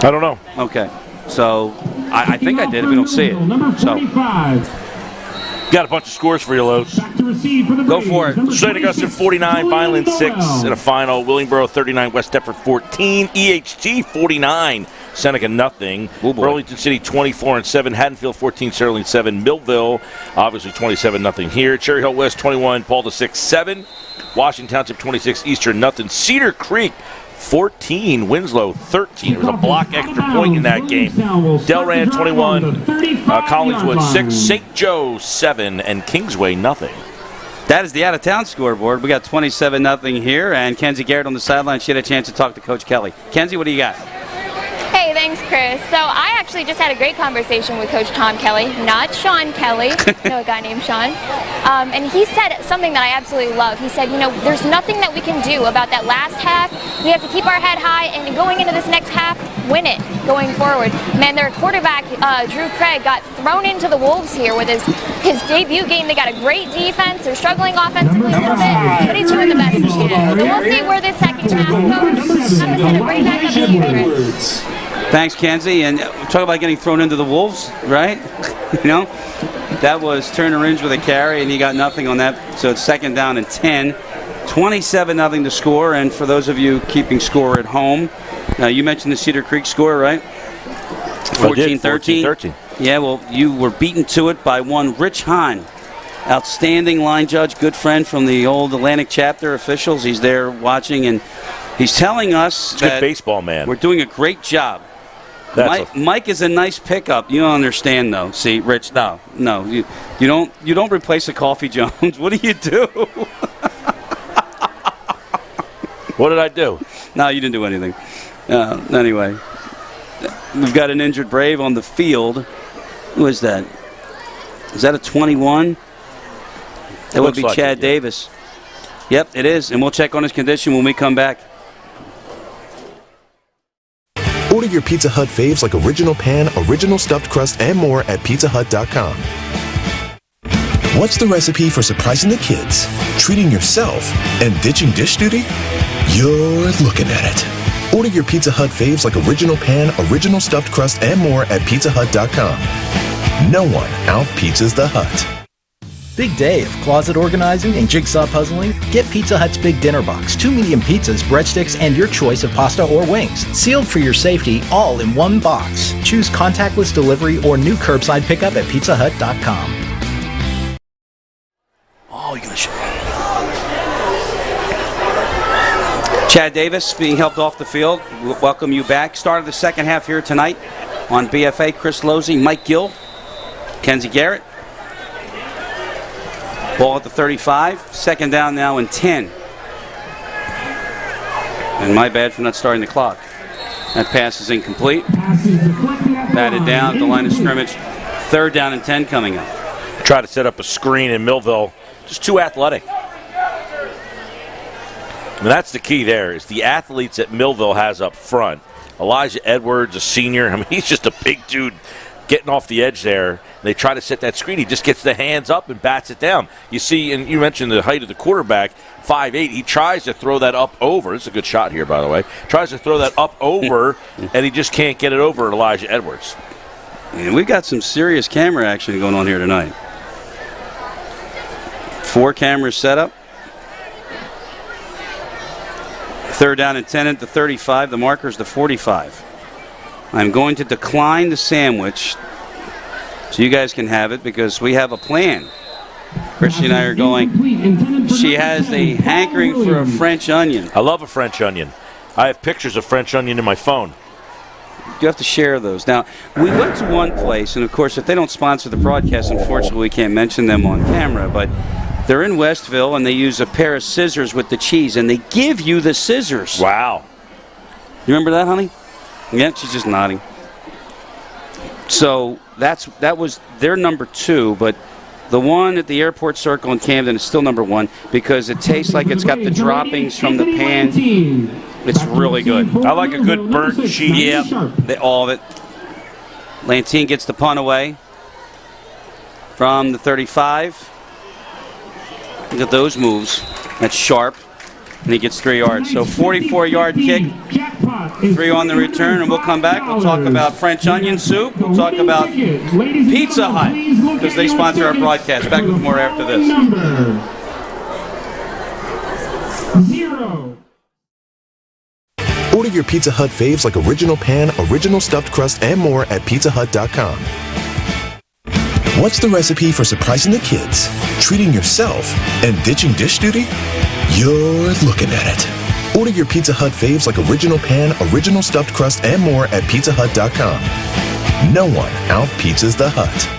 I don't know. Okay. So I think I did if we don't see it. So got a bunch of scores for you, Lowe's. Go for it. St. Augustine 49, Vineland 6 in a final. Willingboro 39, West Deptford 14, EHT 49, Seneca nothing. Burlington City 24-7, Haddonfield 14, Sterling 7, Millville obviously 27-0 here. Cherry Hill West 21, Paul the 6 7, Washington Township 26, Eastern nothing. Cedar Creek 14, Winslow 13. There was a block extra point in that game. Delran 21, Collingswood 6, St. Joe 7, and Kingsway nothing. That is the out-of-town scoreboard. We got 27-0 here, and Kenzie Garrett on the sideline. She had a chance to talk to Coach Kelly. Kenzie, what do you got? Hey, thanks, Chris. So I actually just had a great conversation with Coach Tom Kelly, not Sean Kelly. I know a guy named Sean. And he said something that I absolutely love. He said, there's nothing that we can do about that last half. We have to keep our head high, and going into this next half, win it going forward. Man, their quarterback, Drew Craig, got thrown into the Wolves here with his debut game. They got a great defense. They're struggling offensively a little bit, but he's doing the best he can. So we'll see where this second half goes. I'm going to send it right back up to you, Chris. Thanks, Kenzie. And talk about getting thrown into the Wolves, right? That was Turner Inge with a carry, and he got nothing on that. So it's second down and 10. 27-0 to score. And for those of you keeping score at home, you mentioned the Cedar Creek score, right? 14-13. Yeah, well, you were beaten to it by one Rich Hahn. Outstanding line judge, good friend from the old Atlantic chapter officials. He's there watching, and he's telling us that good baseball man. We're doing a great job. Mike is a nice pickup. You don't understand, though. See, Rich, no, you don't replace a Coffee Jones. What do you do? What did I do? No, you didn't do anything. Anyway, we've got an injured Brave on the field. Who is that? Is that a 21? That would be like Chad Davis. Yep, it is, and we'll check on his condition when we come back. Order your Pizza Hut faves like original pan, original stuffed crust, and more at PizzaHut.com. What's the recipe for surprising the kids, treating yourself, and ditching dish duty? You're looking at it. Order your Pizza Hut faves like original pan, original stuffed crust, and more at PizzaHut.com. No one out-pizzas the Hut. Big day of closet organizing and jigsaw puzzling? Get Pizza Hut's Big Dinner Box. 2 medium pizzas, breadsticks, and your choice of pasta or wings. Sealed for your safety, all in one box. Choose contactless delivery or new curbside pickup at PizzaHut.com. Oh, you're going to show. Chad Davis being helped off the field. Welcome you back. Start of the second half here tonight on BFA. Chris Losey, Mike Gill, Kenzie Garrett. Ball at the 35. Second down now and 10. And my bad for not starting the clock. That pass is incomplete. Batted down at the line of scrimmage. Third down and 10 coming up. Try to set up a screen in Millville. Just too athletic. And that's the key there, is the athletes that Millville has up front. Elijah Edwards, a senior. I mean, he's just a big dude getting off the edge there. They try to set that screen. He just gets the hands up and bats it down. You see, and you mentioned the height of the quarterback, 5'8". He tries to throw that up over. It's a good shot here, by the way. Tries to throw that up over, and he just can't get it over Elijah Edwards. And we've got some serious camera action going on here tonight. 4 cameras set up. Third down and 10 at the 35. The marker's the 45. I'm going to decline the sandwich so you guys can have it because we have a plan. Christy and I are going. She has a hankering for a French onion. I love a French onion. I have pictures of French onion in my phone. You have to share those. Now, we went to one place, and of course, if they don't sponsor the broadcast, unfortunately, we can't mention them on camera, but they're in Westville, and they use a pair of scissors with the cheese, and they give you the scissors. Wow. You remember that, honey? Yeah, she's just nodding. So that was their number 2, but the one at the airport circle in Camden is still number 1 because it tastes like it's got the droppings from the pan. It's really good. I like a good burnt cheese. Yeah, all of it. Lantine gets the punt away from the 35. Look at those moves. That's sharp. and he gets 3 yards. So 44-yard kick, 3 on the return, and we'll come back. We'll talk about French onion soup. We'll talk about Pizza Hut, because they sponsor our broadcast. Back with more after this. Order your Pizza Hut faves like original pan, original stuffed crust, and more at PizzaHut.com. What's the recipe for surprising the kids, treating yourself, and ditching dish duty? You're looking at it. Order your Pizza Hut faves like original pan, original stuffed crust, and more at PizzaHut.com. No one out-pizzas the Hut.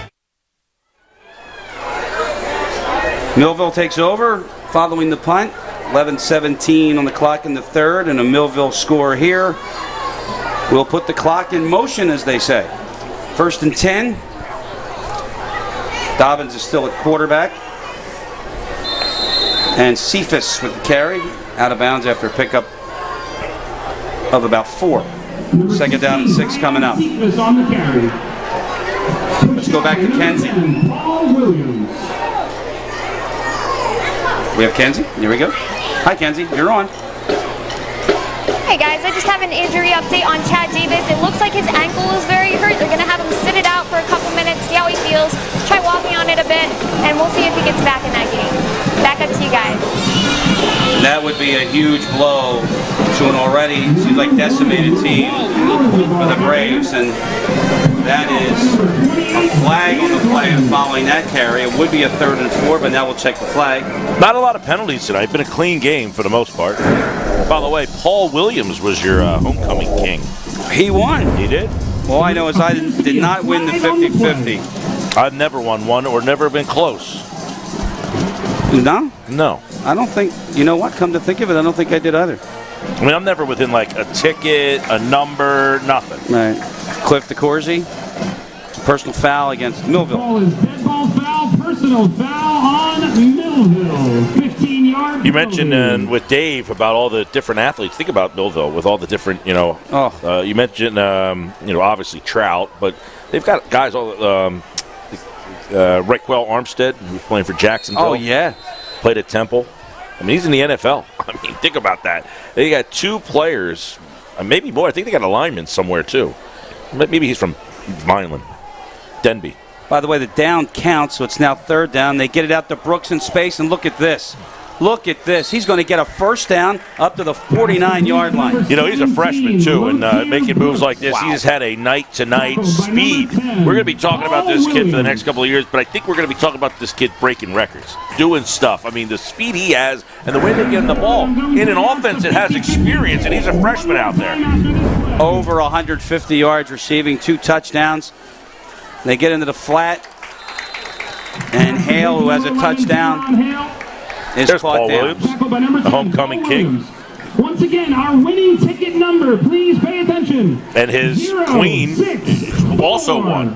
Millville takes over following the punt. 11:17 on the clock in the third, and a Millville score here will put the clock in motion, as they say. 1st and 10. Dobbins is still at quarterback. And Cephas with the carry, out of bounds after a pickup of about 4. 2nd down and 6 coming up. Let's go back to Kenzie. We have Kenzie. Here we go. Hi, Kenzie. You're on. Hey guys, I just have an injury update on Chad Davis. It looks like his ankle is very hurt. They're going to have him sit it out for a couple minutes, see how he feels, try walking on it a bit, and we'll see if he gets back in that game. Back up to you guys. That would be a huge blow to an already, seems like, decimated team for the Braves, and that is a flag on the play and following that carry. It would be a 3rd and 4, but now we'll check the flag. Not a lot of penalties tonight. Been a clean game for the most part. By the way, Paul Williams was your homecoming king. He won. He did? All I know is I did not win the 50-50. I've never won one or never been close. No? No. I don't think, you know what, come to think of it, I don't think I did either. I mean, I'm never within like a ticket, a number, nothing. Right. Cliff DeCourcy, personal foul against Millville. Ball is dead ball foul, personal foul on Millville. 15-yard. You mentioned with Dave about all the different athletes. Think about Millville with all the different, you know. You mentioned, you know, obviously Trout, but they've got guys all. Raquel Armstead, who's playing for Jacksonville. Oh yeah, played at Temple. I mean, he's in the NFL. I mean, think about that. They got 2 players, maybe more. I think they got a lineman somewhere too. Maybe he's from Vineland, Denby. By the way, the down counts, so it's now 3rd down. They get it out to Brooks in space, and look at this. Look at this. He's going to get a 1st down up to the 49-yard line. You know, he's a freshman, too, and making moves like this. Wow. He's had a night-to-night speed. We're going to be talking about this kid for the next couple of years, but I think we're going to be talking about this kid breaking records, doing stuff. I mean, the speed he has and the way they get him the ball. In an offense that has experience, and he's a freshman out there. Over 150 yards receiving, 2 touchdowns. They get into the flat, and Hale, who has a touchdown, is There's caught Paul down. Williams, the homecoming king. Once again, our winning ticket number, please pay attention. And his queen also won.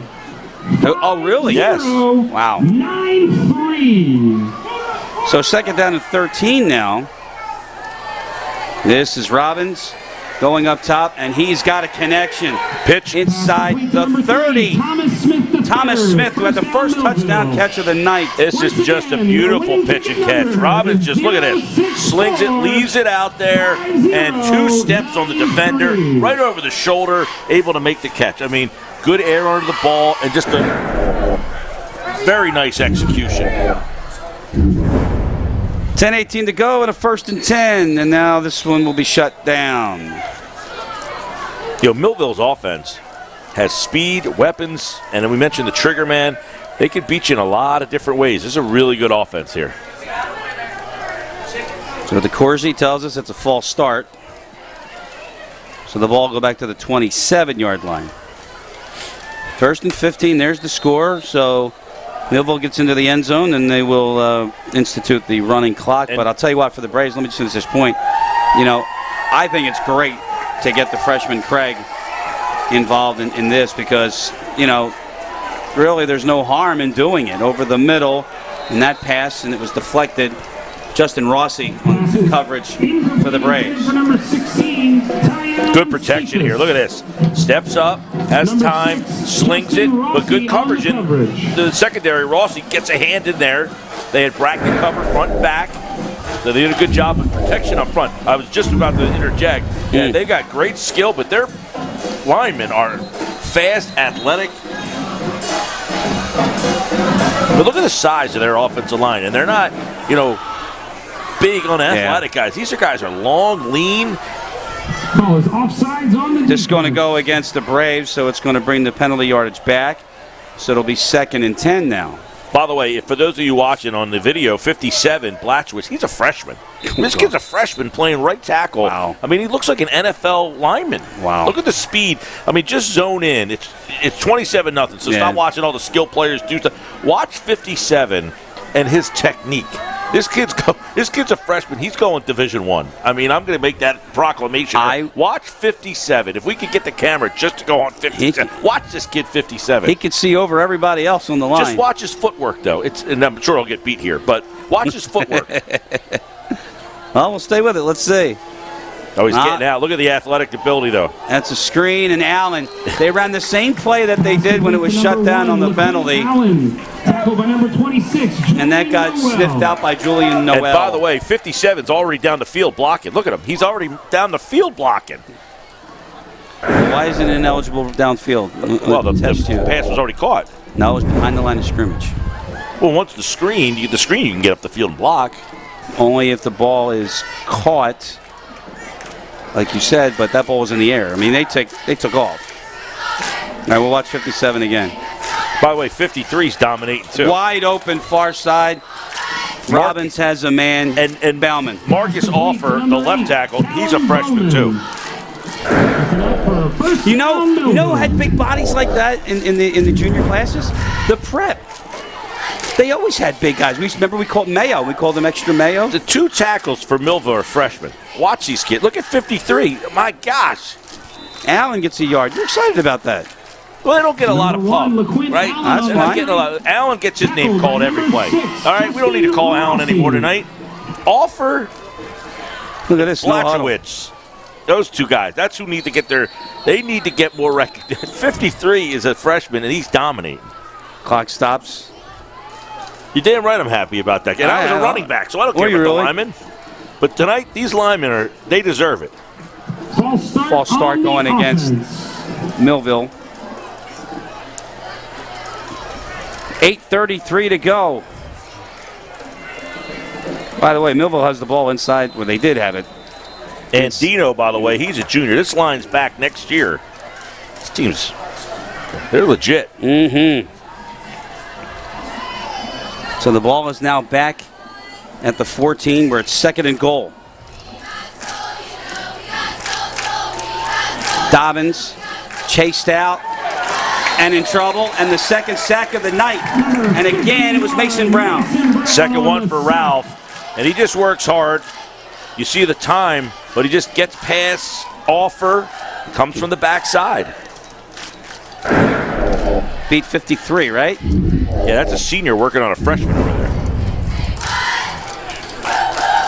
Oh, really? Yes. Wow. 9-3. So 2nd down and 13 now. This is Robbins going up top, and he's got a connection. Pitch inside the 30. Thomas Smith, who had the first touchdown catch of the night. This is just a beautiful pitch and catch. Robbins, just look at this. Slings it, leaves it out there, and 2 steps on the defender, right over the shoulder, able to make the catch. I mean, good air under the ball, and just a very nice execution. 10:18 to go, and a 1st and 10, and now this one will be shut down. You know, Millville's offense has speed, weapons, and then we mentioned the trigger man. They could beat you in a lot of different ways. This is a really good offense here. So DeCourcy tells us it's a false start. So the ball will go back to the 27-yard line. 1st and 15, there's the score. So Millville gets into the end zone, and they will institute the running clock. But I'll tell you what, for the Braves, let me just finish this point. You know, I think it's great to get the freshman Craig involved in this because, you know, really there's no harm in doing it. Over the middle, and that pass, and it was deflected. Justin Rossi on coverage for the Braves. Good protection here. Look at this. Steps up, has time, slings it, but good coverage in the secondary. Rossi gets a hand in there. They had bracket cover front and back. So they did a good job of protection up front. I was just about to interject. Yeah, they've got great skill, but their linemen are fast, athletic. But look at the size of their offensive line, and they're not, big on athletic guys. These guys are long, lean. Ball is offsides on the This is going to go against the Braves, so it's going to bring the penalty yardage back. So it'll be 2nd and 10 now. By the way, for those of you watching on the video, 57, Blatchwitz, he's a freshman. This kid's a freshman playing right tackle. Wow. I mean, he looks like an NFL lineman. Wow. Look at the speed. I mean, just zone in. It's 27-0, so stop watching all the skill players do stuff. Watch 57 and his technique. This kid's a freshman. He's going Division I. I mean, I'm going to make that proclamation. Watch 57. If we could get the camera just to go on 57. Watch this kid 57. He could see over everybody else on the line. Just watch his footwork, though. And I'm sure he'll get beat here, but watch his footwork. Well, we'll stay with it. Let's see. Oh, he's getting out. Look at the athletic ability, though. That's a screen, and Allen. They ran the same play that they did when it was shut down on the penalty. Allen, tackled by number 26. And that got sniffed out by Julian Noel. And by the way, 57's already down the field blocking. Look at him. He's already down the field blocking. Why isn't it ineligible downfield? Well, the pass was already caught. No, it's behind the line of scrimmage. Well, once the screen, you can get up the field and block. Only if the ball is caught, like you said, but that ball was in the air. I mean, they took off. All right, we'll watch 57 again. By the way, 53's dominating, too. Wide open, far side. Robbins has a man, and Bauman. Marcus Offer, the left tackle, he's a freshman, too. You know who had big bodies like that in the junior classes? The prep. They always had big guys. Remember we called Mayo. We called them extra Mayo. The 2 tackles for Millville are freshmen. Watch these kids. Look at 53. My gosh. Allen gets a yard. You're excited about that. Well, they don't get a lot of pump, right? That's fine. Allen gets his name called every play. All right, we don't need to call Allen anymore tonight. Offer. Look at this. Blatchwitz. Those 2 guys. That's who need to get they need to get more recognition. 53 is a freshman, and he's dominating. Clock stops. You're damn right I'm happy about that. And I was a running back, so I don't care about the linemen. But tonight, these linemen, they deserve it. False start going against Millville. 8:33 to go. By the way, Millville has the ball inside where they did have it. And Dino, by the way, he's a junior. This line's back next year. This team's, they're legit. Mm-hmm. So the ball is now back at the 14 where it's 2nd and goal. Dobbins chased out and in trouble, and the 2nd sack of the night. And again, it was Mason Brown. 2nd one for Ralph, and he just works hard. You see the time, but he just gets past Offer, comes from the backside. Beat 53, right? Yeah, that's a senior working on a freshman over there.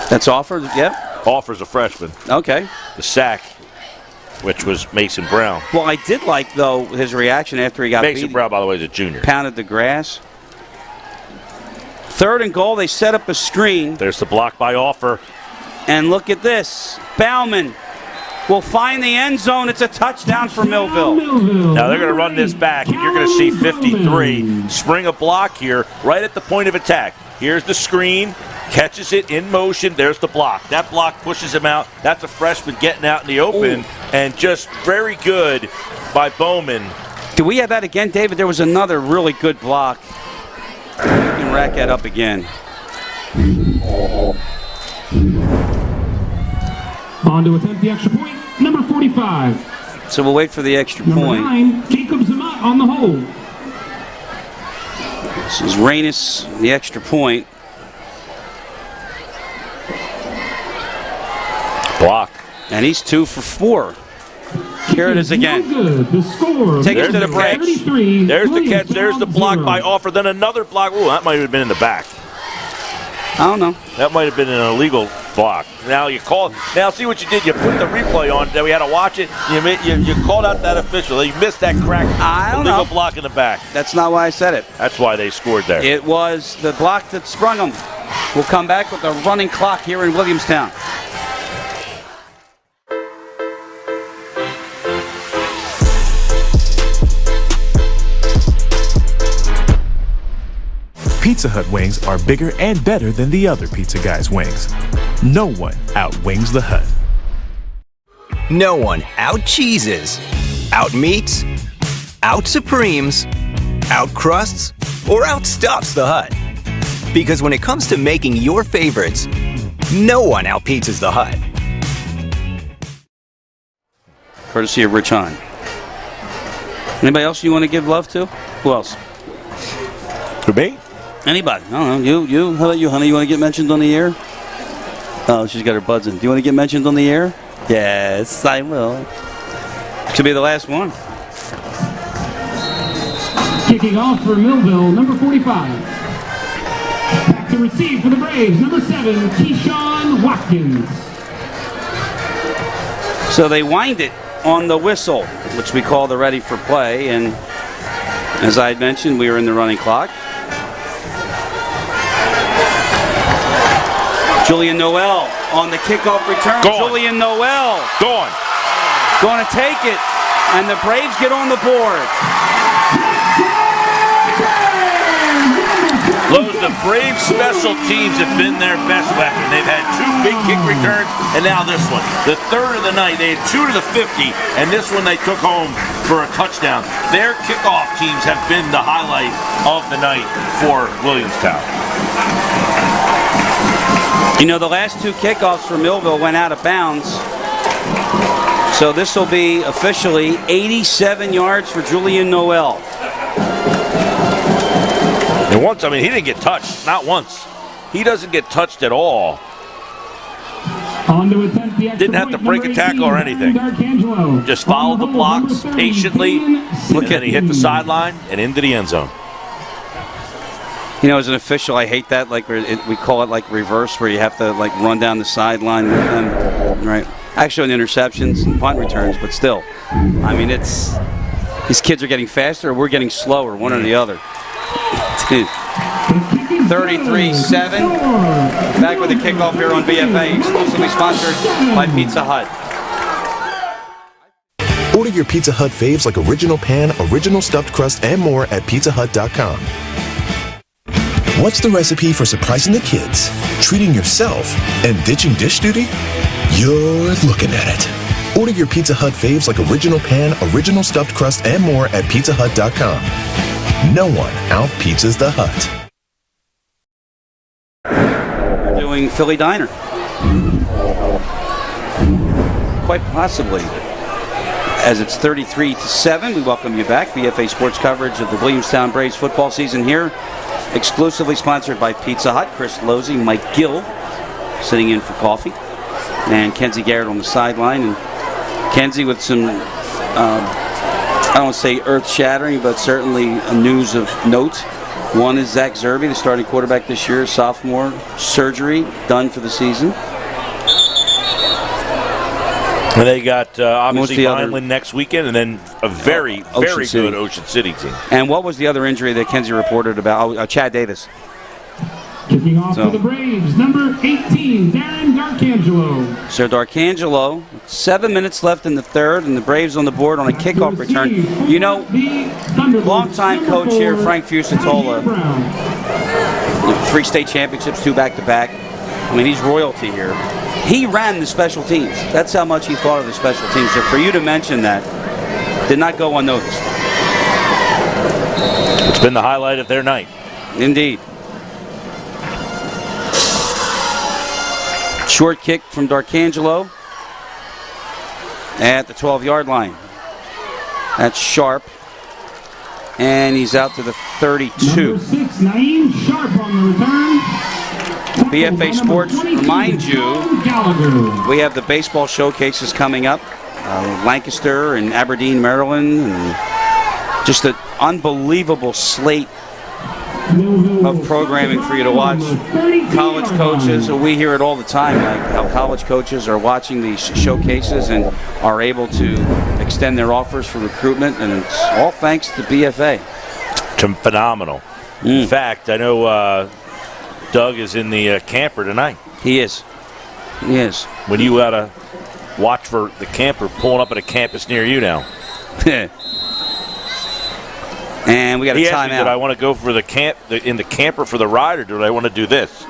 That's Offer, yep. Offer's a freshman. Okay. The sack, which was Mason Brown. Well, I did like, though, his reaction after he got beat. Mason Brown, by the way, is a junior. Pounded the grass. 3rd and goal, they set up a screen. There's the block by Offer. And look at this. Bauman will find the end zone. It's a touchdown for Millville. Now they're going to run this back, and you're going to see 53 spring a block here right at the point of attack. Here's the screen, catches it in motion. There's the block. That block pushes him out. That's a freshman getting out in the open, and just very good by Bowman. Do we have that again, David? There was another really good block. We can rack that up again. On to attempt the extra point, number 45. So we'll wait for the extra Number point. 9, Jacob Zamat on the hold. This is Reynes, the extra point. Block. And he's 2 for 4. Here it is again. Good. The score. Take it to the break. There's the catch. There's the block by Offer. Then another block. Ooh, that might have been in the back. I don't know. That might have been an illegal block. Now you call. Now see what you did. You put the replay on. Then we had to watch it. You called out that official. You missed that crack. I don't illegal know. block in the back. That's not why I said it. That's why they scored there. It was the block that sprung them. We'll come back with the running clock here in Williamstown. Pizza Hut wings are bigger and better than the other pizza guys' wings. No one outwings the Hut. No one out-cheeses, out-meats, out-supremes, out-crusts, or outstuffs the Hut. Because when it comes to making your favorites, no one out-pizzas the Hut. Courtesy of Rich Hahn. Anybody else you want to give love to? Who else? To me? Anybody? I don't know. You. How about you, honey? You want to get mentioned on the air? Oh, she's got her buds in. Do you want to get mentioned on the air? Yes, I will. Should be the last one. Kicking off for Millville, number 45. Back to receive for the Braves, number 7, Keyshawn Watkins. So they wind it on the whistle, which we call the ready for play. And as I had mentioned, we were in the running clock. Julian Noel on the kickoff return. Julian Noel. Gone. Going to take it. And the Braves get on the board. Lowe's, the Braves special teams have been their best weapon. They've had 2 big kick returns, and now this one. The third of the night, they had 2 to the 50, and this one they took home for a touchdown. Their kickoff teams have been the highlight of the night for Williamstown. You know, the last 2 kickoffs for Millville went out of bounds. So this will be officially 87 yards for Julian Noel. And once, I mean, he didn't get touched. Not once. He doesn't get touched at all. On to attempt the extra Didn't have to point, break a tackle or anything. Just followed the blocks patiently. Look at, he hit the sideline and into the end zone. You know, as an official, I hate that. Like we call it like reverse, where you have to like run down the sideline with them, right? Actually, on interceptions and punt returns, but still, I mean, it's these kids are getting faster, or we're getting slower, one or the other. 33-7. Back with the kickoff here on BFA, exclusively sponsored by Pizza Hut. Order your Pizza Hut faves like original pan, original stuffed crust, and more at PizzaHut.com. What's the recipe for surprising the kids, treating yourself, and ditching dish duty? You're looking at it. Order your Pizza Hut faves like original pan, original stuffed crust, and more at PizzaHut.com. No one out-pizzas the Hut. We're doing Philly Diner. Quite possibly. As it's 33-7, we welcome you back. BFA Sports coverage of the Williamstown Braves football season here. Exclusively sponsored by Pizza Hut. Chris Losey, Mike Gill sitting in for coffee. And Kenzie Garrett on the sideline. And Kenzie with some, I don't want to say earth-shattering, but certainly news of note. One is Zach Zerby, the starting quarterback this year, sophomore, surgery done for the season. And they got obviously Vineland next weekend, and then a very good Ocean City team. And what was the other injury that Kenzie reported about? Oh, Chad Davis. Kicking off for the Braves, number 18, Darren Darkangelo. So Darkangelo, 7 minutes left in the third, and the Braves on the board on a kickoff return. You know, longtime coach here, Frank Fusatola, 3 state championships, 2 back-to-back. I mean, he's royalty here. He ran the special teams. That's how much he thought of the special teams. So for you to mention that did not go unnoticed. It's been the highlight of their night. Indeed. Short kick from Darkangelo at the 12-yard line. That's Sharp. And he's out to the 32. Number 6, Naeem Sharp on the return. BFA Sports remind you, we have the baseball showcases coming up. Lancaster and Aberdeen, Maryland. And just an unbelievable slate of programming for you to watch. College coaches, we hear it all the time, like how college coaches are watching these showcases and are able to extend their offers for recruitment, and it's all thanks to BFA. Phenomenal. In fact, I know Doug is in the camper tonight. He is. He is. When you got to watch for the camper pulling up at a campus near you now. And we got a timeout. He asked me, did I want to go for the in the camper for the ride, or did I want to do this?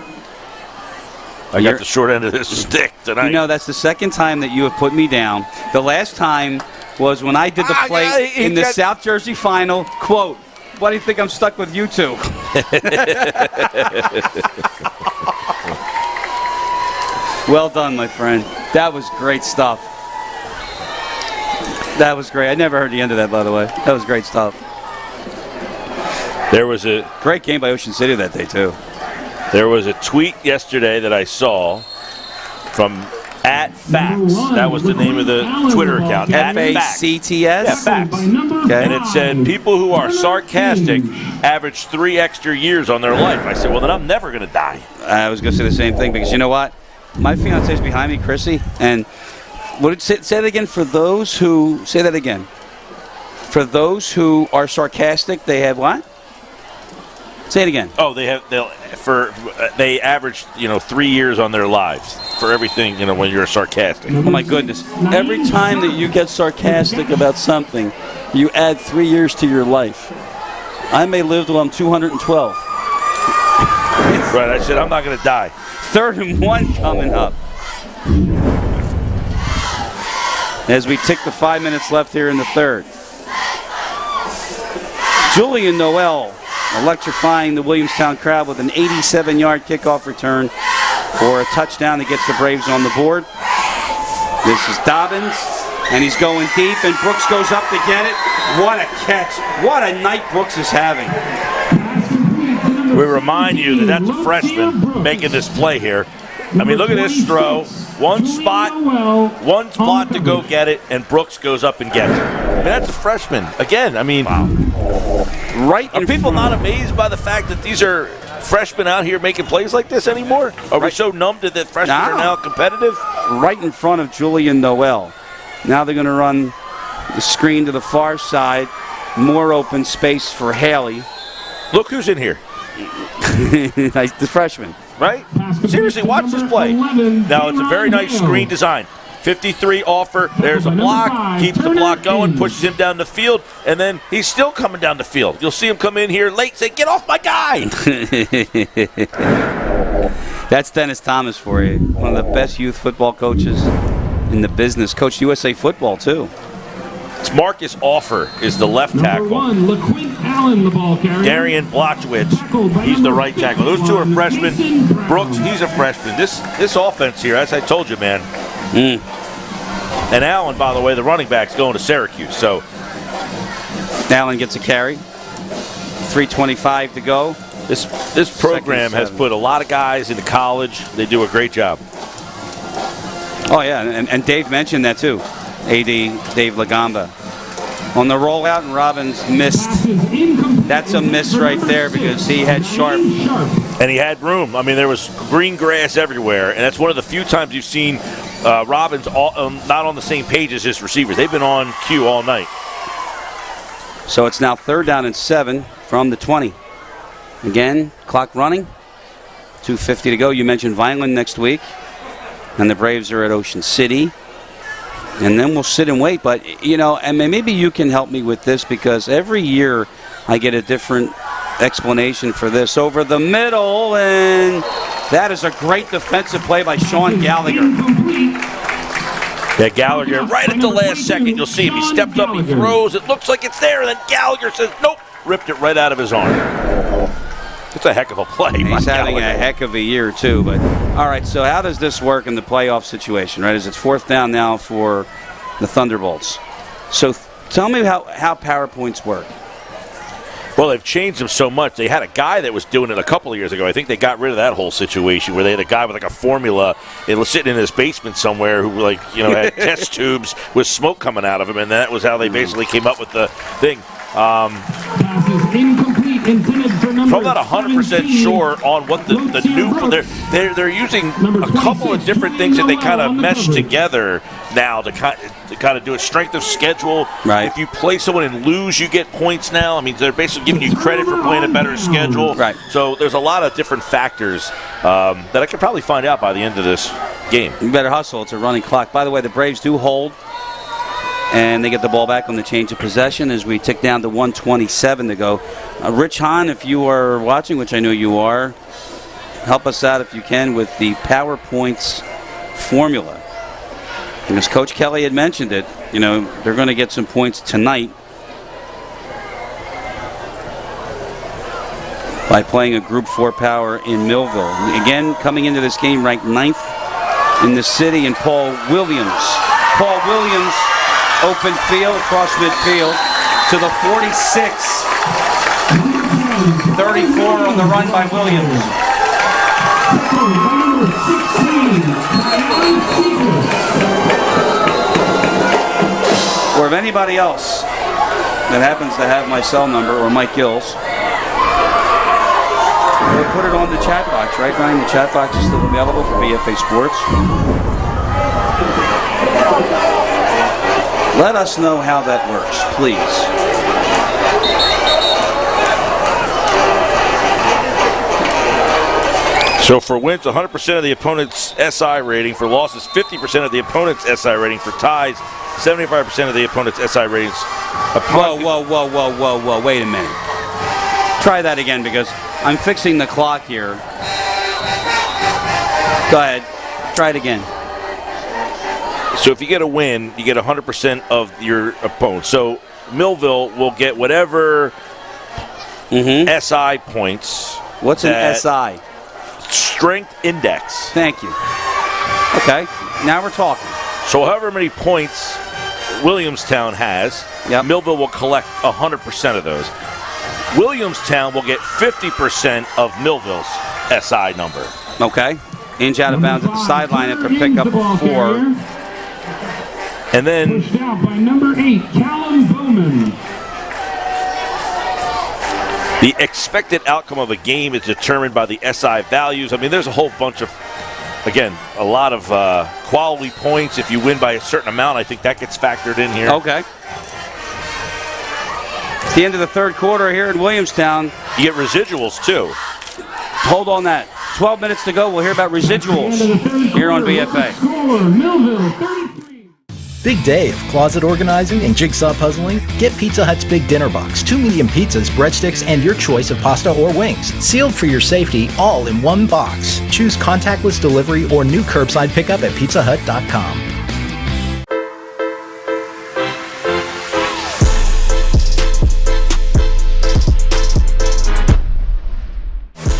I got the short end of this stick tonight. You know, that's the second time that you have put me down. The last time was when I did the play in the South Jersey final. Quote, why do you think I'm stuck with you two? Well done, my friend. That was great stuff. That was great. I never heard the end of that, by the way. That was great stuff. There was a great game by Ocean City that day, too. There was a tweet yesterday that I saw from @Facts. That was the name of the Twitter account. FACTS? Yeah, Facts. Okay. And it said, people who are sarcastic average 3 extra years on their life. I said, well, then I'm never going to die. I was going to say the same thing because you know what? My fiance is behind me, Chrissy, and say that again for those who, say that again. For those who are sarcastic, they have what? Say it again. Oh, they average 3 years on their lives for everything, when you're sarcastic. Oh my goodness. Every time that you get sarcastic about something, you add 3 years to your life. I may live till I'm 212. Right, I said I'm not going to die. 3rd and 1 coming up. As we tick the 5 minutes left here in the 3rd. Julian Noel electrifying the Williamstown crowd with an 87-yard kickoff return for a touchdown that gets the Braves on the board. This is Dobbins, and he's going deep, and Brooks goes up to get it. What a catch. What a night Brooks is having. We remind you that that's a freshman making this play here. I mean, look at this throw. One spot to go get it, and Brooks goes up and gets it. I mean, that's a freshman. Again, I mean, right? Are people not amazed by the fact that these are freshmen out here making plays like this anymore? Are we so numb to that freshmen are now competitive? Right in front of Julian Noel. Now they're going to run the screen to the far side. More open space for Haley. Look who's in here. The freshman. Right? Seriously, watch this play. Now, it's a very nice screen design. 53 offer. There's a block. Keeps the block going. Pushes him down the field. And then he's still coming down the field. You'll see him come in here late. Say, get off my guy. That's Dennis Thomas for you. One of the best youth football coaches in the business. Coached USA football, too. It's Marcus Offer is the left tackle. Number 1, LaQuint Allen, the ball carrier. Darian Blachowicz, he's the right tackle. Those two are freshmen. Brooks, he's a freshman. This offense here, as I told you, man. And Allen, by the way, the running back's going to Syracuse. So Allen gets a carry. 3:25 to go. This program has put a lot of guys into college. They do a great job. Oh, yeah, and Dave mentioned that, too. AD Dave Lagamba. On the rollout, and Robbins missed. That's a miss right there because he had Sharp. And he had room. I mean, there was green grass everywhere, and that's one of the few times you've seen Robbins not on the same page as his receivers. They've been on cue all night. So it's now 3rd down and 7 from the 20. Again, clock running. 2:50 to go. You mentioned Vineland next week. And the Braves are at Ocean City. And then we'll sit and wait. But, and maybe you can help me with this because every year I get a different explanation for this. Over the middle, and that is a great defensive play by Sean Gallagher. Yeah, Gallagher, right at the last second, you'll see him. He steps up, he throws, it looks like it's there, and then Gallagher says, nope, ripped it right out of his arm. It's a heck of a play. He's having a heck of a year, too. But all right, so how does this work in the playoff situation, right? As it's 4th down now for the Thunderbolts. So tell me how PowerPoints work. Well, they've changed them so much. They had a guy that was doing it a couple of years ago. I think they got rid of that whole situation where they had a guy with like a formula. It was sitting in his basement somewhere who had test tubes with smoke coming out of him, and that was how they basically came up with the thing. Pass is incomplete, intended for number I'm not 100% sure on what the new. They're using a couple of different things that they kind of mesh together now to kind of do a strength of schedule. Right. If you play someone and lose, you get points now. I mean, they're basically giving you credit for playing a better schedule. Right. So there's a lot of different factors that I could probably find out by the end of this game. You better hustle. It's a running clock. By the way, the Braves do hold, and they get the ball back on the change of possession as we tick down to 1:27 to go. Rich Hahn, if you are watching, which I know you are, help us out if you can with the PowerPoints formula. And as Coach Kelly had mentioned it, you know, they're going to get some points tonight by playing a Group 4 power in Millville. Again, coming into this game ranked 9th in the city, and Paul Williams. Paul Williams, open field, across midfield to the 46. 34 on the run by Williams. Or if anybody else that happens to have my cell number or Mike Gill's, we'll put it on the chat box, right, Ryan? The chat box is still available for BFA Sports. Let us know how that works, please. So for wins, 100% of the opponent's SI rating. For losses, 50% of the opponent's SI rating. For ties, 75% of the opponent's SI ratings. Whoa, wait a minute. Try that again because I'm fixing the clock here. Go ahead. Try it again. So if you get a win, you get 100% of your opponent. So Millville will get whatever SI points. What's an SI? Strength index. Thank you. Okay, now we're talking. So however many points Williamstown has, Millville will collect 100% of those. Williamstown will get 50% of Millville's SI number. Okay. Inch out of bounds at the sideline after pickup of 4. And then pushed out by number 8, Callum Bowman. The expected outcome of a game is determined by the SI values. I mean, there's a whole bunch of, again, a lot of quality points. If you win by a certain amount, I think that gets factored in here. Okay. It's the end of the third quarter here in Williamstown. You get residuals, too. Hold on that. 12 minutes to go. We'll hear about residuals here on BFA. Millville 33. Big day of closet organizing and jigsaw puzzling? Get Pizza Hut's Big Dinner Box. 2 medium pizzas, breadsticks, and your choice of pasta or wings. Sealed for your safety, all in one box. Choose contactless delivery or new curbside pickup at PizzaHut.com.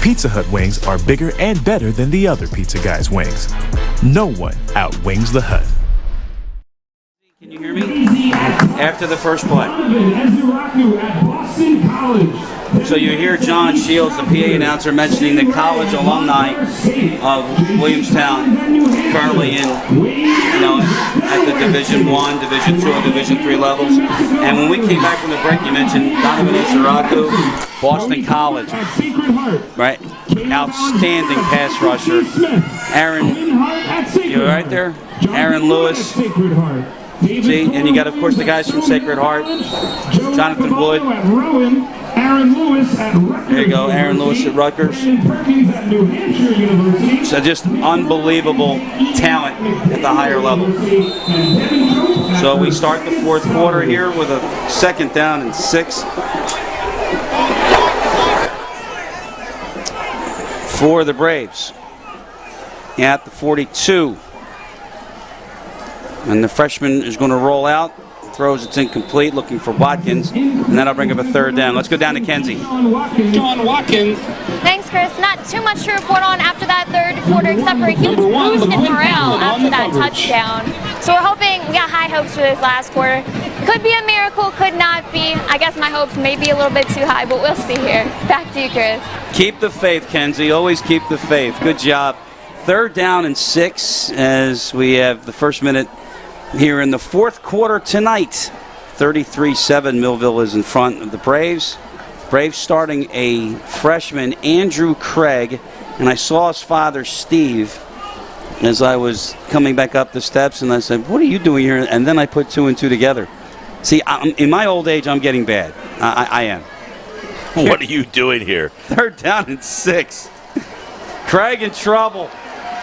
Pizza Hut wings are bigger and better than the other pizza guys' wings. No one outwings the Hut. Can you hear me? After the first play. So you hear John Shields, the PA announcer, mentioning the college alumni of Williamstown currently in, at the Division I, Division II, and Division III levels. And when we came back from the break, you mentioned Donovan Isaraku, Boston College, right? Outstanding pass rusher. Aaron, you right there? Aaron Lewis. See, and you got, of course, the guys from Sacred Heart, Jonathan Wood. There you go, Aaron Lewis at Rutgers. So just unbelievable talent at the higher level. So we start the fourth quarter here with a 2nd down and 6 for the Braves at the 42. And the freshman is going to roll out, throws it's incomplete, looking for Watkins, and that'll bring up a 3rd down. Let's go down to Kenzie. John Watkins. Thanks, Chris. Not too much to report on after that third quarter, except for a huge boost in morale after that touchdown. So we're hoping, we got high hopes for this last quarter. Could be a miracle, could not be. I guess my hopes may be a little bit too high, but we'll see here. Back to you, Chris. Keep the faith, Kenzie. Always keep the faith. Good job. 3rd down and 6 as we have the first minute here in the fourth quarter tonight. 33-7, Millville is in front of the Braves. Braves starting a freshman, Andrew Craig, and I saw his father, Steve, as I was coming back up the steps, and I said, "What are you doing here?" And then I put 2 and 2 together. See, in my old age, I'm getting bad. I am. What are you doing here? 3rd down and 6. Craig in trouble.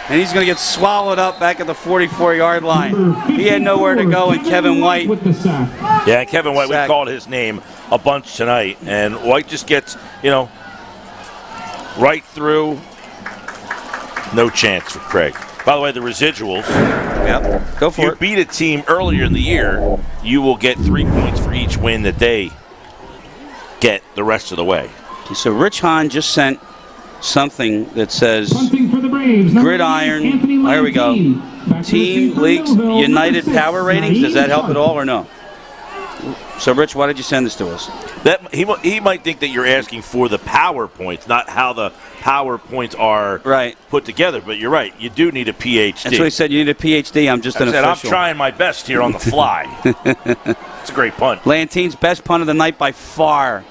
And he's going to get swallowed up back at the 44-yard line. He had nowhere to go, and Kevin White. Yeah, Kevin White, we've called his name a bunch tonight. And White just gets, right through. No chance for Craig. By the way, the residuals. Yep, go for it. If you beat a team earlier in the year, you will get 3 points for each win that they get the rest of the way. So Rich Hahn just sent something that says For the Braves, Gridiron. There we go. Team Leagues United Power Ratings. Does that help at all or no? So, Rich, why did you send this to us? That he might think that you're asking for the PowerPoints, not how the PowerPoints are put together. But you're right. You do need a PhD. That's what he said. You need a PhD. I'm just an official. I'm trying my best here on the fly. It's a great punt. Lantine's best punt of the night by far.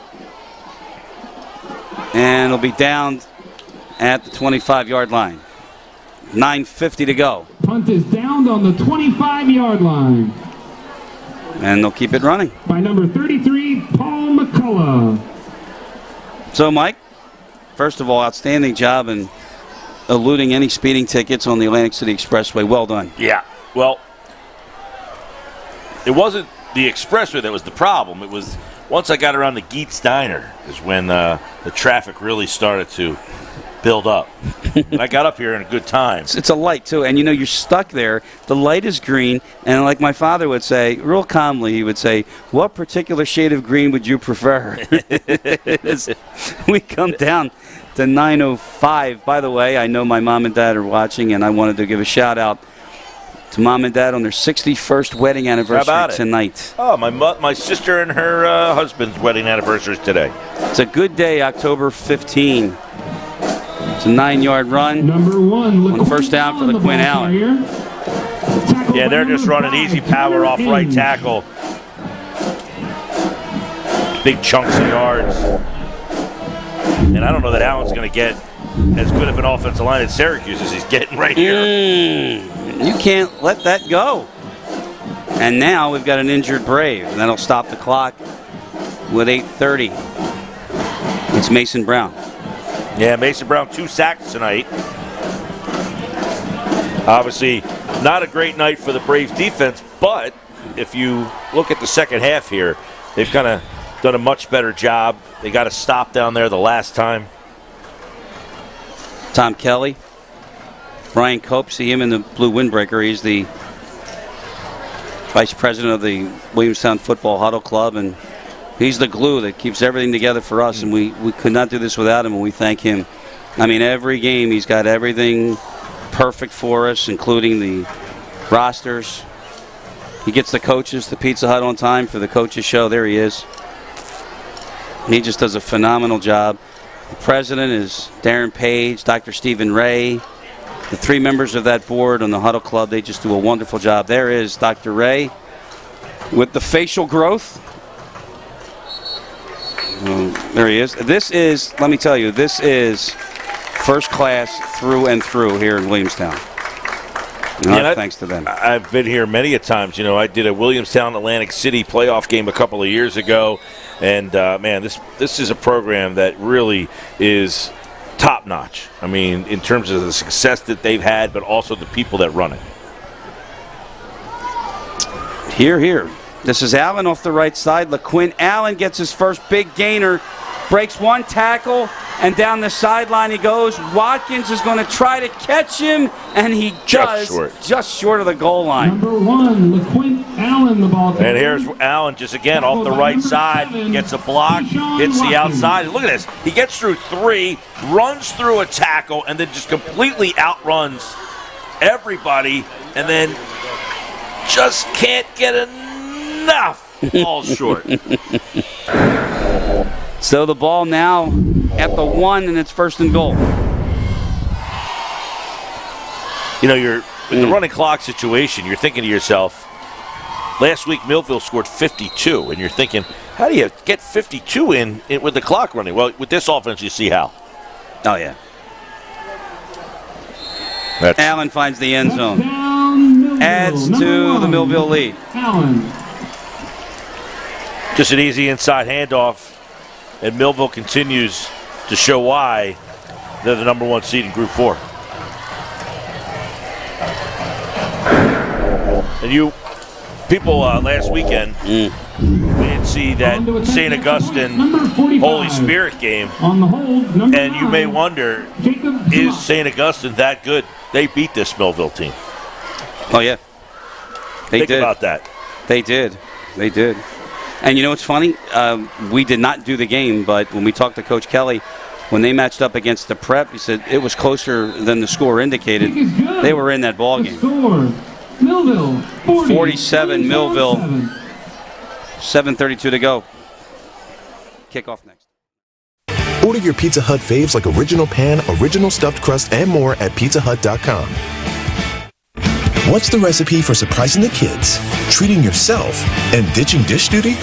And it'll be down at the 25-yard line. 9:50 to go. Punt is down on the 25-yard line. And they'll keep it running. By number 33, Paul McCullough. So, Mike, first of all, outstanding job in eluding any speeding tickets on the Atlantic City Expressway. Well done. Yeah. Well, it wasn't the expressway that was the problem. It was once I got around the Geets Diner is when the traffic really started to build up. And I got up here in a good time. It's a light, too. And, you're stuck there. The light is green. And like my father would say, real calmly, he would say, what particular shade of green would you prefer? We come down to 9:05. By the way, I know my mom and dad are watching, and I wanted to give a shout-out to Mom and Dad on their 61st wedding anniversary tonight. Oh, my sister and her husband's wedding anniversary is today. It's a good day, October 15. It's a 9-yard run. Number 1, on first down for the Quinn Allen. Yeah, they're just running easy power off right tackle. Big chunks of yards. And I don't know that Allen's going to get as good of an offensive line at Syracuse as he's getting right here. You can't let that go. And now we've got an injured Brave, and that'll stop the clock with 8:30. It's Mason Brown. Yeah, Mason Brown, 2 sacks tonight. Obviously, not a great night for the Braves defense, but if you look at the second half here, they've kind of done a much better job. They got a stop down there the last time. Tom Kelly. Brian Cope, see him in the blue windbreaker. He's the vice president of the Williamstown Football Huddle Club, and he's the glue that keeps everything together for us, and we could not do this without him, and we thank him. I mean, every game he's got everything perfect for us, including the rosters. He gets the coaches to Pizza Hut on time for the coaches show. There he is. He just does a phenomenal job. The president is Darren Page, Dr. Stephen Ray. The 3 members of that board on the Huddle Club, they just do a wonderful job. There is Dr. Ray with the facial growth. There he is. This is, let me tell you, this is first class through and through here in Williamstown. Thanks to them. I've been here many a times. I did a Williamstown Atlantic City playoff game a couple of years ago. And, man, this is a program that really is top-notch. I mean, in terms of the success that they've had, but also the people that run it. Here. This is Allen off the right side. LaQuinn Allen gets his first big gainer, breaks 1 tackle, and down the sideline he goes. Watkins is going to try to catch him, and he does. Just short of the goal line. Number 1, LaQuinn Allen, the ball. And here's Allen just again off the right side, gets a block, hits the outside. And look at this. He gets through 3, runs through a tackle, and then just completely outruns everybody, and then just can't get enough. Falls short. So the ball now at the 1, and it's 1st and goal. You're in the running clock situation. You're thinking to yourself, last week Millville scored 52, and you're thinking, how do you get 52 in with the clock running? Well, with this offense, you see how. Oh, yeah. Allen finds the end zone. Adds to the Millville lead. Allen. Just an easy inside handoff, and Millville continues to show why they're the #1 seed in Group 4. And you people last weekend, we didn't see that St. Augustine Holy Spirit game, and you may wonder, is St. Augustine that good? They beat this Millville team. Oh, yeah. Think about that. They did. They did. And you know what's funny? We did not do the game, but when we talked to Coach Kelly, when they matched up against the Prep, he said it was closer than the score indicated. They were in that ball game. Millville 47, Millville. 7:32 to go. Kickoff next. Order your Pizza Hut faves like original pan, original stuffed crust, and more at PizzaHut.com. What's the recipe for surprising the kids, treating yourself, and ditching dish duty?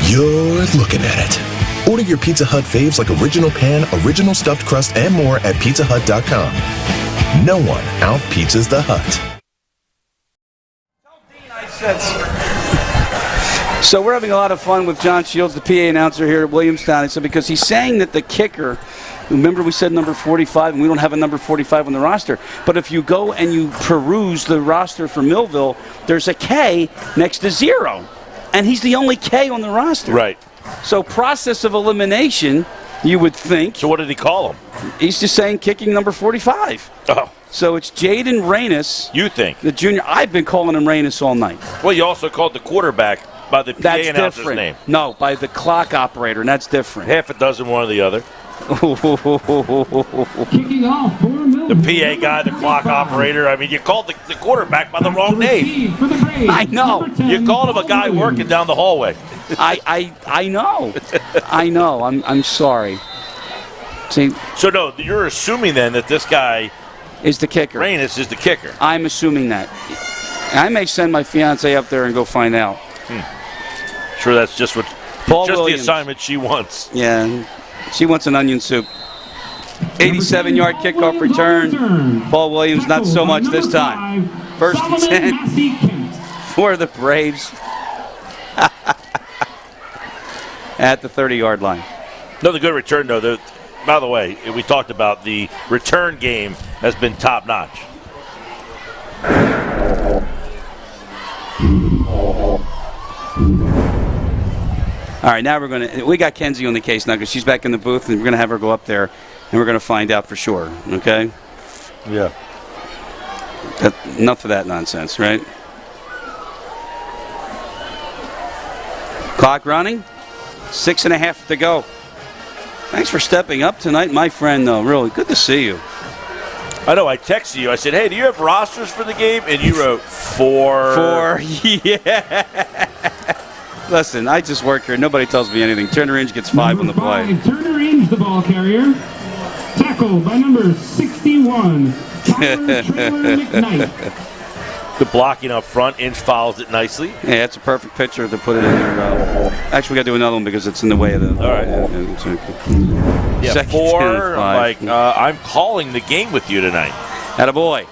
You're looking at it. Order your Pizza Hut faves like original pan, original stuffed crust, and more at PizzaHut.com. No one out-pizzas the Hut. So we're having a lot of fun with John Shields, the PA announcer here at Williamstown. He said because he's saying that the kicker, remember we said number 45, and we don't have a number 45 on the roster. But if you go and you peruse the roster for Millville, there's a K next to 0. And he's the only K on the roster. Right. So process of elimination, you would think. So what did he call him? He's just saying kicking number 45. Oh. So it's Jaden Reynes. You think? The junior. I've been calling him Reynes all night. Well, you also called the quarterback by the PA That's announcer's different. name. No, by the clock operator, and that's different. Half a dozen, one or the other. Kicking off for Millville. The PA guy, the clock operator. I mean, you called the quarterback by the wrong name. I know. You called him a guy working down the hallway. I know. I know. I'm sorry. See, so no, you're assuming then that this guy is the kicker. Reynes is the kicker. I'm assuming that. I may send my fiance up there and go find out. Sure, that's just what Paul just Williams. the assignment she wants. Yeah, she wants an onion soup. 87-yard kickoff return. Paul Williams, not so much this time. First and 10 for the Braves at the 30-yard line. Another good return, though. By the way, we talked about the return game has been top-notch. All right, now we got Kenzie on the case now because she's back in the booth, and we're going to have her go up there, and we're going to find out for sure, okay? Yeah. Enough of that nonsense, right? Clock running, 6.5 to go. Thanks for stepping up tonight, my friend, though. Really, good to see you. I know, I texted you. I said, hey, do you have rosters for the game? And you wrote 4. 4, yeah. Listen, I just work here. Nobody tells me anything. Turner Inge gets 5 on the play. Turner Inge, the ball carrier. Tackled by number 61, Tyler Trailer McKnight. Good blocking up front. Inge follows it nicely. Yeah, it's a perfect picture to put it in there. Actually, we got to do another one because it's in the way of the. All right. Yeah, Second 4. and 5. I'm calling the game with you tonight. Attaboy.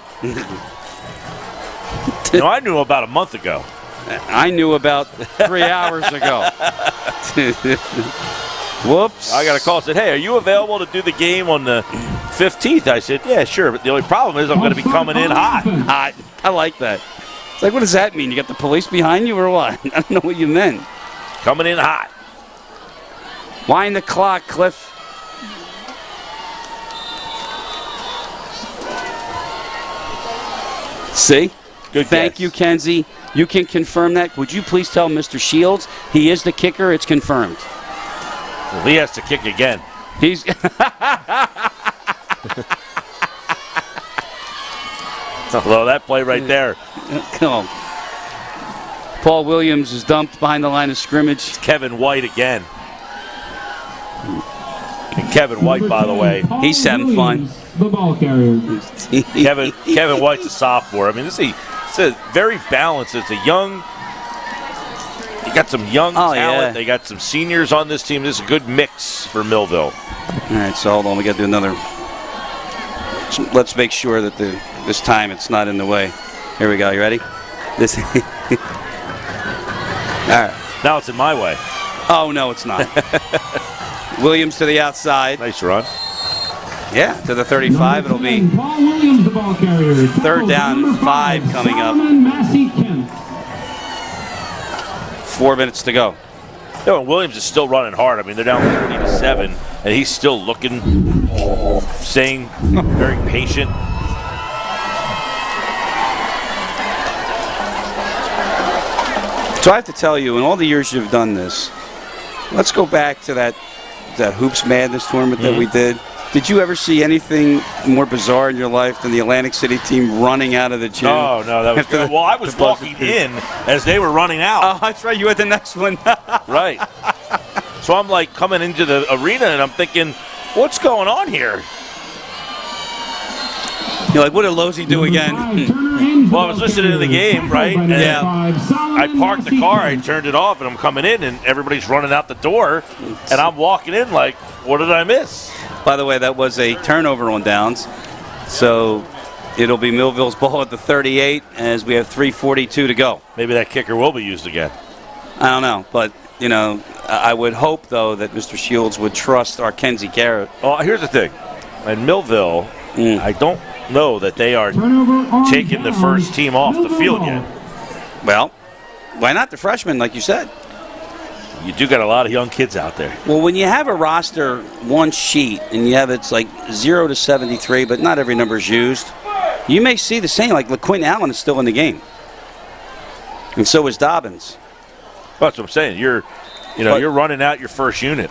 No, I knew about a month ago. I knew about 3 hours ago. Whoops. I got a call and said, hey, are you available to do the game on the 15th? I said, yeah, sure. But the only problem is I'm going to be coming in hot. I like that. It's like, what does that mean? You got the police behind you or what? I don't know what you meant. Coming in hot. Wind the clock, Cliff. See? Good Thank guess. you, Kenzie. You can confirm that. Would you please tell Mr. Shields he is the kicker? It's confirmed. Well, he has to kick again. He's. Well, that play right there. Come on. Paul Williams is dumped behind the line of scrimmage. It's Kevin White again. And Kevin White, by the way, he's having fun. The ball carrier. Kevin White's a sophomore. I mean, it's a very balanced. It's a young. You got some young talent. Yeah. They got some seniors on this team. This is a good mix for Millville. All right, so hold on. We got to do another. Let's make sure that This time it's not in the way. Here we go. You ready? This. All right. Now it's in my way. Oh, no, it's not. Williams to the outside. Nice run. Yeah, to the 35. It'll be Paul Williams, the ball carrier. third down and 5 coming up. Solomon Massey Kent. 4 minutes to go. No, Williams is still running hard. I mean, they're down 30-7, and he's still looking, staying very patient. So I have to tell you, in all the years you've done this, let's go back to that Hoops Madness tournament that we did. Did you ever see anything more bizarre in your life than the Atlantic City team running out of the gym? No, that was good. Well, I was walking in as they were running out. Oh, that's right. You had the next one. Right. So I'm like coming into the arena and I'm thinking, what's going on here? You're like, what did Losey do again? Well, I was listening to the game, right? And I parked the car, I turned it off, and I'm coming in, and everybody's running out the door, and I'm walking in like, what did I miss? By the way, that was a turnover on downs. So it'll be Millville's ball at the 38 as we have 3:42 to go. Maybe that kicker will be used again. I don't know, but, you know, I would hope, though, that Mr. Shields would trust our Kenzie Garrett. Well, here's the thing. In Millville, I don't know that they are taking the first team off the field yet. Well, why not the freshmen, like you said? You do got a lot of young kids out there. Well, when you have a roster, one sheet, and you have it's like 0 to 73, but not every number is used, you may see the same. Like LaQuinn Allen is still in the game, and so is Dobbins. That's what I'm saying. You're running out your first unit.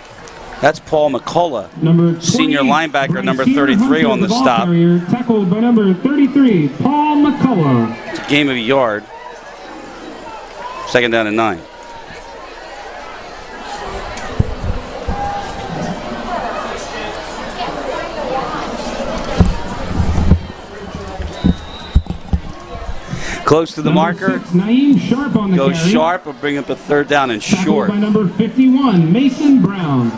That's Paul McCullough, senior linebacker, number 33 on the stop. Tackled by number 33, Paul McCullough. It's a game of a yard. 2nd down and 9. Close to the marker. Sharp on the Goes carry. sharp. Will bring up a 3rd down and short. By number 51, Mason Brown.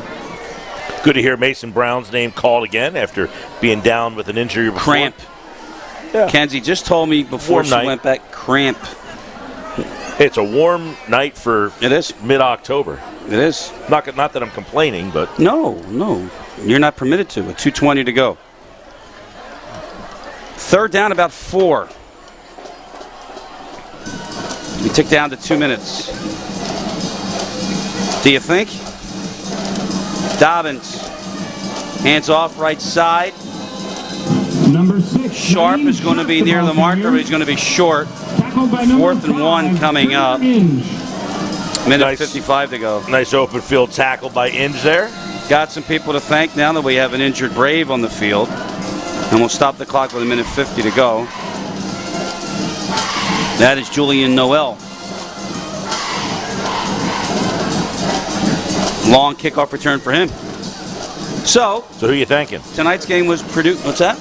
Good to hear Mason Brown's name called again after being down with an injury before. Cramp. Yeah. Kenzie just told me before she went back, cramp. It's a warm night for mid-October. It is. Not that I'm complaining, but... No. You're not permitted to. With 2:20 to go. 3rd down, about 4. We tick down to 2 minutes. Do you think? Dobbins. Hands off right side. Number 6. Sharp is going to be near the marker, but he's going to be short. 4th and 1 coming up. Minute 55 to go. Nice open field tackle by Inge there. Got some people to thank now that we have an injured Brave on the field. And we'll stop the clock with 1:50 to go. That is Julian Noel. Long kickoff return for him. So who are you thanking? Tonight's game was produced. What's that?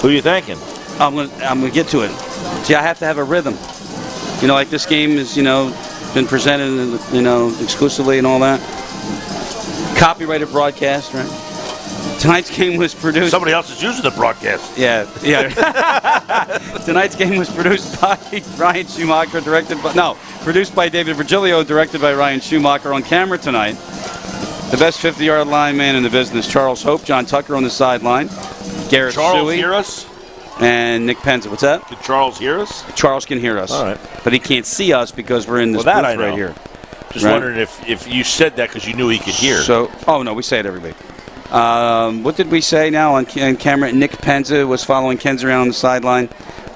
Who are you thanking? I'm gonna get to it. See, I have to have a rhythm. You know, like this game is, been presented, exclusively and all that. Copyrighted broadcast, right? Tonight's game was produced. Somebody else is using the broadcast. Yeah. Tonight's game was produced by Ryan Schumacher, produced by David Virgilio, directed by Ryan Schumacher. On camera tonight, the best 50-yard lineman in the business, Charles Hope, John Tucker on the sideline, Garrett Charles Suey, hear us? and Nick Penza. What's that? Can Charles hear us? Charles can hear us. All right. But he can't see us because we're in this Well, that booth I know. right here. Just Right? wondering if you said that because you knew he could hear. No, we say it every week. What did we say now on camera? Nick Penza was following Kenzie around on the sideline,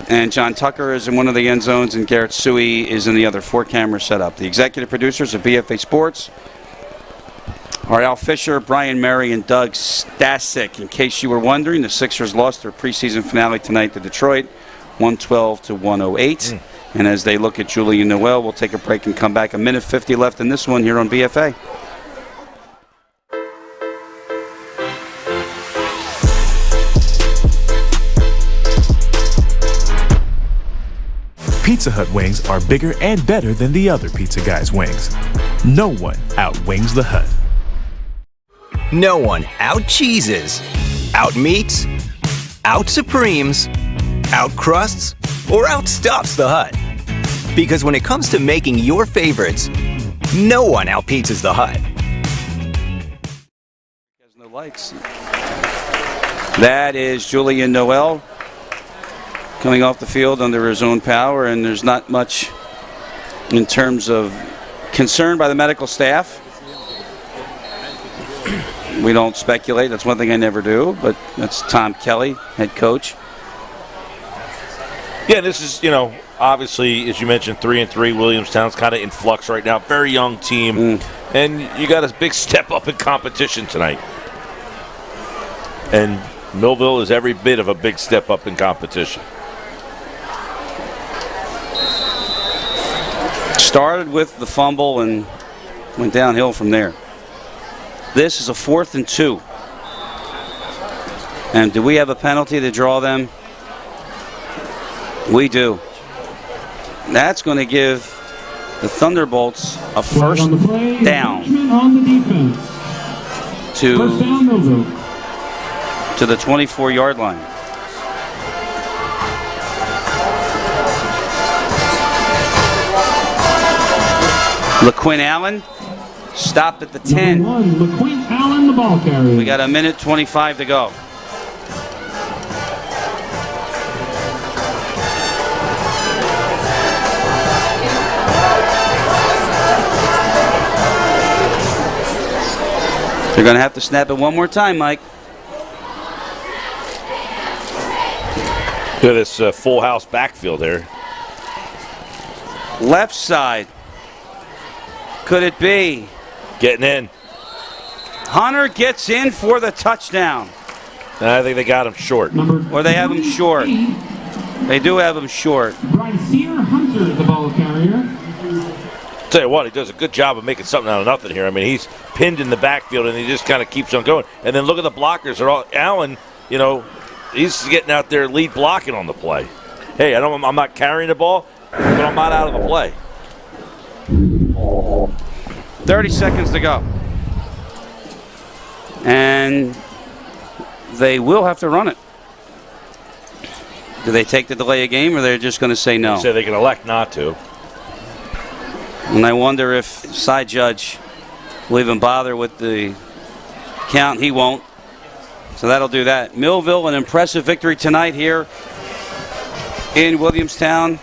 and John Tucker is in one of the end zones, and Garrett Suey is in the other 4-camera setup. The executive producers of BFA Sports are Al Fisher, Brian Murray, and Doug Stasic. In case you were wondering, the Sixers lost their preseason finale tonight to Detroit, 112 to 108. And as they look at Julian Noel, we'll take a break and come back. 1:50 left in this one here on BFA. Pizza Hut wings are bigger and better than the other pizza guys' wings. No one outwings the Hut. No one out cheeses, out meats, out supremes, outcrusts, or outstuffs the Hut. Because when it comes to making your favorites, no one outpizzas the Hut. Has no lights. That is Julian Noel coming off the field under his own power, and there's not much in terms of concern by the medical staff. We don't speculate. That's one thing I never do, but that's Tom Kelly, head coach. Yeah, this is, obviously, as you mentioned, 3-3. Williamstown's kind of in flux right now. Very young team. And you got a big step up in competition tonight. And Millville is every bit of a big step up in competition. Started with the fumble and went downhill from there. This is a 4th and 2. And do we have a penalty to draw them? We do. That's going to give the Thunderbolts a first down to the 24-yard line. LaQuinn Allen stopped at the 10. LaQuinn Allen, the ball carrier. We got a minute 25 to go. They're going to have to snap it one more time, Mike. Look at this full house backfield here. Left side. Could it be? Getting in. Hunter gets in for the touchdown. And I think they got him short. Or they have him short. They do have him short. Bryceer Hunter, the ball carrier. Tell you what, he does a good job of making something out of nothing here. I mean, he's pinned in the backfield, and he just kind of keeps on going. And then look at the blockers. They're all Allen, he's getting out there lead blocking on the play. Hey, I'm not carrying the ball, but I'm not out of the play. 30 seconds to go. And they will have to run it. Do they take the delay of game, or they're just going to say no? They say they can elect not to. And I wonder if side judge will even bother with the count. He won't. So that'll do that. Millville, an impressive victory tonight here in Williamstown.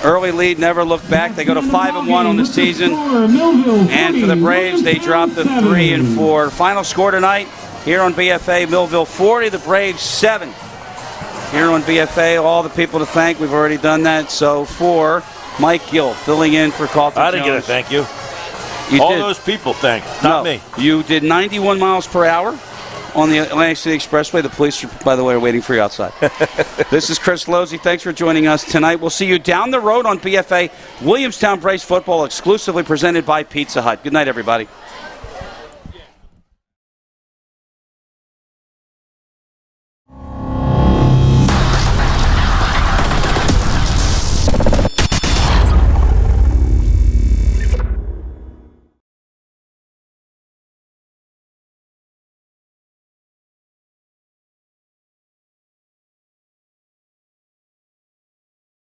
Early lead, never look back. They go to 5-1 on the season. And for the Braves, they drop to 3-4. Final score tonight here on BFA, Millville 40, the Braves 7. Here on BFA, all the people to thank. We've already done that. So for Mike Gill, filling in for Coulter I didn't Jones. get a thank you. You all did. those people thank, not me. You did 91 miles per hour on the Atlantic City Expressway. The police, by the way, are waiting for you outside. This is Chris Lozzi. Thanks for joining us tonight. We'll see you down the road on BFA. Williamstown Braves football exclusively presented by Pizza Hut. Good night, everybody.